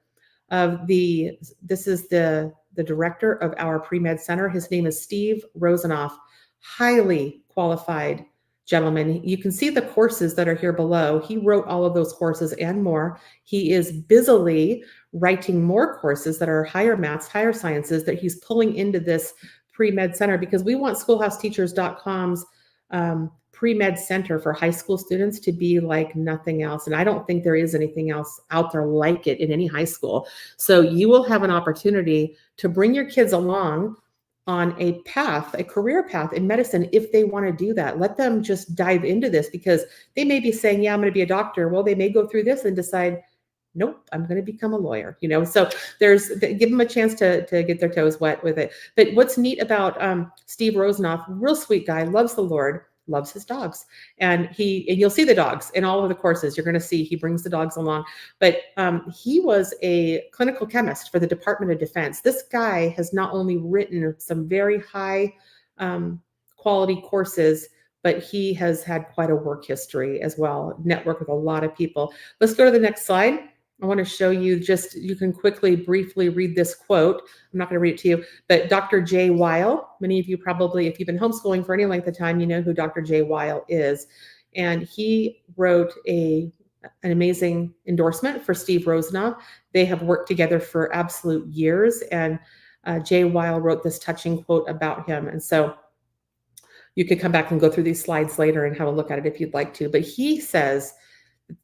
of this is the director of our pre-med center. His name is Steve Rosenoff, highly qualified gentleman. You can see the courses that are here below. He wrote all of those courses and more. He is busily writing more courses that are higher maths, higher sciences, that he's pulling into this pre-med center, because we want schoolhouseteachers.com's pre-med center for high school students to be like nothing else. And I don't think there is anything else out there like it in any high school. So you will have an opportunity to bring your kids along on a career path in medicine if they want to do that. Let them just dive into this, because they may be saying, yeah, I'm going to be a doctor. Well, they may go through this and decide, nope, I'm going to become a lawyer, so give them a chance to get their toes wet with it. But what's neat about Steve Rosenoff, real sweet guy, loves the Lord, loves his dogs. And you'll see the dogs in all of the courses. You're going to see he brings the dogs along. But he was a clinical chemist for the Department of Defense. This guy has not only written some very high quality courses, but he has had quite a work history as well, network with a lot of people. Let's go to the next slide. I want to show you you can briefly read this quote. I'm not going to read it to you, but Dr. Jay Weil, many of you probably, if you've been homeschooling for any length of time, you know who Dr. Jay Weil is. And he wrote an amazing endorsement for Steve Rosenoff. They have worked together for absolute years. And Jay Weil wrote this touching quote about him. And so you could come back and go through these slides later and have a look at it if you'd like to. But he says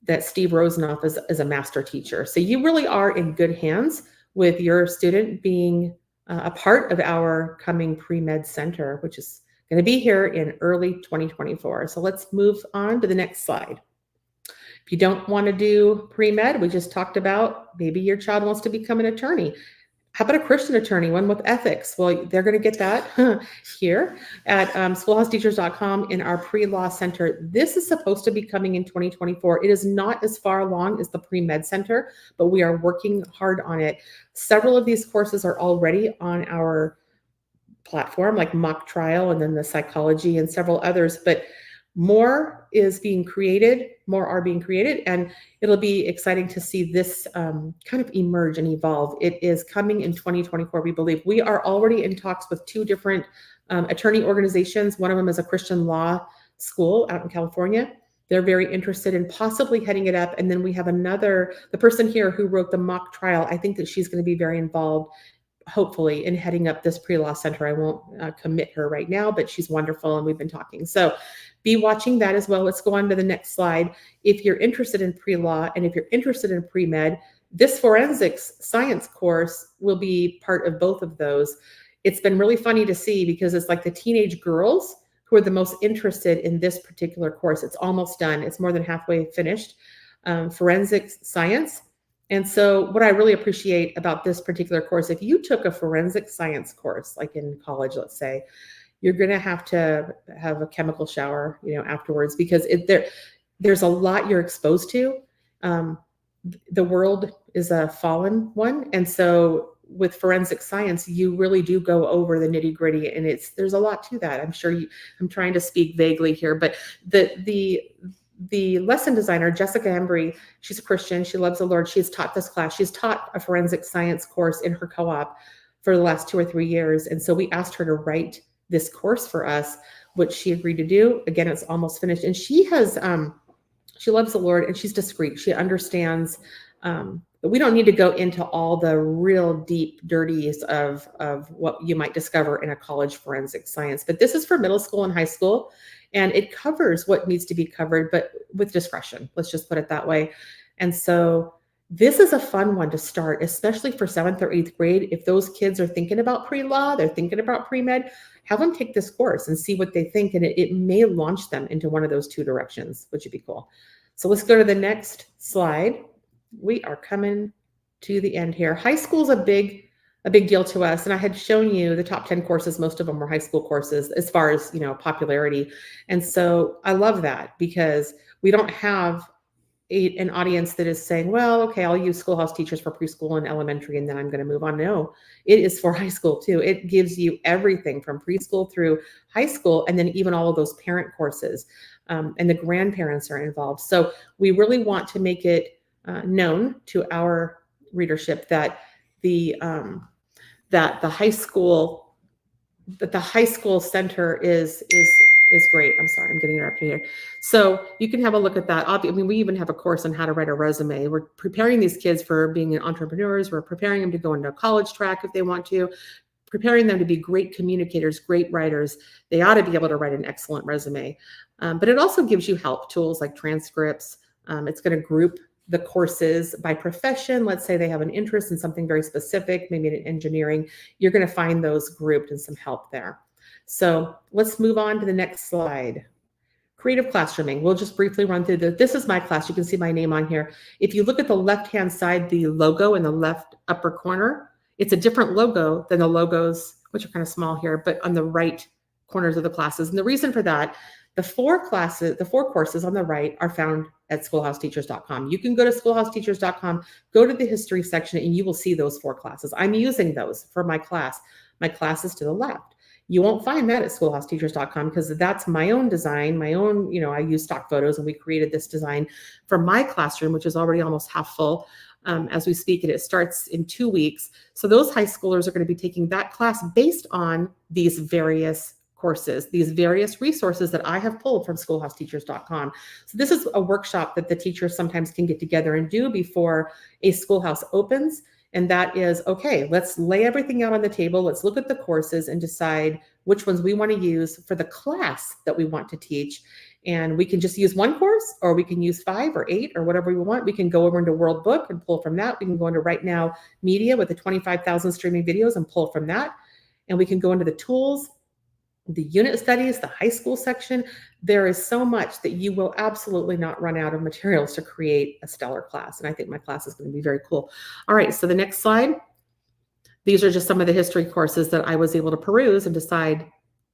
that Steve Rosenoff is a master teacher. So you really are in good hands with your student being a part of our coming pre-med center, which is going to be here in early 2024. So let's move on to the next slide. If you don't want to do pre-med, we just talked about maybe your child wants to become an attorney. How about a Christian attorney, one with ethics? Well, they're going to get that here at schoolhouseteachers.com in our pre-law center. This is supposed to be coming in 2024. It is not as far along as the pre-med center, but we are working hard on it. Several of these courses are already on our platform, like mock trial and then the psychology and several others, but more is being created, more are being created, and it'll be exciting to see this kind of emerge and evolve. It is coming in 2024, we believe. We are already in talks with 2 different attorney organizations. One of them is a Christian law school out in California. They're very interested in possibly heading it up. And then we have the person here who wrote the mock trial, I think that she's going to be very involved, hopefully, in heading up this pre-law center. I won't commit her right now, but she's wonderful and we've been talking. So be watching that as well. Let's go on to the next slide. If you're interested in pre-law and if you're interested in pre-med, this forensics science course will be part of both of those. It's been really funny to see because it's like the teenage girls who are the most interested in this particular course. It's almost done. It's more than halfway finished. Forensics science. And so what I really appreciate about this particular course, if you took a forensic science course, like in college, let's say, you're going to have a chemical shower, afterwards, because there's a lot you're exposed to. The world is a fallen one. And so with forensic science, you really do go over the nitty gritty, and there's a lot to that. I'm trying to speak vaguely here, but the lesson designer, Jessica Embry, she's a Christian. She loves the Lord. She has taught this class. She's taught a forensic science course in her co-op for the last 2 or 3 years. And so we asked her to write this course for us, which she agreed to do. Again, it's almost finished. And she loves the Lord, and she's discreet. She understands that we don't need to go into all the real deep dirties of what you might discover in a college forensic science. But this is for middle school and high school. And it covers what needs to be covered, but with discretion. Let's just put it that way. And so this is a fun one to start, especially for 7th or 8th grade. If those kids are thinking about pre-law, they're thinking about pre-med, have them take this course and see what they think. And it may launch them into one of those 2 directions, which would be cool. So let's go to the next slide. We are coming to the end here. High school is a big deal to us. And I had shown you the top 10 courses. Most of them were high school courses as far as, popularity. And so I love that because we don't have an audience that is saying, well, okay, I'll use Schoolhouse Teachers for preschool and elementary, and then I'm going to move on. No, it is for high school too. It gives you everything from preschool through high school, and then even all of those parent courses, and the grandparents are involved. So we really want to make it known to our readership that the high school center is great. I'm sorry, I'm getting interrupted here. So you can have a look at that. We even have a course on how to write a resume. We're preparing these kids for being entrepreneurs. We're preparing them to go into a college track if they want to, preparing them to be great communicators, great writers. They ought to be able to write an excellent resume. But it also gives you help tools like transcripts. It's going to group the courses by profession. Let's say they have an interest in something very specific, maybe in engineering. You're going to find those grouped and some help there. So let's move on to the next slide. Creative classrooming. We'll just briefly run through this is my class. You can see my name on here. If you look at the left-hand side, the logo in the left upper corner, it's a different logo than the logos, which are kind of small here, but on the right corners of the classes. And the reason for that, the 4 courses on the right are found at schoolhouseteachers.com. You can go to schoolhouseteachers.com, go to the history section, and you will see those 4 classes. I'm using those for my class. My class is to the left. You won't find that at schoolhouseteachers.com because that's my own design, I use stock photos, and we created this design for my classroom, which is already almost half full as we speak, and it starts in 2 weeks. So those high schoolers are going to be taking that class based on these various courses, these various resources that I have pulled from schoolhouseteachers.com. So this is a workshop that the teachers sometimes can get together and do before a schoolhouse opens. And that is, okay, let's lay everything out on the table. Let's look at the courses and decide which ones we want to use for the class that we want to teach. And we can just use one course, or we can use 5 or 8 or whatever we want. We can go over into World Book and pull from that. We can go into Right Now Media with the 25,000 streaming videos and pull from that. And we can go into the tools, the unit studies, the high school section. There is so much that you will absolutely not run out of materials to create a stellar class. And I think my class is going to be very cool. All right, so the next slide. These are just some of the history courses that I was able to peruse and decide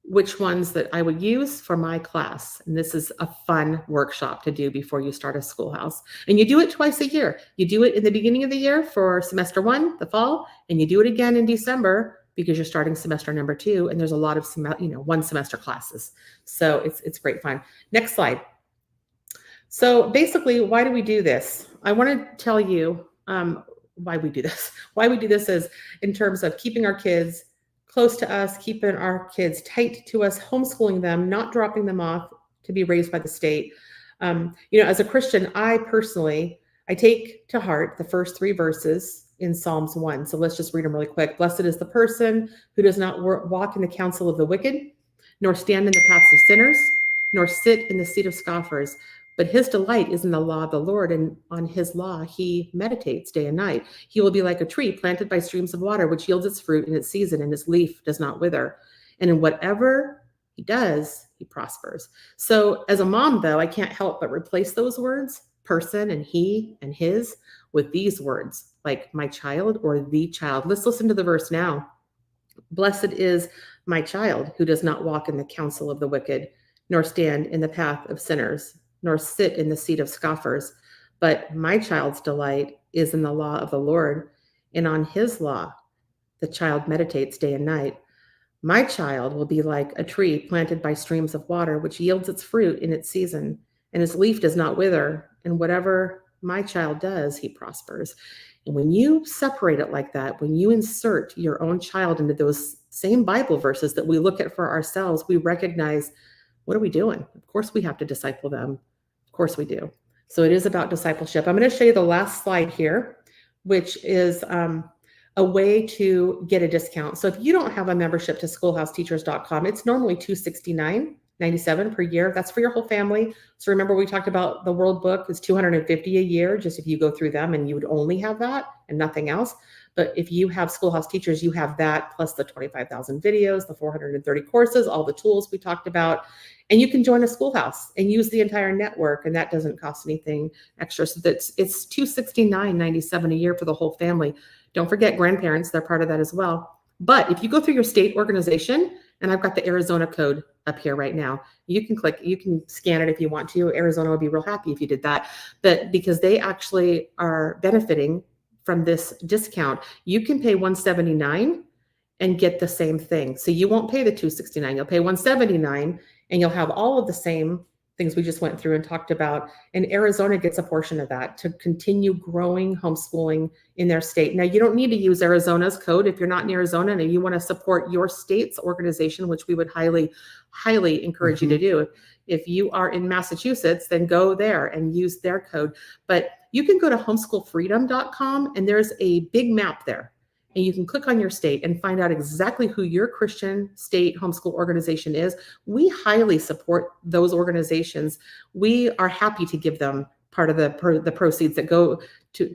which ones that I would use for my class. And this is a fun workshop to do before you start a schoolhouse. And you do it twice a year. You do it in the beginning of the year for semester 1, the fall, and you do it again in December because you're starting semester number 2. And there's a lot of one semester classes. So it's great fun. Next slide. So basically, why do we do this? I want to tell you why we do this. Why we do this is in terms of keeping our kids close to us, keeping our kids tight to us, homeschooling them, not dropping them off to be raised by the state. As a Christian, I take to heart the first 3 verses in Psalms 1. So let's just read them really quick. Blessed is the person who does not walk in the counsel of the wicked, nor stand in the paths of sinners, nor sit in the seat of scoffers. But his delight is in the law of the Lord, and on his law he meditates day and night. He will be like a tree planted by streams of water, which yields its fruit in its season, and its leaf does not wither. And in whatever he does, he prospers. So as a mom, though, I can't help but replace those words, person and he and his, with these words, like my child or the child. Let's listen to the verse now. Blessed is my child who does not walk in the counsel of the wicked, nor stand in the path of sinners, nor sit in the seat of scoffers. But my child's delight is in the law of the Lord, and on his law the child meditates day and night. My child will be like a tree planted by streams of water, which yields its fruit in its season, and its leaf does not wither. And whatever my child does, he prospers. And when you separate it like that, when you insert your own child into those same Bible verses that we look at for ourselves, we recognize, what are we doing? Of course we have to disciple them. Of course we do. So it is about discipleship. I'm going to show you the last slide here, which is a way to get a discount. So if you don't have a membership to schoolhouseteachers.com, it's normally $269.97 per year. That's for your whole family. So remember, we talked about the World Book is $250 a year, just if you go through them, and you would only have that and nothing else. But if you have Schoolhouse Teachers, you have that plus the 25,000 videos, the 430 courses, all the tools we talked about. And you can join a schoolhouse and use the entire network, and that doesn't cost anything extra. So it's $269.97 a year for the whole family. Don't forget grandparents, they're part of that as well. But if you go through your state organization, and I've got the Arizona code up here right now, you can scan it if you want to. Arizona would be real happy if you did that. But because they actually are benefiting from this discount, you can pay $179 and get the same thing. So you won't pay the $269, you'll pay $179, and you'll have all of the same things we just went through and talked about. And Arizona gets a portion of that to continue growing homeschooling in their state. Now, you don't need to use Arizona's code if you're not in Arizona and you want to support your state's organization, which we would highly, highly encourage you to do. If you are in Massachusetts, then go there and use their code. But you can go to homeschoolfreedom.com, and there's a big map there. And you can click on your state and find out exactly who your Christian state homeschool organization is. We highly support those organizations. We are happy to give them part of the proceeds that go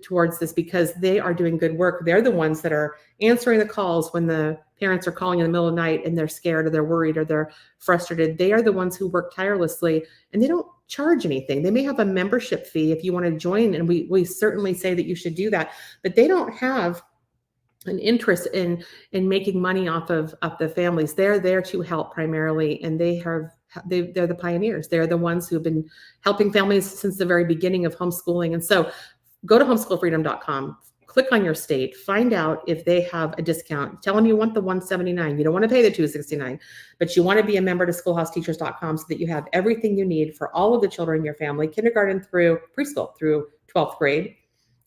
towards this, because they are doing good work. They're the ones that are answering the calls when the parents are calling in the middle of the night and they're scared or they're worried or they're frustrated. They are the ones who work tirelessly, and they don't charge anything. They may have a membership fee if you want to join, and we certainly say that you should do that, but they don't have an interest in making money off of the families. They're there to help primarily, and they're the pioneers. They're the ones who've been helping families since the very beginning of homeschooling. And so go to homeschoolfreedom.com, click on your state, find out if they have a discount. Tell them you want the $179. You don't want to pay the $269, but you want to be a member to schoolhouseteachers.com so that you have everything you need for all of the children in your family, kindergarten through preschool through 12th grade.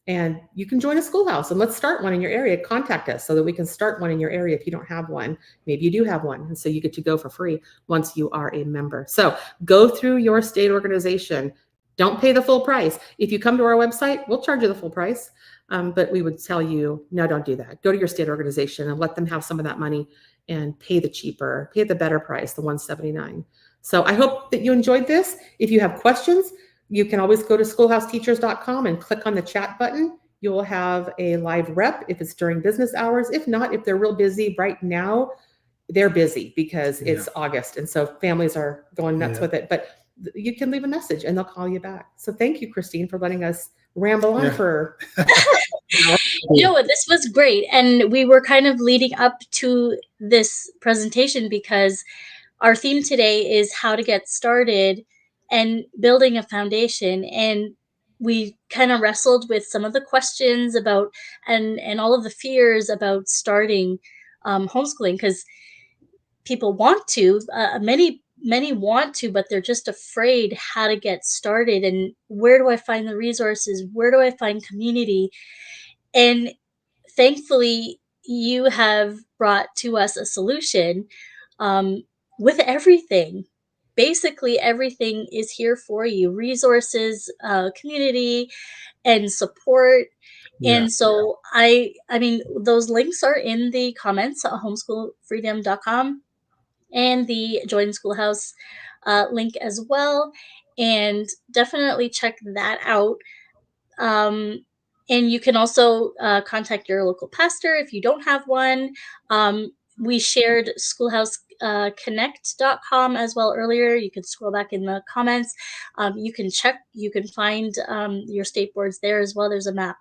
And you can join a schoolhouse, and let's start one in your area. Contact us so that we can start one in your area if you don't have one. Maybe you do have one, and so you get to go for free once you are a member. So go through your state organization. Don't pay the full price. If you come to our website, we'll charge you the full price, but we would tell you, no, don't do that. Go to your state organization and let them have some of that money and pay the better price, the $179. So I hope that you enjoyed this. If you have questions, you can always go to schoolhouseteachers.com and click on the chat button. You will have a live rep if it's during business hours. If not, if they're real busy right now, they're busy because it's August. And so families are going nuts with it. But you can leave a message and they'll call you back. So thank you, Christine, for letting us ramble on for you know what, this was great. And we were kind of leading up to this presentation because our theme today is how to get started and building a foundation. And we kind of wrestled with some of the questions about and all of the fears about starting homeschooling, because people want to, many want to, but they're just afraid how to get started and where do I find the resources, where do I find community. And thankfully you have brought to us a solution, with everything. Basically everything is here for you: resources, community, and support. Yeah. And so I mean, those links are in the comments at homeschoolfreedom.com, and the Join Schoolhouse link as well. And definitely check that out. And you can also contact your local pastor if you don't have one. We shared schoolhouseconnect.com as well earlier. You can scroll back in the comments. You can find your state boards there as well. There's a map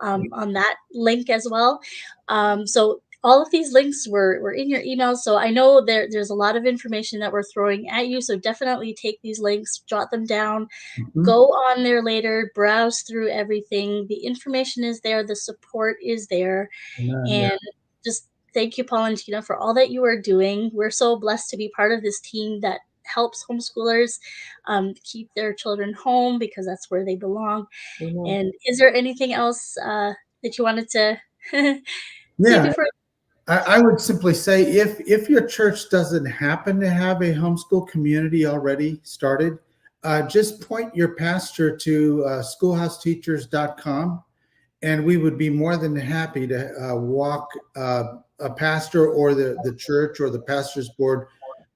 on that link as well. So all of these links were in your emails. So I know there's a lot of information that we're throwing at you. So definitely take these links, jot them down, go on there later, browse through everything. The information is there. The support is there. And just thank you, Paul and Tina, for all that you are doing. We're so blessed to be part of this team that helps homeschoolers keep their children home, because that's where they belong. And is there anything else that you wanted to say before? I would simply say, if your church doesn't happen to have a homeschool community already started, just point your pastor to schoolhouseteachers.com, and we would be more than happy to walk a pastor or the church or the pastor's board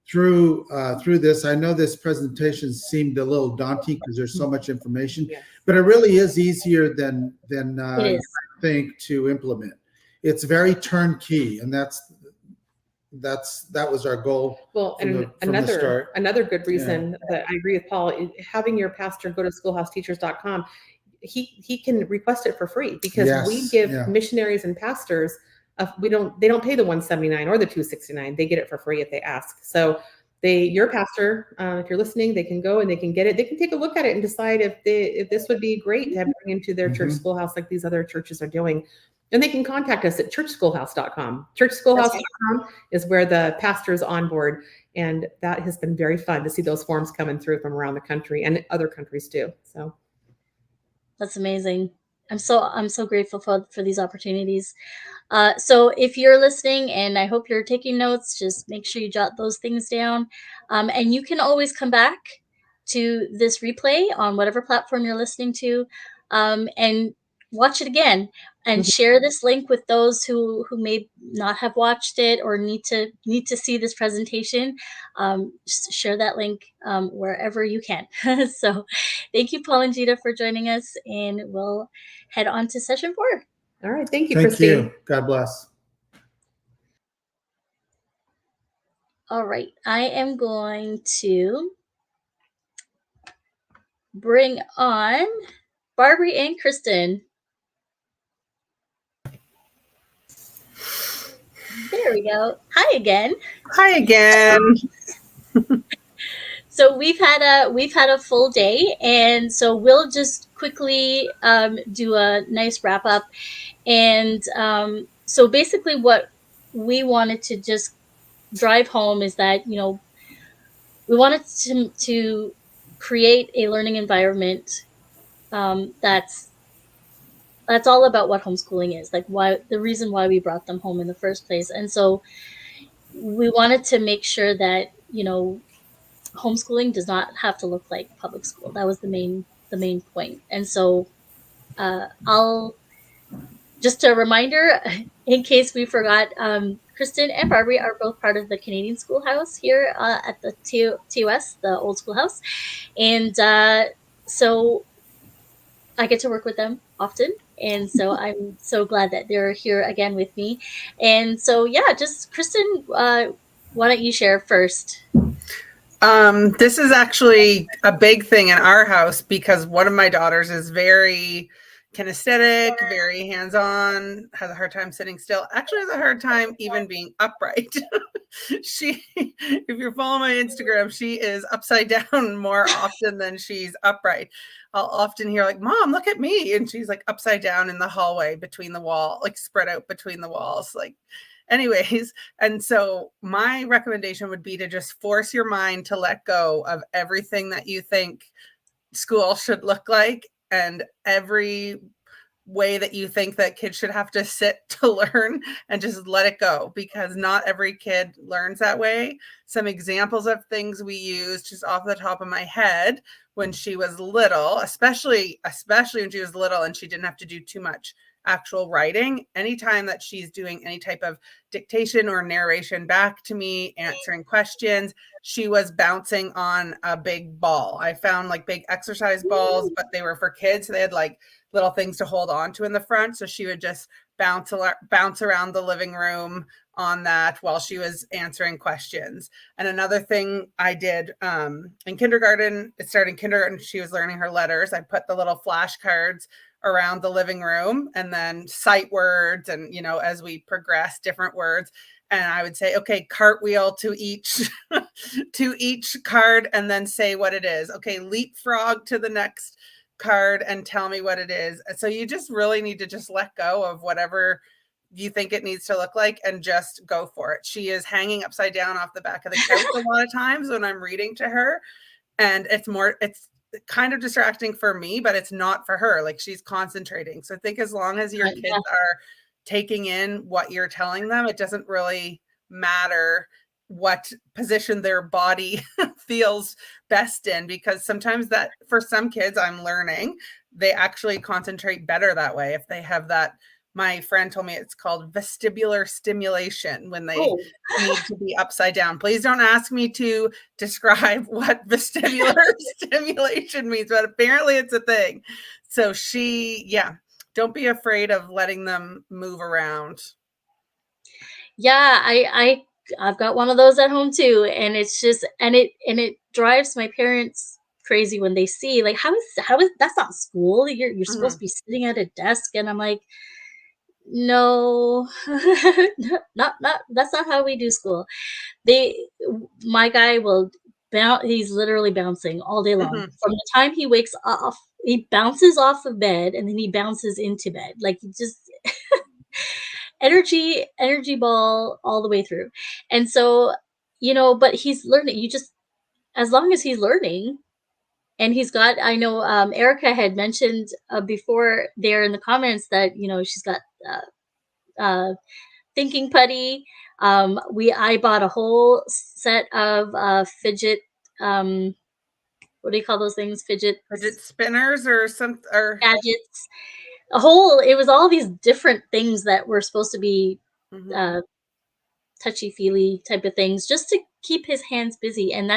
through this. I know this presentation seemed a little daunting because there's so much information, but it really is easier than you think to implement. It's very turnkey, and that was our goal. Well, and another good reason that I agree with Paul, having your pastor go to schoolhouseteachers.com, he can request it for free, because we give missionaries and pastors, they don't pay the $179 or the $269. They get it for free if they ask. So your pastor, if you're listening, they can go and they can get it. They can take a look at it and decide if this would be great to bring into their church schoolhouse, like these other churches are doing. And they can contact us at churchschoolhouse.com. Churchschoolhouse.com is where the pastor is on board. And that has been very fun to see those forms coming through from around the country and other countries too. So that's amazing. I'm so grateful for these opportunities. So if you're listening, and I hope you're taking notes, just make sure you jot those things down. And you can always come back to this replay on whatever platform you're listening to, and watch it again, and share this link with those who may not have watched it or need to see this presentation. Just share that link wherever you can. So thank you, Paul and Gita, for joining us, and we'll head on to session 4. All right. Thank you, Christine. God bless. All right. I am going to bring on Barbie and Kristen. There we go. Hi again. Hi again. So we've had a full day, and so we'll just quickly do a nice wrap up. And so basically, what we wanted to just drive home is that, we wanted to create a learning environment that's all about what homeschooling is, like the reason why we brought them home in the first place. And so we wanted to make sure that, homeschooling does not have to look like public school. That was the main point. And so I'll just a reminder, in case we forgot, Kristen and Barbie are both part of the Canadian Schoolhouse here at the TOS, the Old Schoolhouse. And so I get to work with them often. And so I'm so glad that they're here again with me. And so, just Kristen, why don't you share first? This is actually a big thing in our house, because one of my daughters is very kinesthetic, very hands-on, has a hard time sitting still, actually has a hard time even being upright. If you're following my Instagram, she is upside down more often than she's upright. I'll often hear like, Mom, look at me. And she's like upside down in the hallway between the wall, like spread out between the walls. Like, anyways. And so my recommendation would be to just force your mind to let go of everything that you think school should look like and every way that you think that kids should have to sit to learn, and just let it go, because not every kid learns that way. Some examples of things we used just off the top of my head when she was little, especially when she was little and she didn't have to do too much actual writing. Anytime that she's doing any type of dictation or narration back to me, answering questions, she was bouncing on a big ball. I found like big exercise balls, but they were for kids. So they had like little things to hold on to in the front. So she would just bounce around the living room on that while she was answering questions. And another thing I did in kindergarten, it started in kindergarten, she was learning her letters. I put the little flashcards around the living room, and then sight words, and as we progress, different words. And I would say, okay, cartwheel to each to each card, and then say what it is. Okay, leapfrog to the next card and tell me what it is. So you just really need to just let go of whatever you think it needs to look like and just go for it. She is hanging upside down off the back of the couch a lot of times when I'm reading to her, and it's kind of distracting for me, but it's not for her. Like, she's concentrating. So I think as long as your kids are taking in what you're telling them, it doesn't really matter what position their body feels best in, because sometimes that, for some kids, I'm learning, they actually concentrate better that way if they have that. My friend told me it's called vestibular stimulation, when they need to be upside down. Please don't ask me to describe what vestibular stimulation means, but apparently it's a thing. So don't be afraid of letting them move around. Yeah, I've got one of those at home too, and it's just and it drives my parents crazy when they see, like, how is that's not school. You're supposed to be sitting at a desk, and I'm like, no, not that's not how we do school. My guy will bounce. He's literally bouncing all day long. From the time he wakes off, he bounces off of bed, and then he bounces into bed. Like, he just energy ball all the way through. And so, but he's learning. As long as he's learning, and he's got, I know, Erica had mentioned before there in the comments that, she's got thinking putty. I bought a whole set of fidget, what do you call those things? Fidget spinners or gadgets. It was all these different things that were supposed to be touchy-feely type of things, just to keep his hands busy. And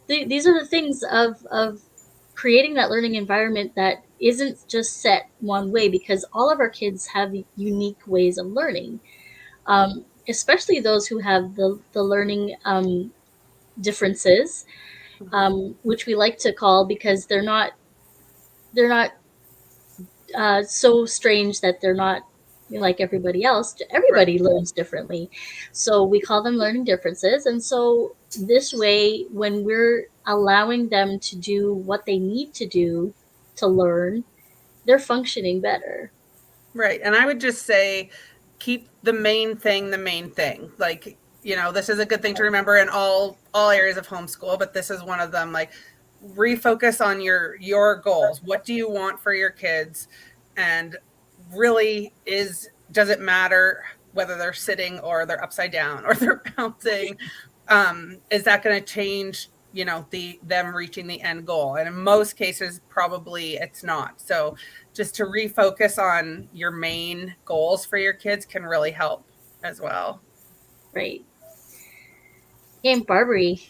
these are the things of creating that learning environment that isn't just set one way, because all of our kids have unique ways of learning, especially those who have the learning differences, which we like to call, because they're not so strange that they're not like everybody else. Everybody learns differently, so we call them learning differences. And so this way, when we're allowing them to do what they need to do to learn, they're functioning better. Right. And I would just say, keep the main thing. Like, this is a good thing to remember in all areas of homeschool, but this is one of them. Like, refocus on your goals. What do you want for your kids? And really, does it matter whether they're sitting or they're upside down or they're bouncing? Is that going to change, them reaching the end goal? And in most cases, probably it's not. So just to refocus on your main goals for your kids can really help as well. Right. Yeah, Barbary.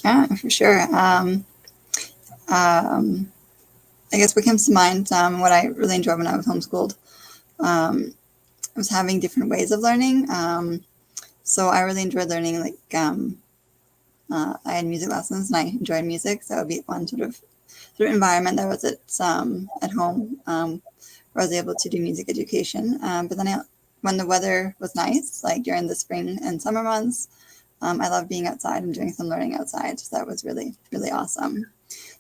Yeah, for sure. I guess what comes to mind, what I really enjoyed when I was homeschooled, was having different ways of learning. So I really enjoyed learning, like, I had music lessons and I enjoyed music. So it would be one sort of environment that was at home, where I was able to do music education. But then when the weather was nice, like during the spring and summer months, I loved being outside and doing some learning outside. So that was really, really awesome.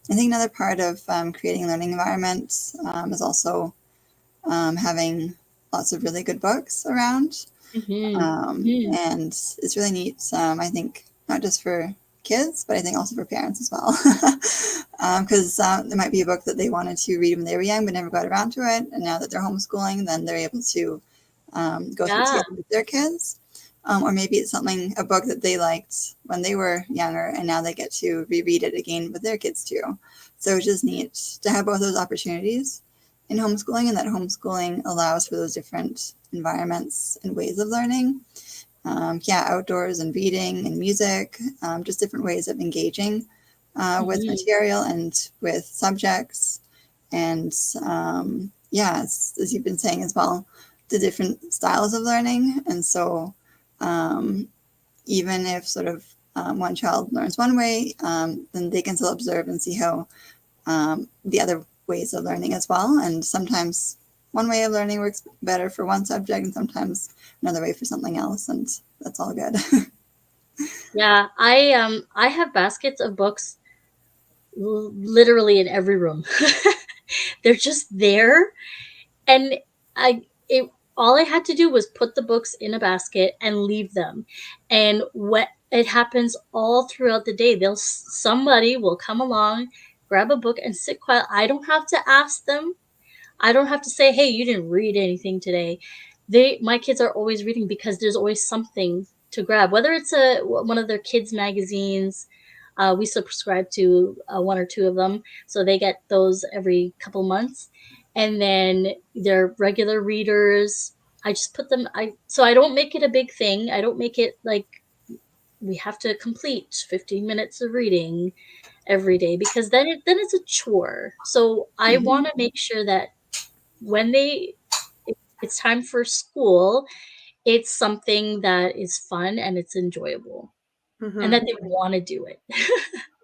I think another part of creating learning environments is also having lots of really good books around. And it's really neat, I think, not just for kids, but I think also for parents as well. Because there might be a book that they wanted to read when they were young, but never got around to it. And now that they're homeschooling, then they're able to go through together with their kids. Or maybe it's a book that they liked when they were younger, and now they get to reread it again with their kids too. So it's just neat to have both those opportunities in homeschooling, and that homeschooling allows for those different environments and ways of learning. Outdoors and reading and music, just different ways of engaging with material and with subjects. And as you've been saying as well, the different styles of learning. And so even if sort of one child learns one way, then they can still observe and see how the other ways of learning as well. And sometimes one way of learning works better for one subject and sometimes another way for something else. And that's all good. Yeah, I have baskets of books literally in every room. They're just there. And all I had to do was put the books in a basket and leave them. And what it happens all throughout the day. Somebody will come along, grab a book and sit quiet. I don't have to ask them. I don't have to say, hey, you didn't read anything today. My kids are always reading because there's always something to grab, whether it's one of their kids' magazines. We subscribe to one or two of them, so they get those every couple months. And then they're regular readers. I just put them. So I don't make it a big thing. I don't make it like we have to complete 15 minutes of reading every day, because then it's a chore. So I want to make sure that when it's time for school, it's something that is fun and it's enjoyable, and that they want to do it.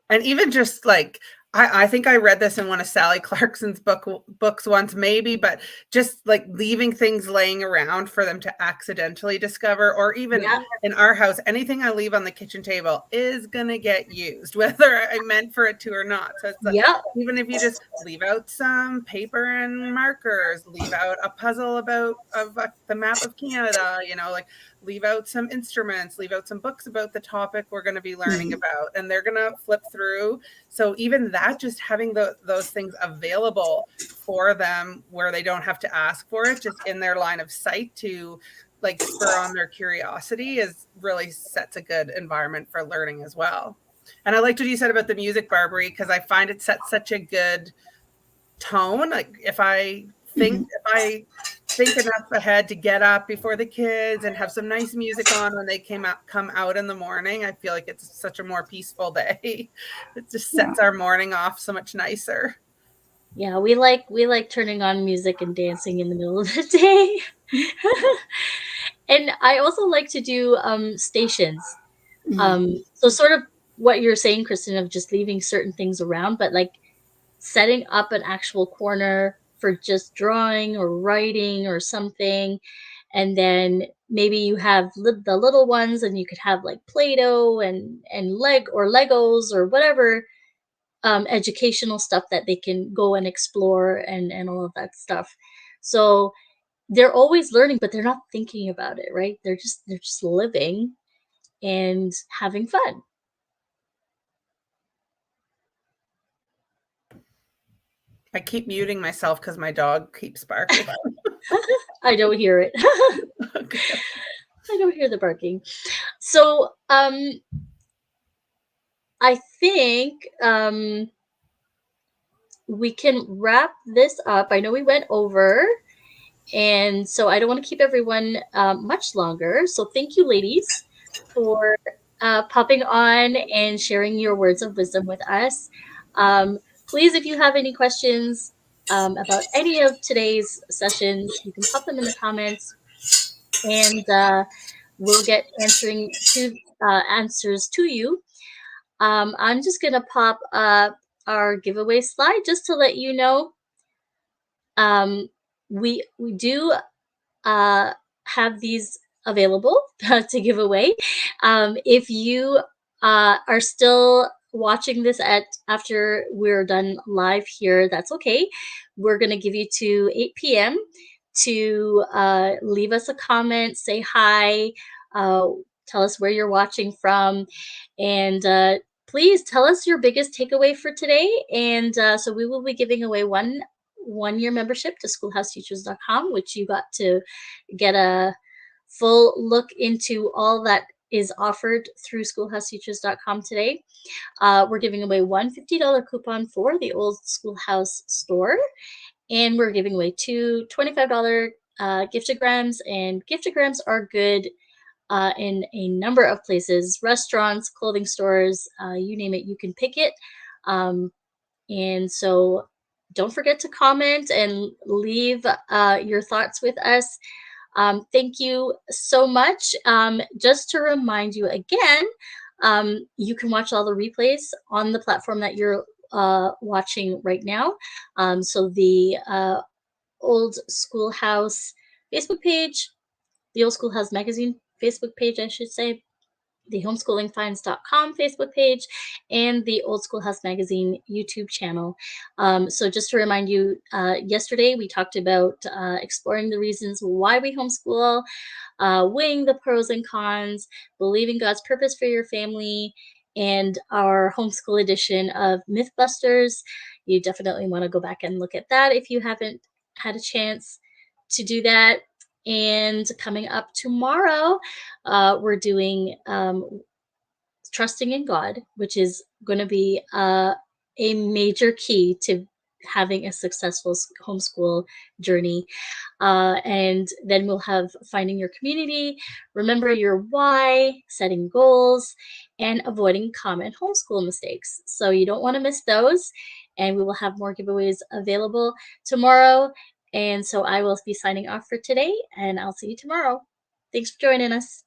And even just like, I think I read this in one of Sally Clarkson's books once, maybe, but just like leaving things laying around for them to accidentally discover, or even in our house, anything I leave on the kitchen table is going to get used, whether I meant for it to or not. So it's like, even if you just leave out some paper and markers, leave out a puzzle of the map of Canada, like leave out some instruments, leave out some books about the topic we're going to be learning about, and they're going to flip through. So even that, just having those things available for them where they don't have to ask for it, just in their line of sight to like spur on their curiosity, really sets a good environment for learning as well. And I liked what you said about the music, Barbary, because I find it sets such a good tone. Like if I think enough ahead to get up before the kids and have some nice music on when they come out in the morning, I feel like it's such a more peaceful day. It just sets our morning off so much nicer. Yeah, we like turning on music and dancing in the middle of the day. And I also like to do stations. So sort of what you're saying, Kristen, of just leaving certain things around, but like setting up an actual corner for just drawing or writing or something. And then maybe you have the little ones, and you could have like Play-Doh and Legos or whatever educational stuff that they can go and explore and all of that stuff. So they're always learning, but they're not thinking about it, right? They're just living and having fun. I keep muting myself because my dog keeps barking. I don't hear it. Okay. I don't hear the barking. So I think we can wrap this up. I know we went over, and so I don't want to keep everyone much longer. So thank you, ladies, for popping on and sharing your words of wisdom with us. Please, if you have any questions about any of today's sessions, you can pop them in the comments, and we'll get answers to you. I'm just going to pop up our giveaway slide just to let you know. we do have these available to give away. If you are still watching this after we're done live here, that's okay. We're going to give you to 8 p.m. to leave us a comment, say hi, tell us where you're watching from, and please tell us your biggest takeaway for today. And so we will be giving away one-year membership to schoolhouseteachers.com, which you got to get a full look into all that is offered through schoolhouseteachers.com today. We're giving away one $50 coupon for the Old Schoolhouse store, and we're giving away two $25 giftograms, and giftograms are good in a number of places, restaurants, clothing stores, you name it, you can pick it. And so don't forget to comment and leave your thoughts with us. Thank you so much. Just to remind you again, you can watch all the replays on the platform that you're watching right now. So the Old Schoolhouse Facebook page, the Old Schoolhouse Magazine Facebook page, I should say, the homeschoolingfinds.com Facebook page, and the Old Schoolhouse Magazine YouTube channel. So just to remind you, yesterday we talked about exploring the reasons why we homeschool, weighing the pros and cons, believing God's purpose for your family, and our homeschool edition of Mythbusters. You definitely want to go back and look at that if you haven't had a chance to do that. And coming up tomorrow, we're doing Trusting in God, which is going to be a major key to having a successful homeschool journey. And then we'll have Finding Your Community, Remember Your Why, Setting Goals, and Avoiding Common Homeschool Mistakes. So you don't want to miss those. And we will have more giveaways available tomorrow. And so I will be signing off for today, and I'll see you tomorrow. Thanks for joining us.